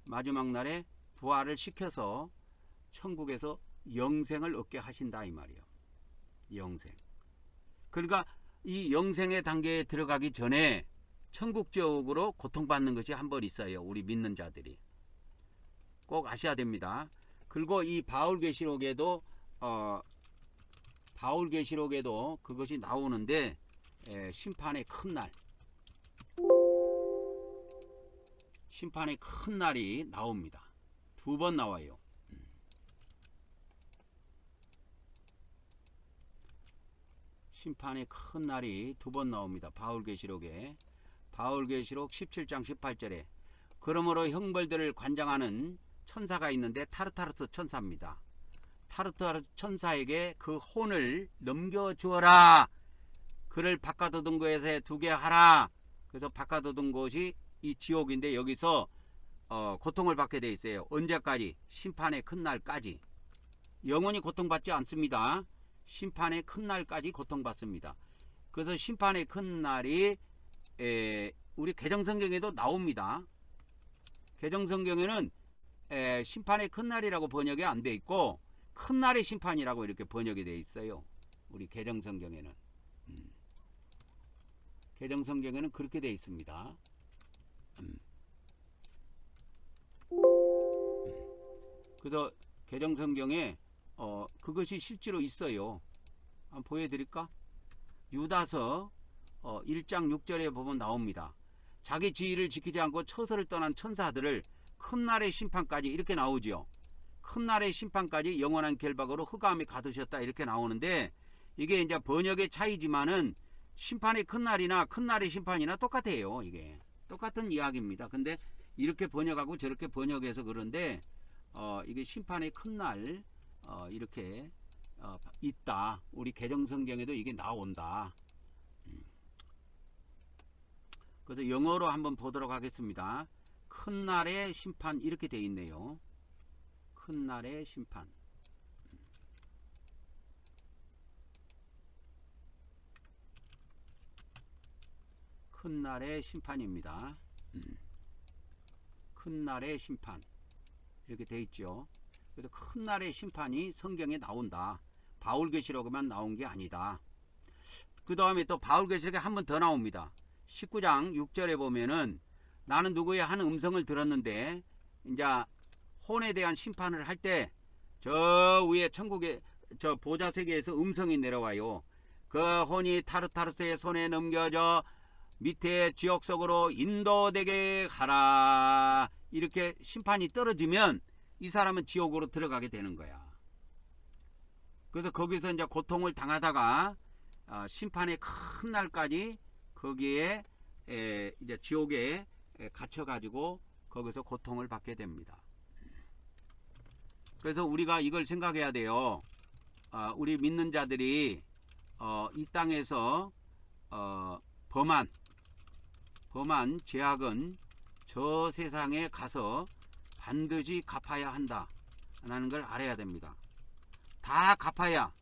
마지막 날에 부활을 시켜서 천국에서 영생을 얻게 하신다 이 말이에요. 영생. 그러니까 이 영생의 단계에 들어가기 전에 천국적으로 고통받는 것이 한 번 있어요. 우리 믿는 자들이. 꼭 아셔야 됩니다. 그리고 이 바울계시록에도 그것이 나오는데 심판의 큰 날이 나옵니다. 2번 나와요. 심판의 큰 날이 2번 나옵니다. 바울계시록에. 바울계시록 17장 18절에 그러므로 형벌들을 관장하는 천사가 있는데 타르타르스 천사입니다. 타르타르스 천사에게 그 혼을 넘겨주어라. 그를 바꿔두던 곳에 두게 하라. 그래서 바꿔두던 곳이 이 지옥인데 여기서 고통을 받게 돼 있어요. 언제까지? 심판의 큰 날까지. 영원히 고통받지 않습니다. 심판의 큰 날까지 고통받습니다. 그래서 심판의 큰 날이 우리 개정성경에도 나옵니다. 개정성경에는 심판의 큰 날이라고 번역이 안 돼 있고 큰 날의 심판이라고 이렇게 번역이 돼 있어요. 우리 개정성경에는. 개정성경에는 그렇게 돼 있습니다. 그래서 개정성경에 그것이 실제로 있어요. 한번 보여드릴까? 유다서 1장 6절에 보면 나옵니다. 자기 지위를 지키지 않고 처소를 떠난 천사들을 큰 날의 심판까지 이렇게 나오죠. 큰 날의 심판까지 영원한 결박으로 흑암에 가두셨다 이렇게 나오는데, 이게 이제 번역의 차이지만은 심판의 큰 날이나 큰 날의 심판이나 똑같아요. 이게 똑같은 이야기입니다. 근데 이렇게 번역하고 저렇게 번역해서 그런데 이게 심판의 큰 날 이렇게 있다. 우리 개정성경에도 이게 나온다. 그래서 영어로 한번 보도록 하겠습니다. 큰 날의 심판 이렇게 돼 있네요. 큰 날의 심판. 큰 날의 심판입니다. 큰 날의 심판 이렇게 돼 있죠. 그래서 큰 날의 심판이 성경에 나온다. 바울계시록에만 나온 게 아니다. 그 다음에 또 바울계시록에 한 번 더 나옵니다. 19장 6절에 보면은 나는 누구의 한 음성을 들었는데, 이제 혼에 대한 심판을 할 때 저 위에 천국의 저 보좌 세계에서 음성이 내려와요. 그 혼이 타르타르스의 손에 넘겨져 밑에 지옥 속으로 인도되게 하라. 이렇게 심판이 떨어지면 이 사람은 지옥으로 들어가게 되는 거야. 그래서 거기서 이제 고통을 당하다가 심판의 큰 날까지 거기에 이제 지옥에 갇혀 가지고 거기서 고통을 받게 됩니다. 그래서 우리가 이걸 생각해야 돼요. 우리 믿는 자들이 이 땅에서 범한 죄악은 저 세상에 가서 반드시 갚아야 한다라는 걸 알아야 됩니다. 다 갚아야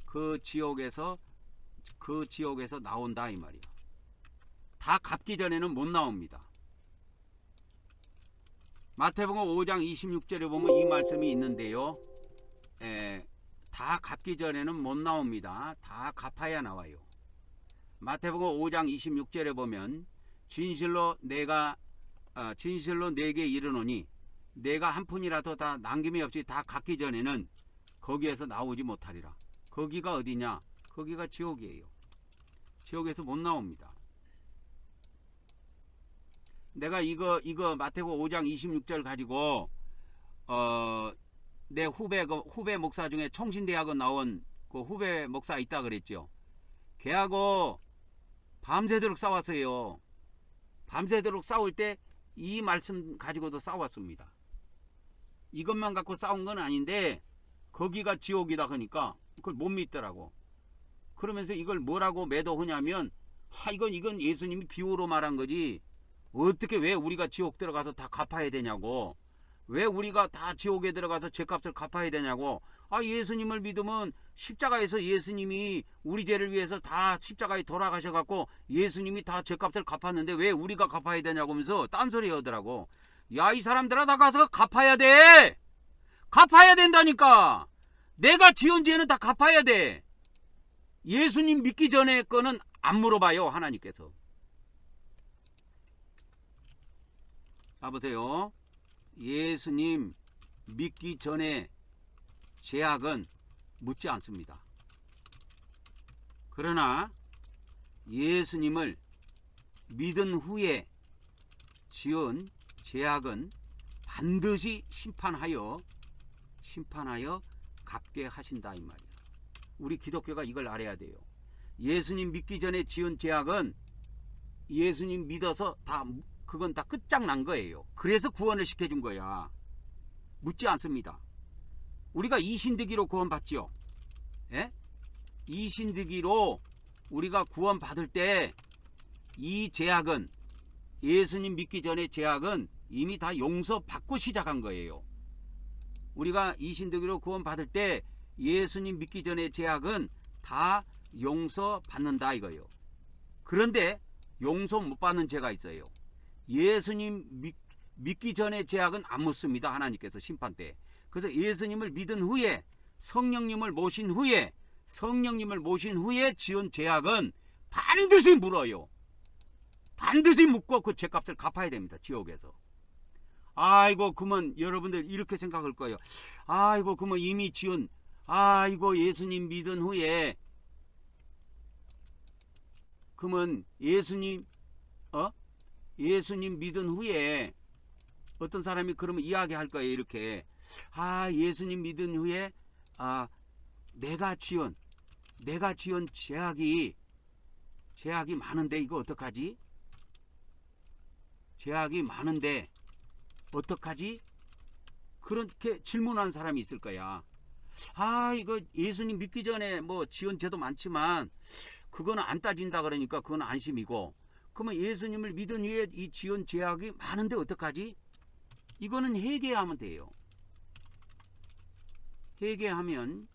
그 지옥에서 나온다 이 말이야. 다 갚기 전에는 못 나옵니다. 마태복음 5장 26절에 보면 이 말씀이 있는데요. 다 갚기 전에는 못 나옵니다. 다 갚아야 나와요. 마태복음 5장 26절에 보면 진실로 내게 이르노니 내가 한 푼이라도 다 남김이 없이 다 갚기 전에는 거기에서 나오지 못하리라. 거기가 어디냐? 거기가 지옥이에요. 지옥에서 못 나옵니다. 내가 이거 마태복음 5장 26절 가지고 내 후배 목사 중에 청신대학원 나온 그 후배 목사 있다 그랬죠. 걔하고 밤새도록 싸웠어요. 밤새도록 싸울 때 이 말씀 가지고도 싸웠습니다. 이것만 갖고 싸운 건 아닌데 거기가 지옥이다 하니까 그걸 못 믿더라고. 그러면서 이걸 뭐라고 매도하냐면 이건 예수님이 비유로 말한 거지, 어떻게 왜 우리가 지옥 들어가서 다 갚아야 되냐고, 왜 우리가 다 지옥에 들어가서 죄값을 갚아야 되냐고. 예수님을 믿으면 십자가에서 예수님이 우리 죄를 위해서 다 십자가에 돌아가셔갖고 예수님이 다 죄값을 갚았는데 왜 우리가 갚아야 되냐고 하면서 딴소리 하더라고. 야, 이 사람들아, 다 가서 갚아야 돼. 갚아야 된다니까. 내가 지은 죄는 다 갚아야 돼. 예수님 믿기 전에 거는 안 물어봐요, 하나님께서. 봐보세요. 예수님 믿기 전에 죄악은 묻지 않습니다. 그러나 예수님을 믿은 후에 지은 죄악은 반드시 심판하여 갚게 하신다 이 말이야. 우리 기독교가 이걸 알아야 돼요. 예수님 믿기 전에 지은 죄악은 예수님 믿어서 그건 다 끝장난 거예요. 그래서 구원을 시켜준 거야. 묻지 않습니다. 우리가 이신득이로 구원받지요. 예? 이신득이로 우리가 구원받을 때 이 죄악은, 예수님 믿기 전에 죄악은 이미 다 용서받고 시작한 거예요. 우리가 이신득이로 구원받을 때 예수님 믿기 전에 죄악은 다 용서받는다 이거예요. 그런데 용서 못 받는 죄가 있어요. 예수님 믿기 전에 죄악은 안 묻습니다. 하나님께서 심판 때. 그래서 예수님을 믿은 후에 성령님을 모신 후에 지은 죄악은 반드시 물어요. 반드시 묻고 그 죄값을 갚아야 됩니다. 지옥에서. 아이고 그러면 여러분들 이렇게 생각할 거예요. 아이고 그러면 이미 지은 아이고 예수님 믿은 후에 그러면 예수님 믿은 후에 어떤 사람이 그러면 이야기할 거예요. 이렇게 예수님 믿은 후에 내가 지은 죄악이 많은데 이거 어떡하지? 죄악이 많은데 어떡하지? 그렇게 질문하는 사람이 있을 거야. 이거 예수님 믿기 전에 뭐 지은 죄도 많지만 그거는 안 따진다 그러니까 그건 안심이고, 그러면 예수님을 믿은 후에 이 지은 죄악이 많은데 어떡하지? 이거는 회개하면 돼요. 회개하면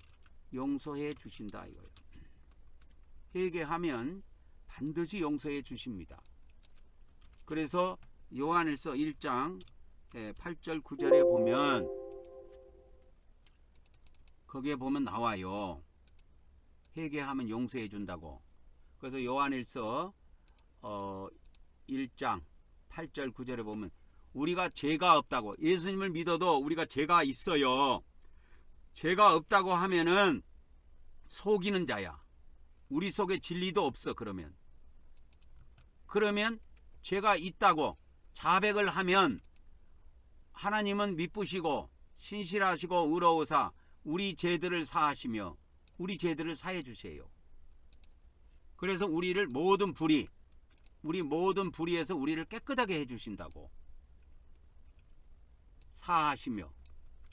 용서해 주신다 이거예요. 회개하면 반드시 용서해 주십니다. 그래서 요한일서 1장 8절 9절에 보면 거기에 보면 나와요. 회개하면 용서해 준다고. 그래서 요한일서 1장 8절 9절에 보면 우리가 죄가 없다고, 예수님을 믿어도 우리가 죄가 있어요. 죄가 없다고 하면은 속이는 자야. 우리 속에 진리도 없어. 그러면 죄가 있다고 자백을 하면 하나님은 미쁘시고 신실하시고 의로우사 우리 죄들을 사하시며 우리 죄들을 사해 주세요. 그래서 우리 모든 불의에서 우리를 깨끗하게 해 주신다고. 사하시며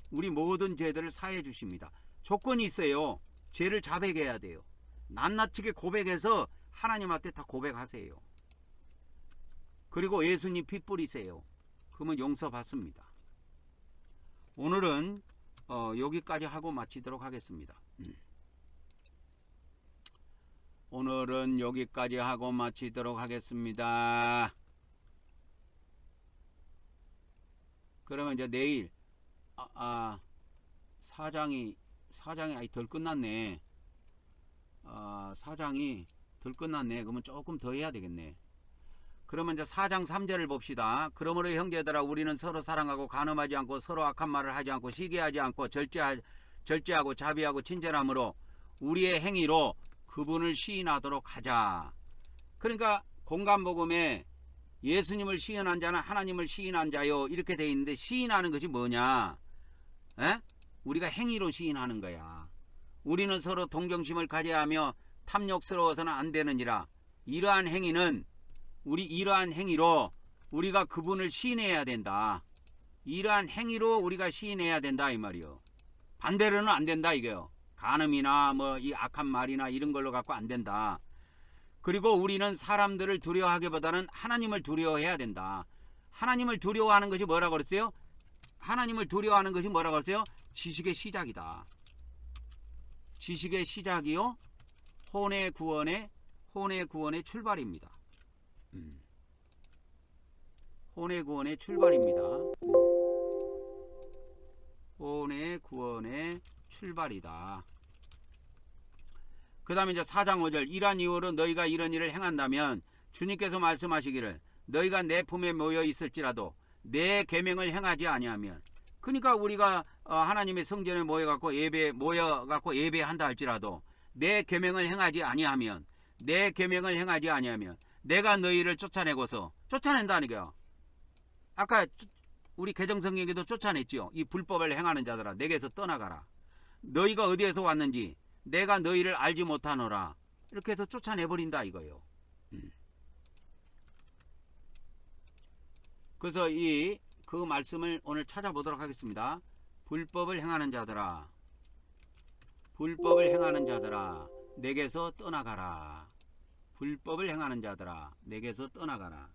우리 모든 죄들을 사해 주십니다. 조건이 있어요. 죄를 자백해야 돼요. 낱낱이 고백해서 하나님한테 다 고백하세요. 그리고 예수님 피 뿌리세요. 그러면 용서받습니다. 오늘은 여기까지 하고 마치도록 하겠습니다. 오늘은 여기까지 하고 마치도록 하겠습니다. 그러면 이제 내일 사장이 아직 덜 끝났네. 사장이 덜 끝났네. 그러면 조금 더 해야 되겠네. 그러면 이제 4장 3절을 봅시다. 그러므로 형제들아 우리는 서로 사랑하고 간음하지 않고 서로 악한 말을 하지 않고 시기하지 않고 절제하고 자비하고 친절함으로 우리의 행위로 그분을 시인하도록 하자. 그러니까 공간복음에 예수님을 시인한 자는 하나님을 시인한 자요 이렇게 돼 있는데, 시인하는 것이 뭐냐? 우리가 행위로 시인하는 거야. 우리는 서로 동정심을 가져야 하며 탐욕스러워서는 안 되느니라. 이러한 행위로 우리가 그분을 시인해야 된다. 이러한 행위로 우리가 시인해야 된다 이 말이요. 반대로는 안 된다 이거요. 간음이나 뭐 이 악한 말이나 이런 걸로 갖고 안 된다. 그리고 우리는 사람들을 두려워하기보다는 하나님을 두려워해야 된다. 하나님을 두려워하는 것이 뭐라고 그랬어요? 지식의 시작이다. 지식의 시작이요 혼의 구원의 출발입니다. 혼의 구원의 출발입니다. 혼의 구원의 출발이다. 그 다음에 이제 4장 5절 이러한 이유로 너희가 이런 일을 행한다면 주님께서 말씀하시기를 너희가 내 품에 모여 있을지라도 내 계명을 행하지 아니하면, 그러니까 우리가 하나님의 성전에 모여갖고 예배한다 할지라도 내 계명을 행하지 아니하면 내가 너희를 쫓아낸다는 거야. 아까 우리 개정성경에도 쫓아냈지요. 이 불법을 행하는 자들아 내게서 떠나가라. 너희가 어디에서 왔는지 내가 너희를 알지 못하노라. 이렇게 해서 쫓아내버린다 이거예요. 그래서 그 말씀을 오늘 찾아보도록 하겠습니다. 불법을 행하는 자들아 내게서 떠나가라. 불법을 행하는 자들아 내게서 떠나가라.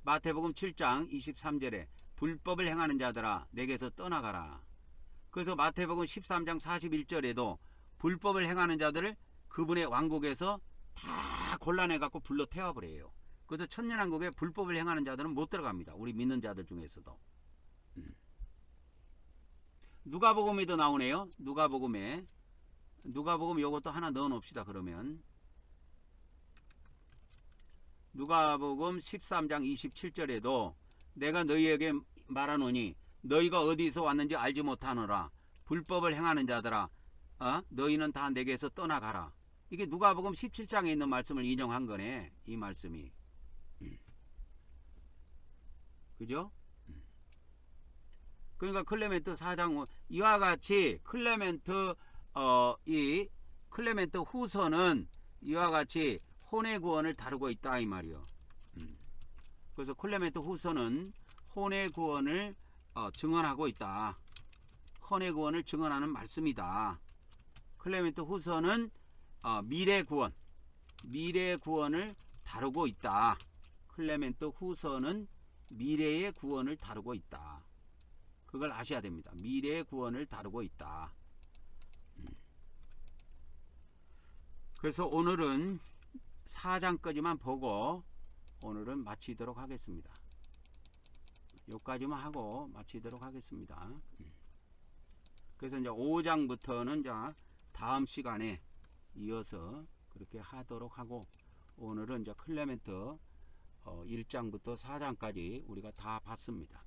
마태복음 7장 23절에 불법을 행하는 자들아 내게서 떠나가라. 그래서 마태복음 13장 41절에도 불법을 행하는 자들을 그분의 왕국에서 다 골라내 갖고 불러 태워버려요. 그래서 천년왕국에 불법을 행하는 자들은 못 들어갑니다. 우리 믿는 자들 중에서도. 누가복음에도 나오네요. 누가복음 요것도 하나 넣어 놓읍시다. 그러면 누가복음 13장 27절에도 내가 너희에게 말하노니 너희가 어디서 왔는지 알지 못하노라. 불법을 행하는 자들아, 너희는 다 내게서 떠나가라. 이게 누가복음 17장에 있는 말씀을 인용한 거네. 이 말씀이. 그죠? 그러니까 클레멘트 4장 이와 같이 이 클레멘트 후서는 이와 같이 혼의 구원을 다루고 있다 이 말이요. 그래서 클레멘트 후서는 혼의 구원을 증언하고 있다. 혼의 구원을 증언하는 말씀이다. 클레멘트 후서는 미래 구원을 다루고 있다. 클레멘트 후서는 미래의 구원을 다루고 있다. 그걸 아셔야 됩니다. 미래의 구원을 다루고 있다. 그래서 오늘은 4장까지만 보고 오늘은 마치도록 하겠습니다. 여기까지만 하고 마치도록 하겠습니다. 그래서 이제 5장부터는 이제 다음 시간에 이어서 그렇게 하도록 하고, 오늘은 이제 클레멘트 1장부터 4장까지 우리가 다 봤습니다.